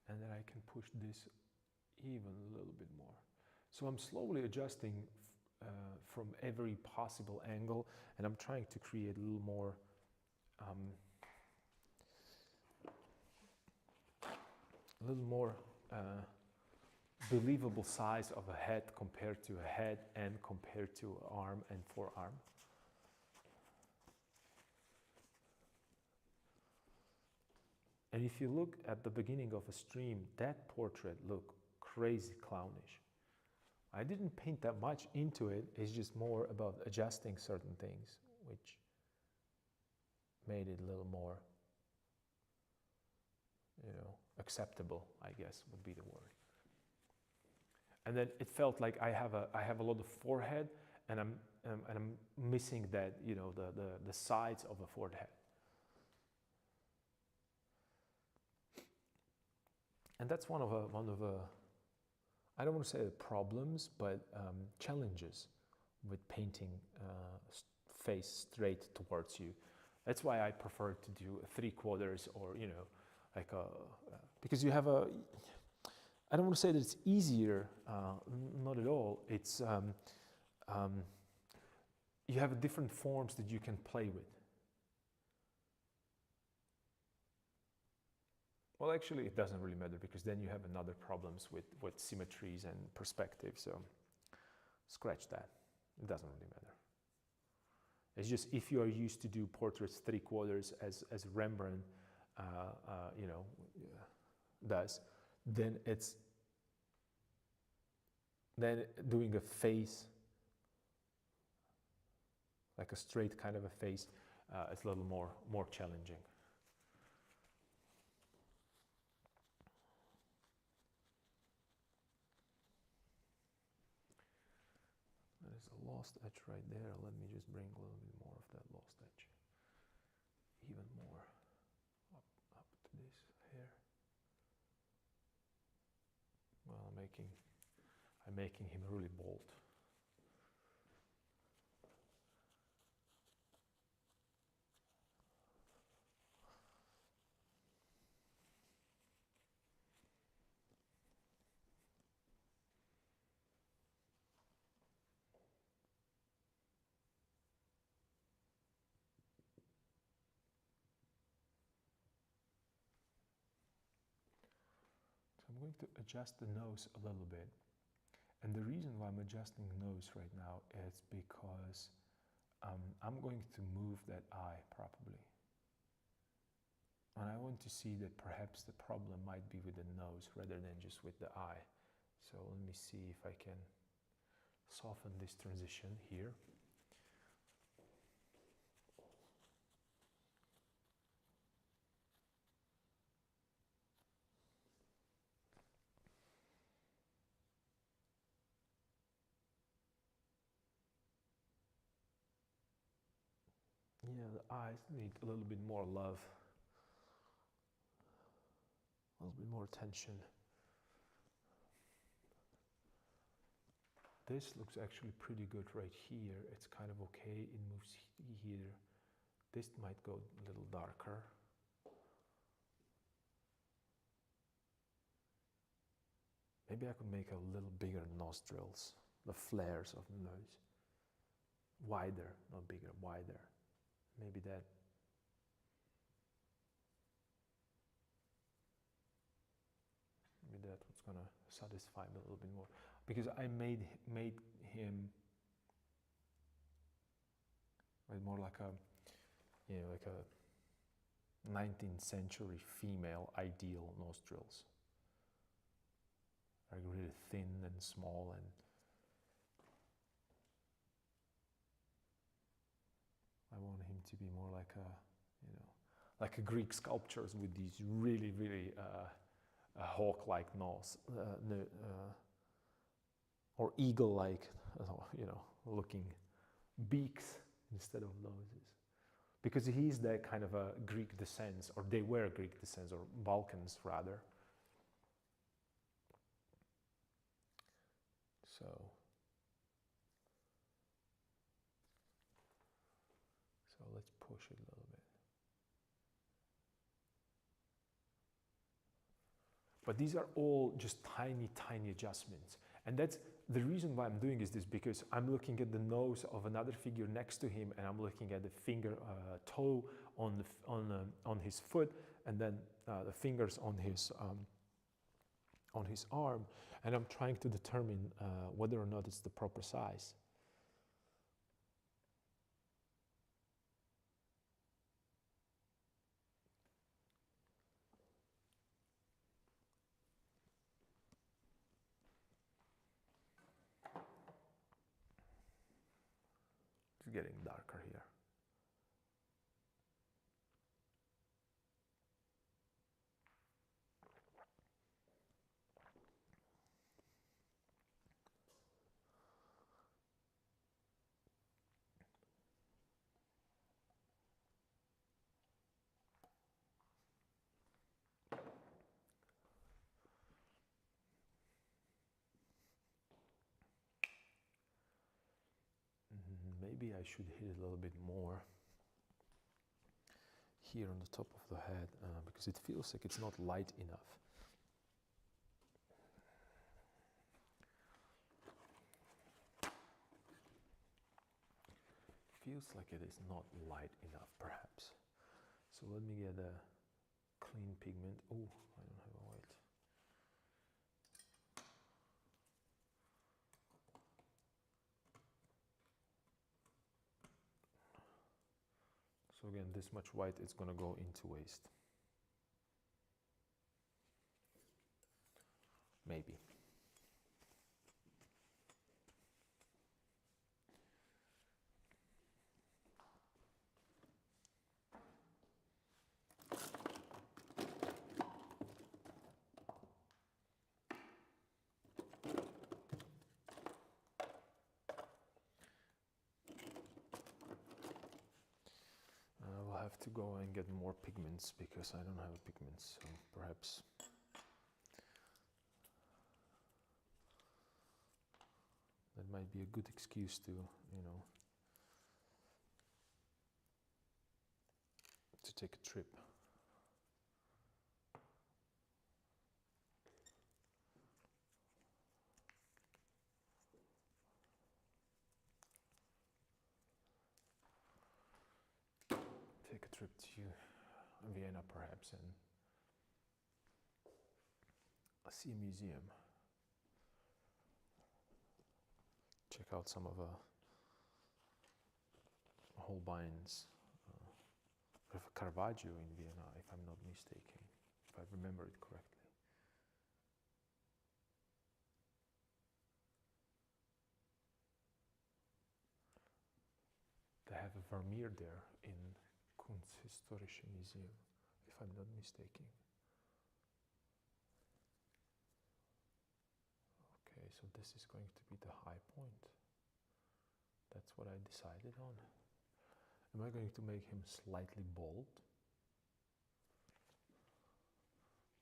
And then I can push this even a little bit more. So I'm slowly adjusting from every possible angle, and I'm trying to create a little more believable size of a head compared to a head and compared to arm and forearm. And if you look at the beginning of a stream, that portrait looked crazy clownish. I didn't paint that much into it. It's just more about adjusting certain things, which made it a little more, you know, acceptable, I guess would be the word. And then it felt like I have a lot of forehead, and I'm missing that, you know, the sides of a forehead. And that's one of I don't want to say the problems, but challenges with painting face straight towards you. That's why I prefer to do 3/4 or, you know, like a, because you have a, I don't want to say that it's easier, not at all. It's, you have different forms that you can play with. Well, actually, it doesn't really matter because then you have another problems with symmetries and perspective. So scratch that. It doesn't really matter. It's just if you are used to do portraits 3/4 as Rembrandt, you know, does, then doing a face, like a straight kind of a face, is a little more challenging. There's a lost edge right there. Let me just bring a little bit more of that lost edge, even more up to this here. Well, I'm making him really bold. I'm going to adjust the nose a little bit. And the reason why I'm adjusting the nose right now is because I'm going to move that eye probably. And I want to see that perhaps the problem might be with the nose rather than just with the eye. So let me see if I can soften this transition here. Yeah, the eyes need a little bit more love, a little bit more attention. This looks actually pretty good right here. It's kind of okay. It moves here. This might go a little darker. Maybe I could make a little bigger nostrils, the flares of the nose. Wider, not bigger, wider. Maybe that. Maybe that's what's gonna satisfy me a little bit more. Because I made him more like a, you know, like a 19th century female ideal nostrils. Like really thin and small, and I want him to be more like a, you know, like a Greek sculptures with these really, really hawk-like nose, or eagle-like, you know, looking beaks instead of noses. Because he's that kind of a Greek descent, or they were Greek descent, or Balkans rather. So let's push it a little bit. But these are all just tiny, tiny adjustments. And that's the reason why I'm doing is this, because I'm looking at the nose of another figure next to him, and I'm looking at the finger, toe on his foot, and then the fingers on his arm, and I'm trying to determine whether or not it's the proper size. It's getting darker here. maybe I should hit it a little bit more here on the top of the head, because it feels like it's not light enough. Feels like it is not light enough, perhaps. So let me get a clean pigment. Oh, I don't have a white. So again, this much white is going to go into waste. Maybe. We'll have to go and get more pigments because I don't have pigments, so perhaps that might be a good excuse to, you know, to take a trip. Take a trip to Vienna perhaps and see a museum. Check out some of Holbein's Caravaggio in Vienna, if I'm not mistaken, if I remember it correctly. They have a Vermeer there in Kunsthistorische Museum, if I'm not mistaken. Okay, so this is going to be the high point. That's what I decided on. Am I going to make him slightly bald?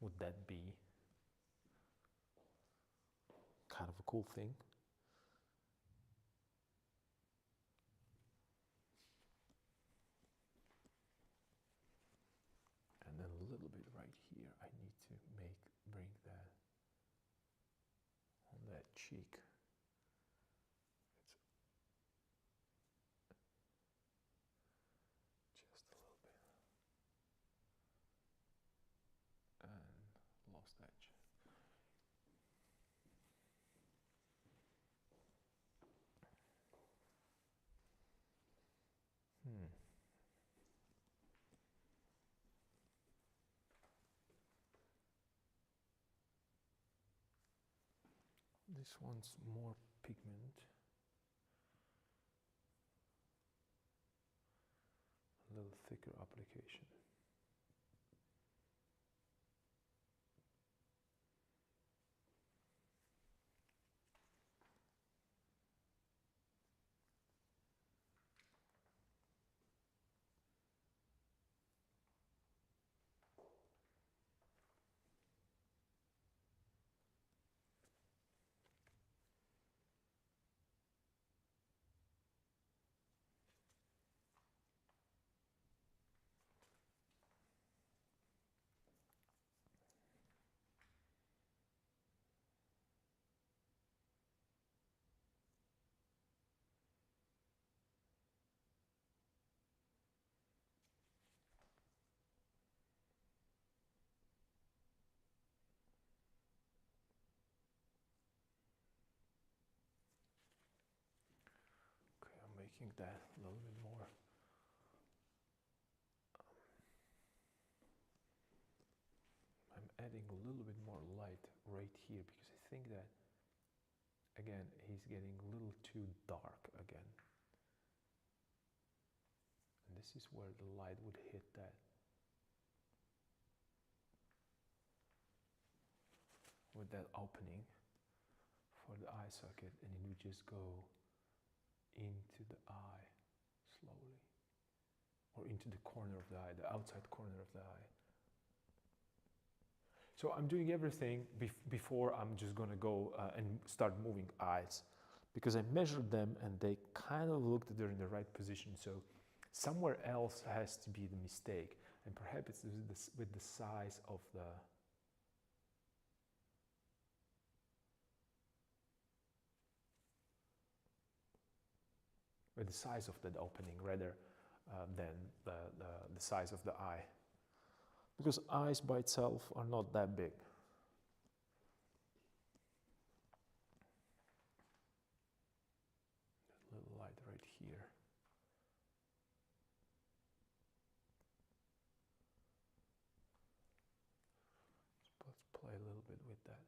Would that be kind of a cool thing? And then a little bit right here, I need to bring that on that cheek. It's just a little bit. And lost edge. This one's more pigment, a little thicker application. Making that a little bit more. I'm adding a little bit more light right here because I think that, again, he's getting a little too dark again. And this is where the light would hit that. With that opening for the eye socket, and it would just go into the eye slowly, or into the corner of the eye, the outside corner of the eye. So I'm doing everything before I'm just gonna go and start moving eyes. because I measured them and they kind of looked that they're in the right position. So somewhere else has to be the mistake, and perhaps it's with the size of the size of that opening rather than the size of the eye, because eyes by itself are not that big. A little light right here. Let's play a little bit with that.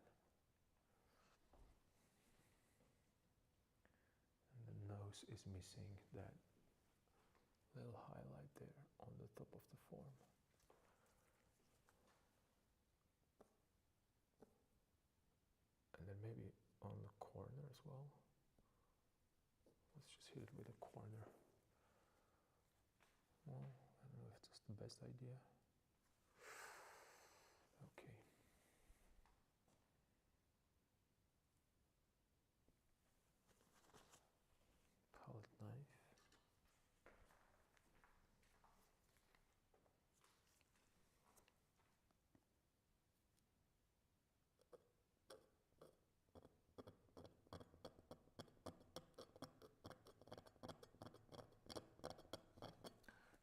And the nose is missing that little highlight there on the top of the form. And then maybe on the corner as well. Let's just hit it with a corner. Well, I don't know if that's the best idea. Okay. Palette knife.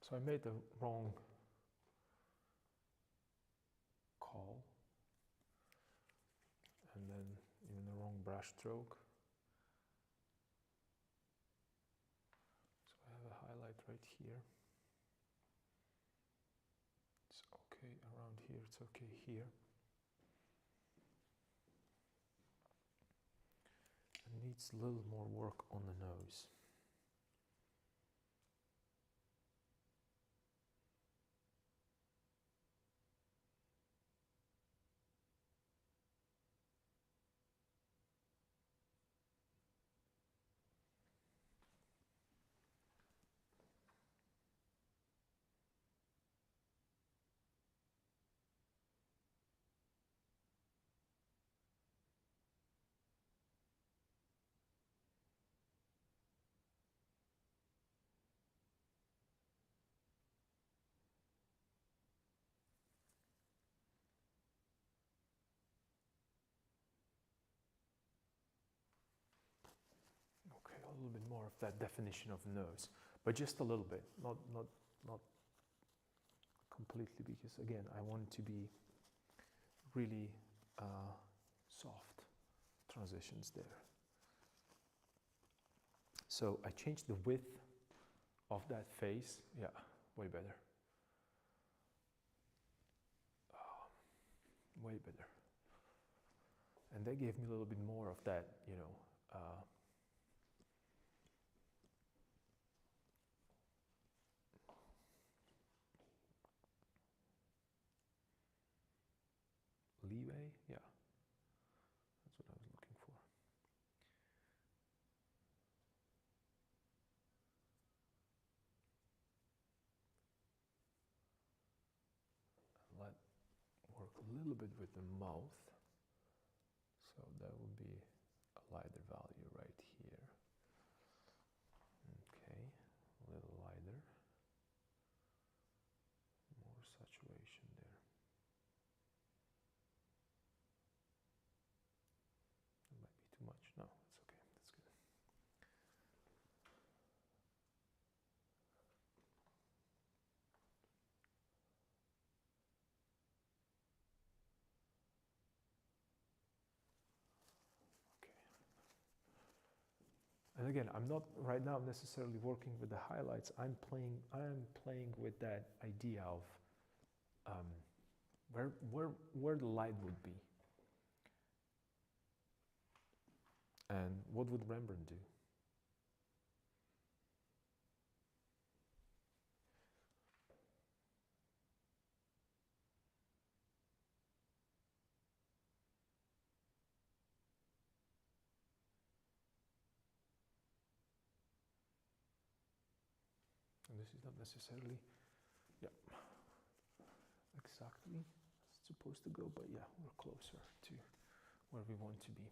So I made the wrong call, and then even the wrong brush stroke. So I have a highlight right here. It's okay around here, it's okay here. It needs a little more work on the nose. Okay, a little bit more of that definition of nose, but just a little bit, not completely, because again, I want it to be really soft transitions there. So I changed the width of that face. Yeah, way better. Way better. And that gave me a little bit more of that, you know, leeway. Yeah, that's what I was looking for. And let work a little bit with the mouth. So that would be a lighter value right here. Okay, a little lighter. More saturation there. That might be too much. No, it's okay. That's good. And again, I'm not right now necessarily working with the highlights. I'm playing with that idea of where the light would be, and what would Rembrandt do? And this is not necessarily, yeah, exactly as it's supposed to go, but yeah, we're closer to where we want to be.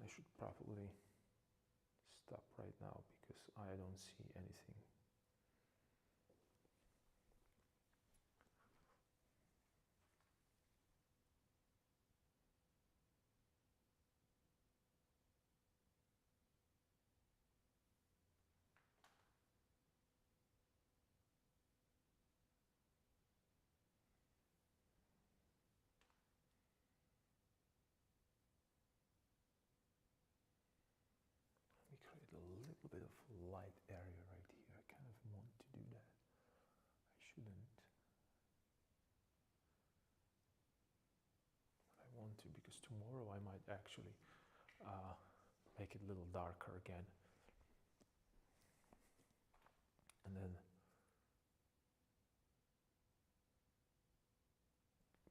I should probably stop right now because I don't see anything. Let me create a little bit of light area right here. I kind of want to do that. I shouldn't. But I want to because tomorrow I might actually make it a little darker again. And then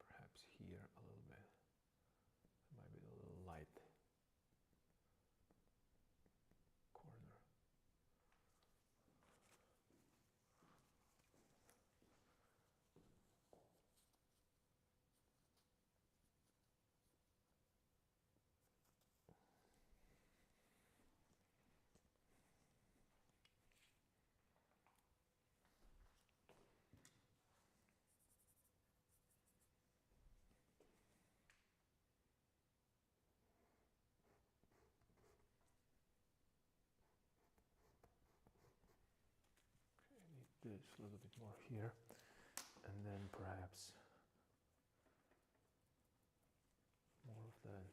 perhaps here a little bit. There might be a little light corner. This a little bit more here, and then perhaps more of that.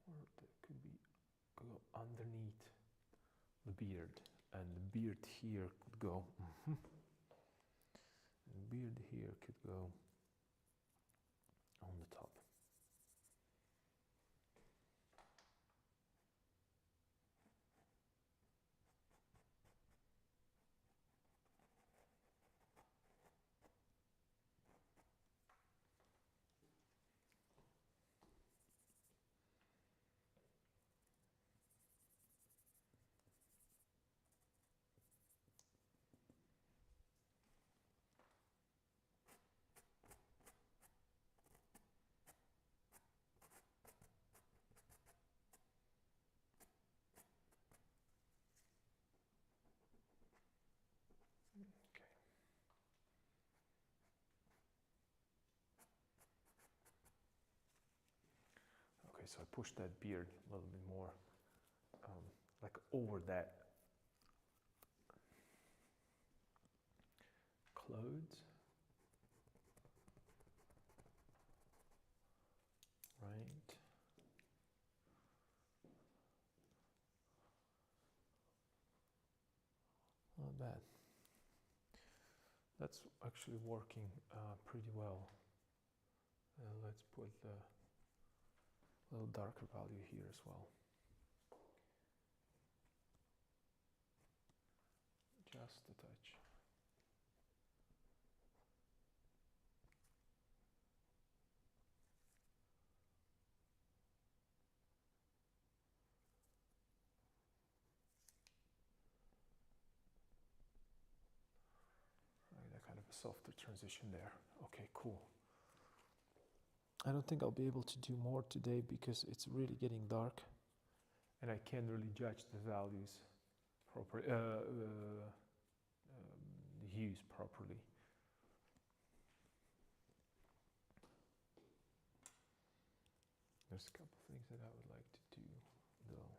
Or that could be go underneath the beard, and the beard here could go. And the beard here could go on the top. Okay, so I push that beard a little bit more, like over that clothes, right? Not bad. That's actually working pretty well. Let's put the little darker value here as well. Just a touch. Right, kind of a softer transition there. Okay, cool. I don't think I'll be able to do more today because it's really getting dark and I can't really judge the values properly, the hues properly. There's a couple things that I would like to do though.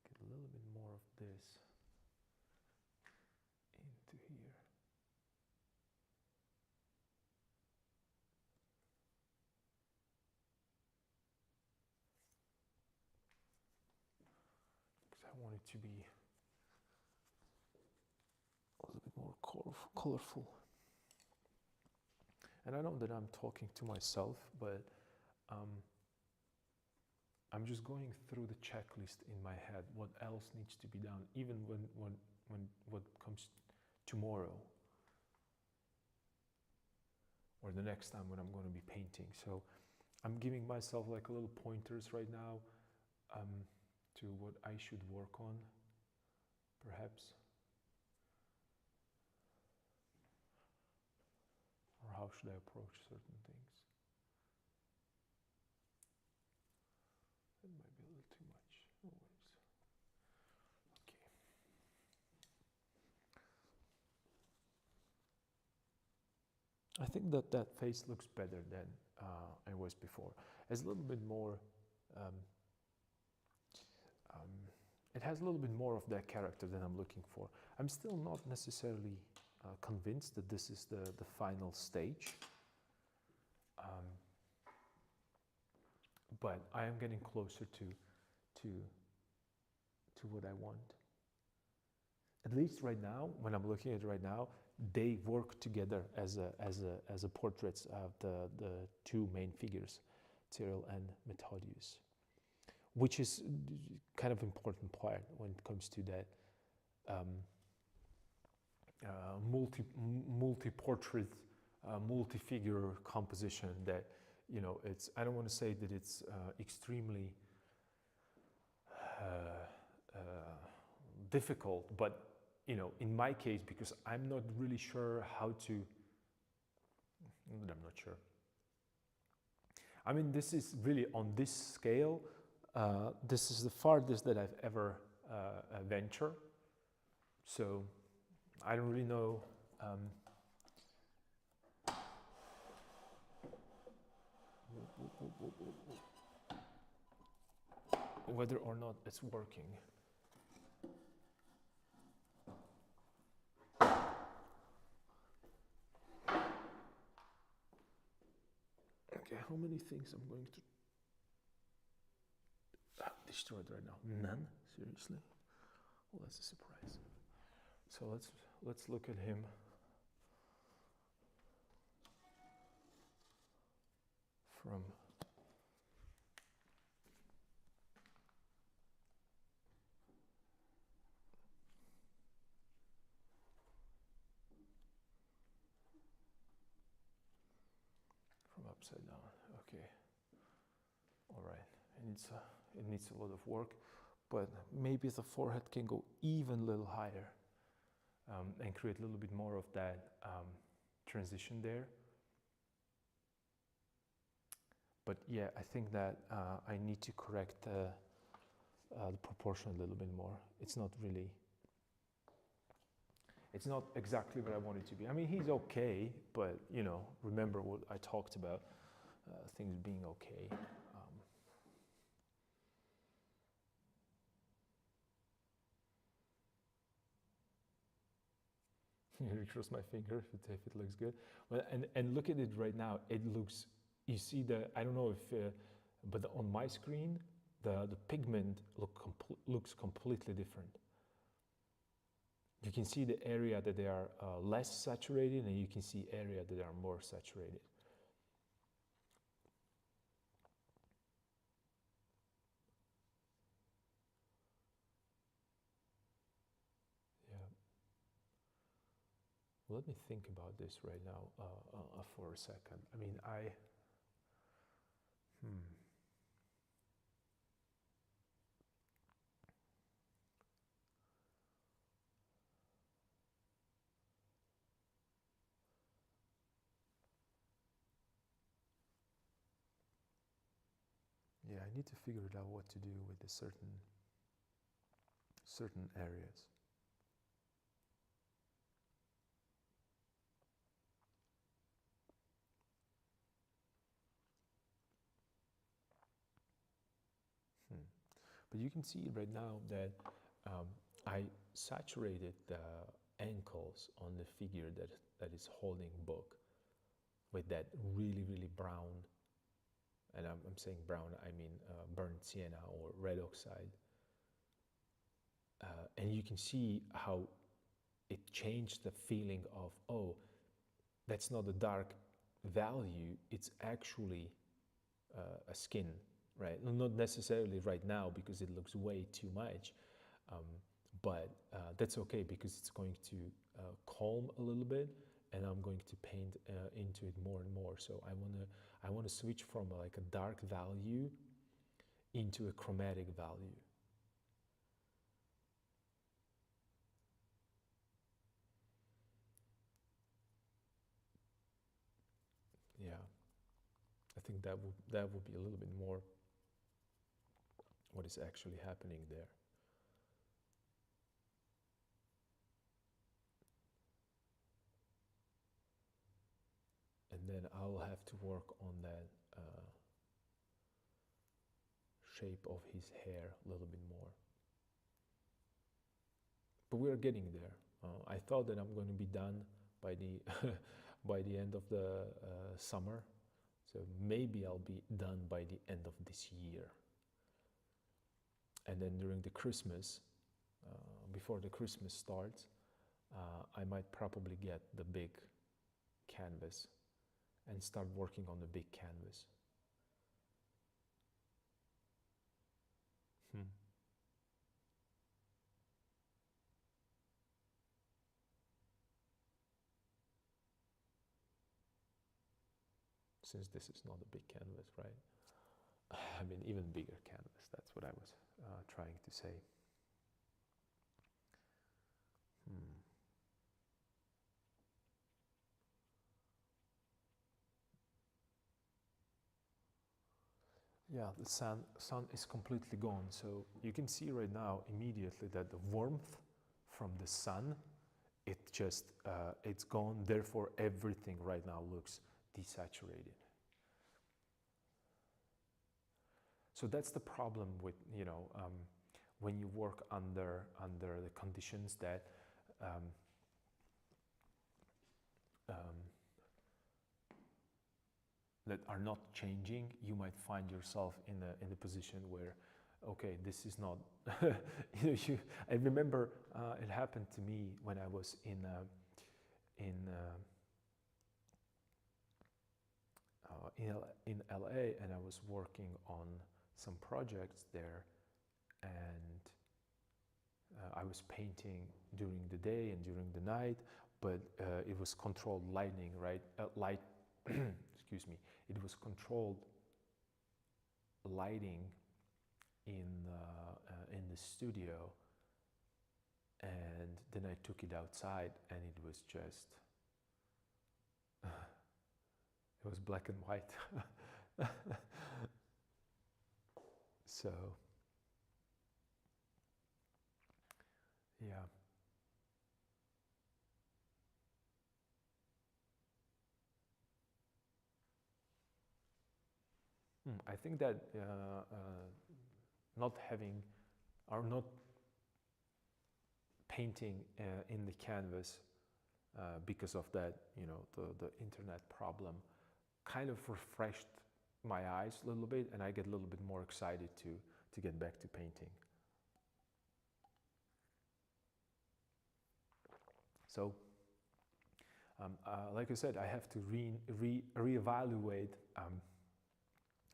Get a little bit more of this into here. I want it to be a little bit more colorful. And I know that I'm talking to myself, but I'm just going through the checklist in my head. What else needs to be done, even when what comes tomorrow or the next time when I'm going to be painting. So I'm giving myself like little pointers right now to what I should work on. perhaps. Or how should I approach certain things? It might be a little too much. No worries. Okay. I think that that face looks better than it was before. It's a little bit more. Um, it has a little bit more of that character that I'm looking for. I'm still not necessarily convinced that this is the final stage. But I am getting closer to what I want. At least right now, when I'm looking at it right now, they work together as a portraits of the two main figures, Cyril and Methodius, which is kind of important part when it comes to that multi-portrait, multi-figure composition that, you know, it's, I don't want to say that it's extremely difficult, but, you know, in my case, because I'm not really sure how to, I'm not sure. I mean, this is really on this scale, this is the farthest that I've ever ventured. So I don't really know whether or not it's working. Okay, how many things I'm going to destroyed right now? None? Seriously? Well, that's a surprise. So let's look at him from upside down. Okay. All right. It needs a lot of work, but maybe the forehead can go even a little higher and create a little bit more of that transition there. But yeah, I think that I need to correct the proportion a little bit more. It's not really, it's not exactly what I want it to be. I mean, he's okay, but, you know, remember what I talked about, things being okay. Cross my finger if it looks good. Well, and look at it right now. It looks, you see the, I don't know if, but on my screen, the pigment looks completely different. You can see the area that they are less saturated, and you can see area that are more saturated. Yeah. Well, let me think about this right now for a second. I mean, yeah, I need to figure it out what to do with the certain areas. But you can see right now that I saturated the ankles on the figure that is holding book with that really, really brown, and I'm saying brown, I mean burnt sienna or red oxide. And you can see how it changed the feeling of, oh, that's not a dark value, it's actually a skin, right? Not necessarily right now because it looks way too much, but that's okay because it's going to calm a little bit, and I'm going to paint into it more and more. So I wanna switch from like a dark value into a chromatic value. I think that would be a little bit more what is actually happening there. And then I'll have to work on that shape of his hair a little bit more. But we're getting there. I thought that I'm going to be done by the by the end of the summer. So maybe I'll be done by the end of this year. And then during the Christmas, before the Christmas starts, I might probably get the big canvas and start working on the big canvas. Since this is not a big canvas, right? I mean, even bigger canvas, that's what I was trying to say. Yeah, the sun is completely gone. So you can see right now immediately that the warmth from the sun, it's gone. Therefore, everything right now looks desaturated. So that's the problem with, when you work under the conditions that that are not changing. You might find yourself in a position where, okay, this is not. I remember it happened to me when I was in LA, and I was working on some projects there, and I was painting during the day and during the night, but it was controlled lighting, right? Light, excuse me. It was controlled lighting in the studio, and then I took it outside, and it was just. It was black and white. So, yeah. I think that not having or not painting in the canvas because of that, the internet problem, kind of refreshed my eyes a little bit, and I get a little bit more excited to get back to painting. So, like I said, I have to reevaluate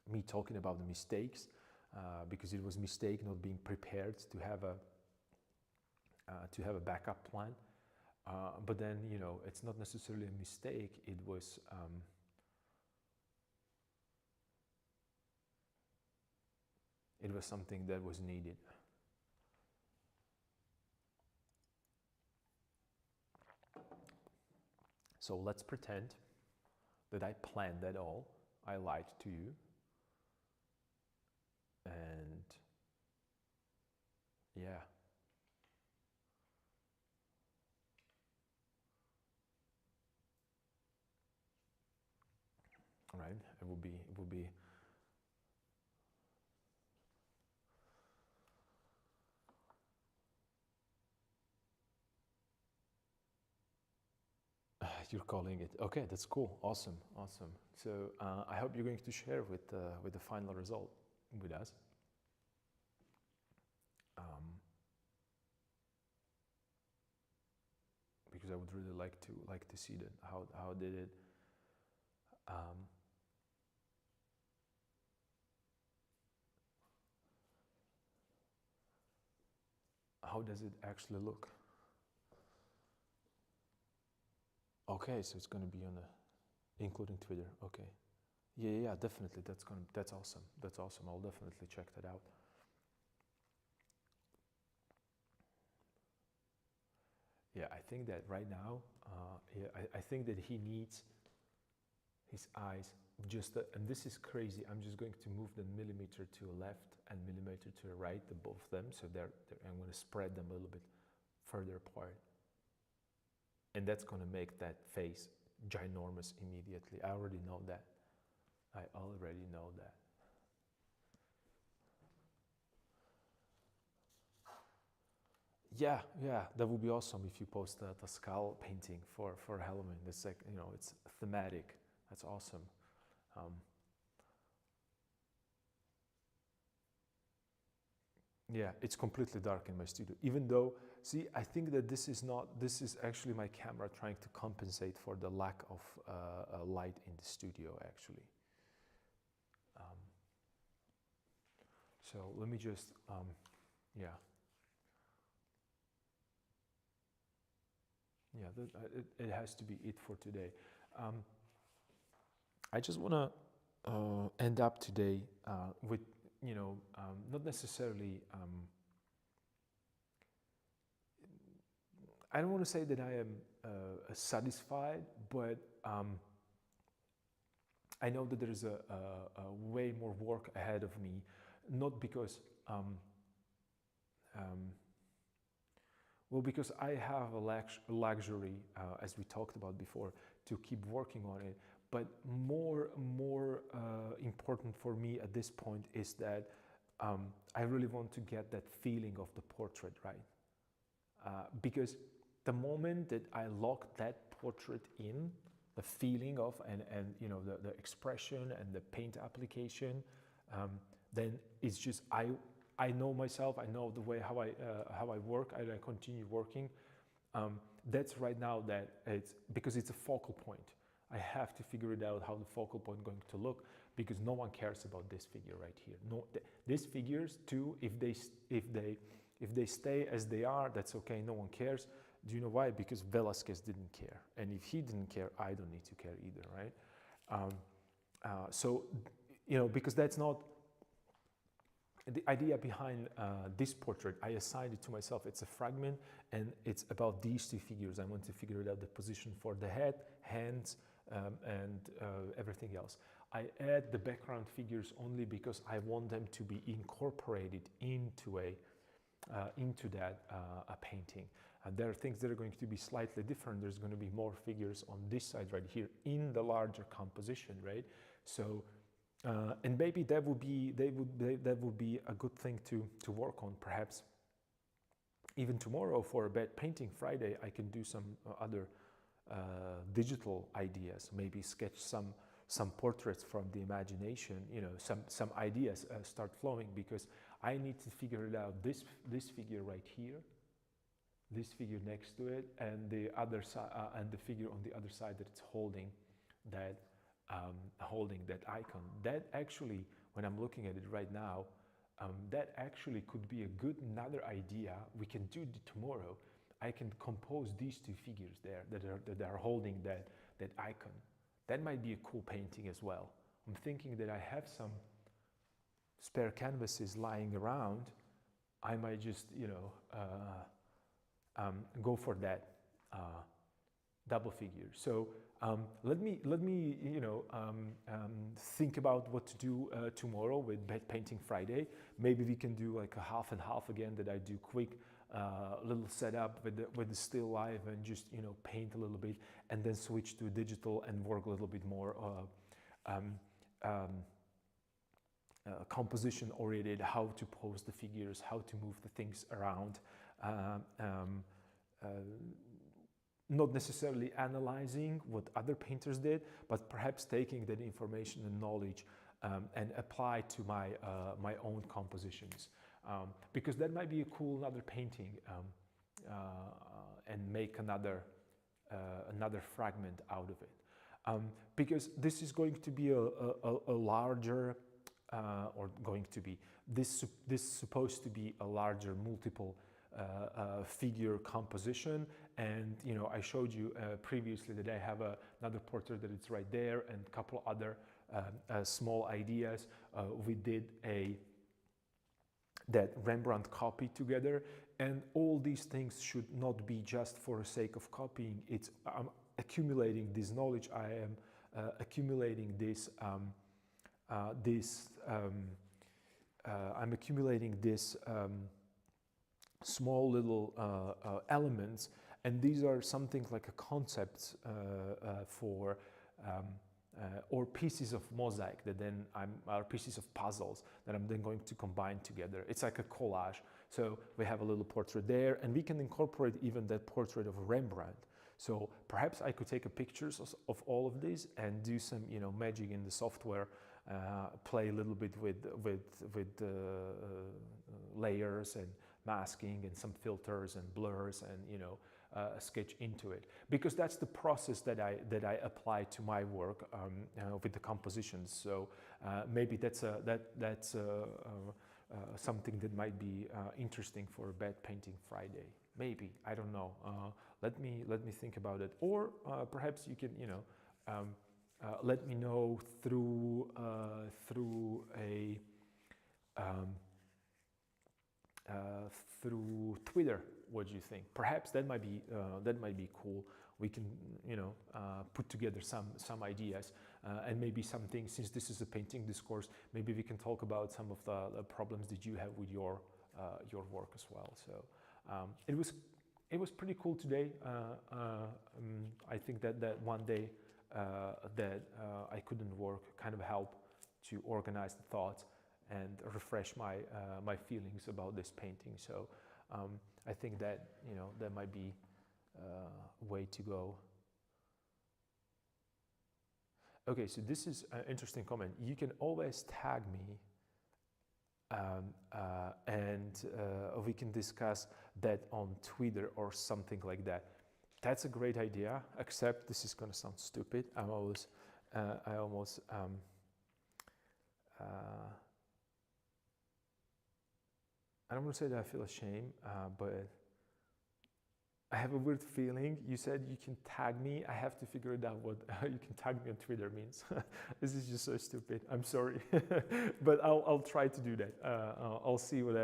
me talking about the mistakes, because it was a mistake not being prepared to have a backup plan. But then, it's not necessarily a mistake. It was something that was needed. So let's pretend that I planned that all. I lied to you. And yeah. Right? It would be you're calling it. Okay, that's cool. Awesome. So I hope you're going to share with the final result with us. Because I would really like to see that. How did it? How does it actually look? Okay, so it's going to be on including Twitter. Okay, yeah, definitely. That's awesome. I'll definitely check that out. Yeah, I think that right now, I think that he needs his eyes. And this is crazy. I'm just going to move the millimeter to the left and millimeter to the right, the both of them. So I'm going to spread them a little bit further apart. And that's going to make that face ginormous immediately. I already know that. I already know that. Yeah, that would be awesome if you post the skull painting for Halloween. It's like, you know, it's thematic. That's awesome. Yeah, it's completely dark in my studio. Even though, see, I think that this is actually my camera trying to compensate for the lack of light in the studio, actually. So let me just, yeah. Yeah, it has to be it for today. I just want to end up today with, you know, not necessarily, I don't want to say that I am satisfied, but I know that there is a way more work ahead of me, not because, well, because I have a luxury, as we talked about before, to keep working on it. But more important for me at this point is that I really want to get that feeling of the portrait right. Because the moment that I lock that portrait in, the feeling of and you know the expression and the paint application, then it's just I know myself. I know the way how I work. I continue working. That's right now that it's because it's a focal point. I have to figure it out how the focal point going to look, because no one cares about this figure right here. No, these figures too. If they stay as they are, that's okay. No one cares. Do you know why? Because Velasquez didn't care, and if he didn't care, I don't need to care either, right? So, you know, because that's not the idea behind this portrait. I assigned it to myself. It's a fragment, and it's about these two figures. I want to figure out the position for the head, hands, and everything else. I add the background figures only because I want them to be incorporated into a painting. There are things that are going to be slightly different. There's going to be more figures on this side right here in the larger composition, right? So, and maybe that would be a good thing to work on. Perhaps even tomorrow for a bed painting Friday, I can do some other digital ideas. Maybe sketch some portraits from the imagination. You know, some ideas start flowing, because I need to figure it out. This figure right here, this figure next to it, and the other side, and the figure on the other side that it's holding that icon. That actually, when I'm looking at it right now, that actually could be a good another idea. We can do it tomorrow. I can compose these two figures there that are holding that icon. That might be a cool painting as well. I'm thinking that I have some spare canvases lying around. I might just, you know, go for that double figure. So let me you know think about what to do tomorrow with Bed Painting Friday. Maybe we can do like a half and half again, that I do quick little setup with the still life, and just, you know, paint a little bit, and then switch to digital and work a little bit more composition oriented, how to pose the figures, how to move the things around. Not necessarily analyzing what other painters did, but perhaps taking that information and knowledge and apply to my my own compositions, because that might be a cool another painting, and make another fragment out of it, because this is going to be a larger or going to be this supposed to be a larger multiple figure composition. And, you know, I showed you previously that I have another portrait that it's right there, and a couple other small ideas. We did that Rembrandt copy together, and all these things should not be just for the sake of copying. It's accumulating this knowledge. I am accumulating this I'm accumulating this small little elements, and these are something like a concept for or pieces of mosaic that then are pieces of puzzles that I'm then going to combine together. It's like a collage. So we have a little portrait there, and we can incorporate even that portrait of Rembrandt. So perhaps I could take a pictures of all of these and do some, you know, magic in the software, play a little bit with layers and masking and some filters and blurs, and, you know, sketch into it, because that's the process that I apply to my work with the compositions. So maybe that's something that might be interesting for a Bad Painting Friday. Maybe, I don't know. Let me think about it. Or perhaps you can, you know, let me know through through Twitter what you think. Perhaps that might be cool. We can, you know, put together some ideas, and maybe something, since this is a painting discourse, maybe we can talk about some of the problems that you have with your work as well. So it was pretty cool today. I think that one day that I couldn't work kind of helped to organize the thoughts and refresh my feelings about this painting. So I think that, you know, that might be a way to go. Okay, so this is an interesting comment. You can always tag me, and we can discuss that on Twitter or something like that. That's a great idea, except this is going to sound stupid. I don't want to say that I feel ashamed, but I have a weird feeling. You said you can tag me. I have to figure it out what you can tag me on Twitter means. This is just so stupid. I'm sorry, but I'll try to do that. I'll see what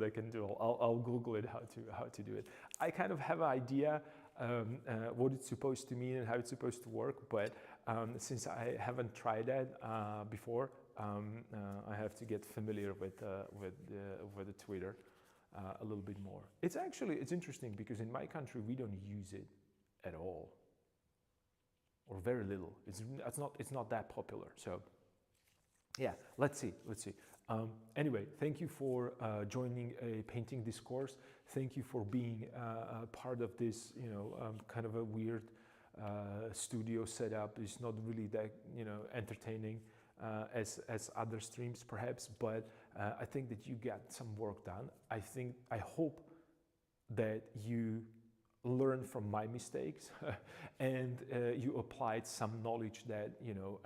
I can do. I'll Google it how to do it. I kind of have an idea what it's supposed to mean and how it's supposed to work, but since I haven't tried that before, I have to get familiar with the Twitter a little bit more. It's interesting because in my country we don't use it at all, or very little. It's not that popular. So yeah, let's see. Anyway, thank you for joining a painting discourse. Thank you for being part of this, you know, kind of a weird studio setup. It's not really that, you know, entertaining as other streams perhaps, but I think that you got some work done. I hope that you learn from my mistakes and you applied some knowledge that, you know,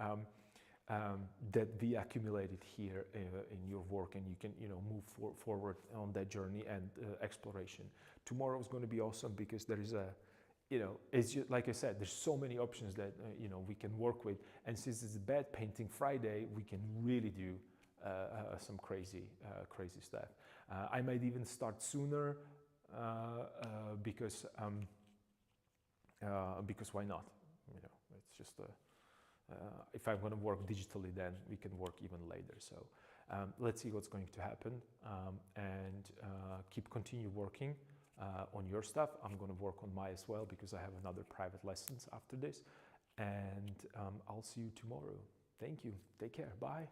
that we accumulated here in your work, and you can, you know, move forward on that journey and exploration. Tomorrow is going to be awesome because there is a, you know, it's just, like I said, there's so many options that you know, we can work with, and since it's a Bad Painting Friday, we can really do some crazy stuff. I might even start sooner because why not? You know, it's just if I'm going to work digitally, then we can work even later. So let's see what's going to happen, and continue working on your stuff. I'm going to work on mine as well because I have another private lessons after this, and I'll see you tomorrow. Thank you. Take care. Bye.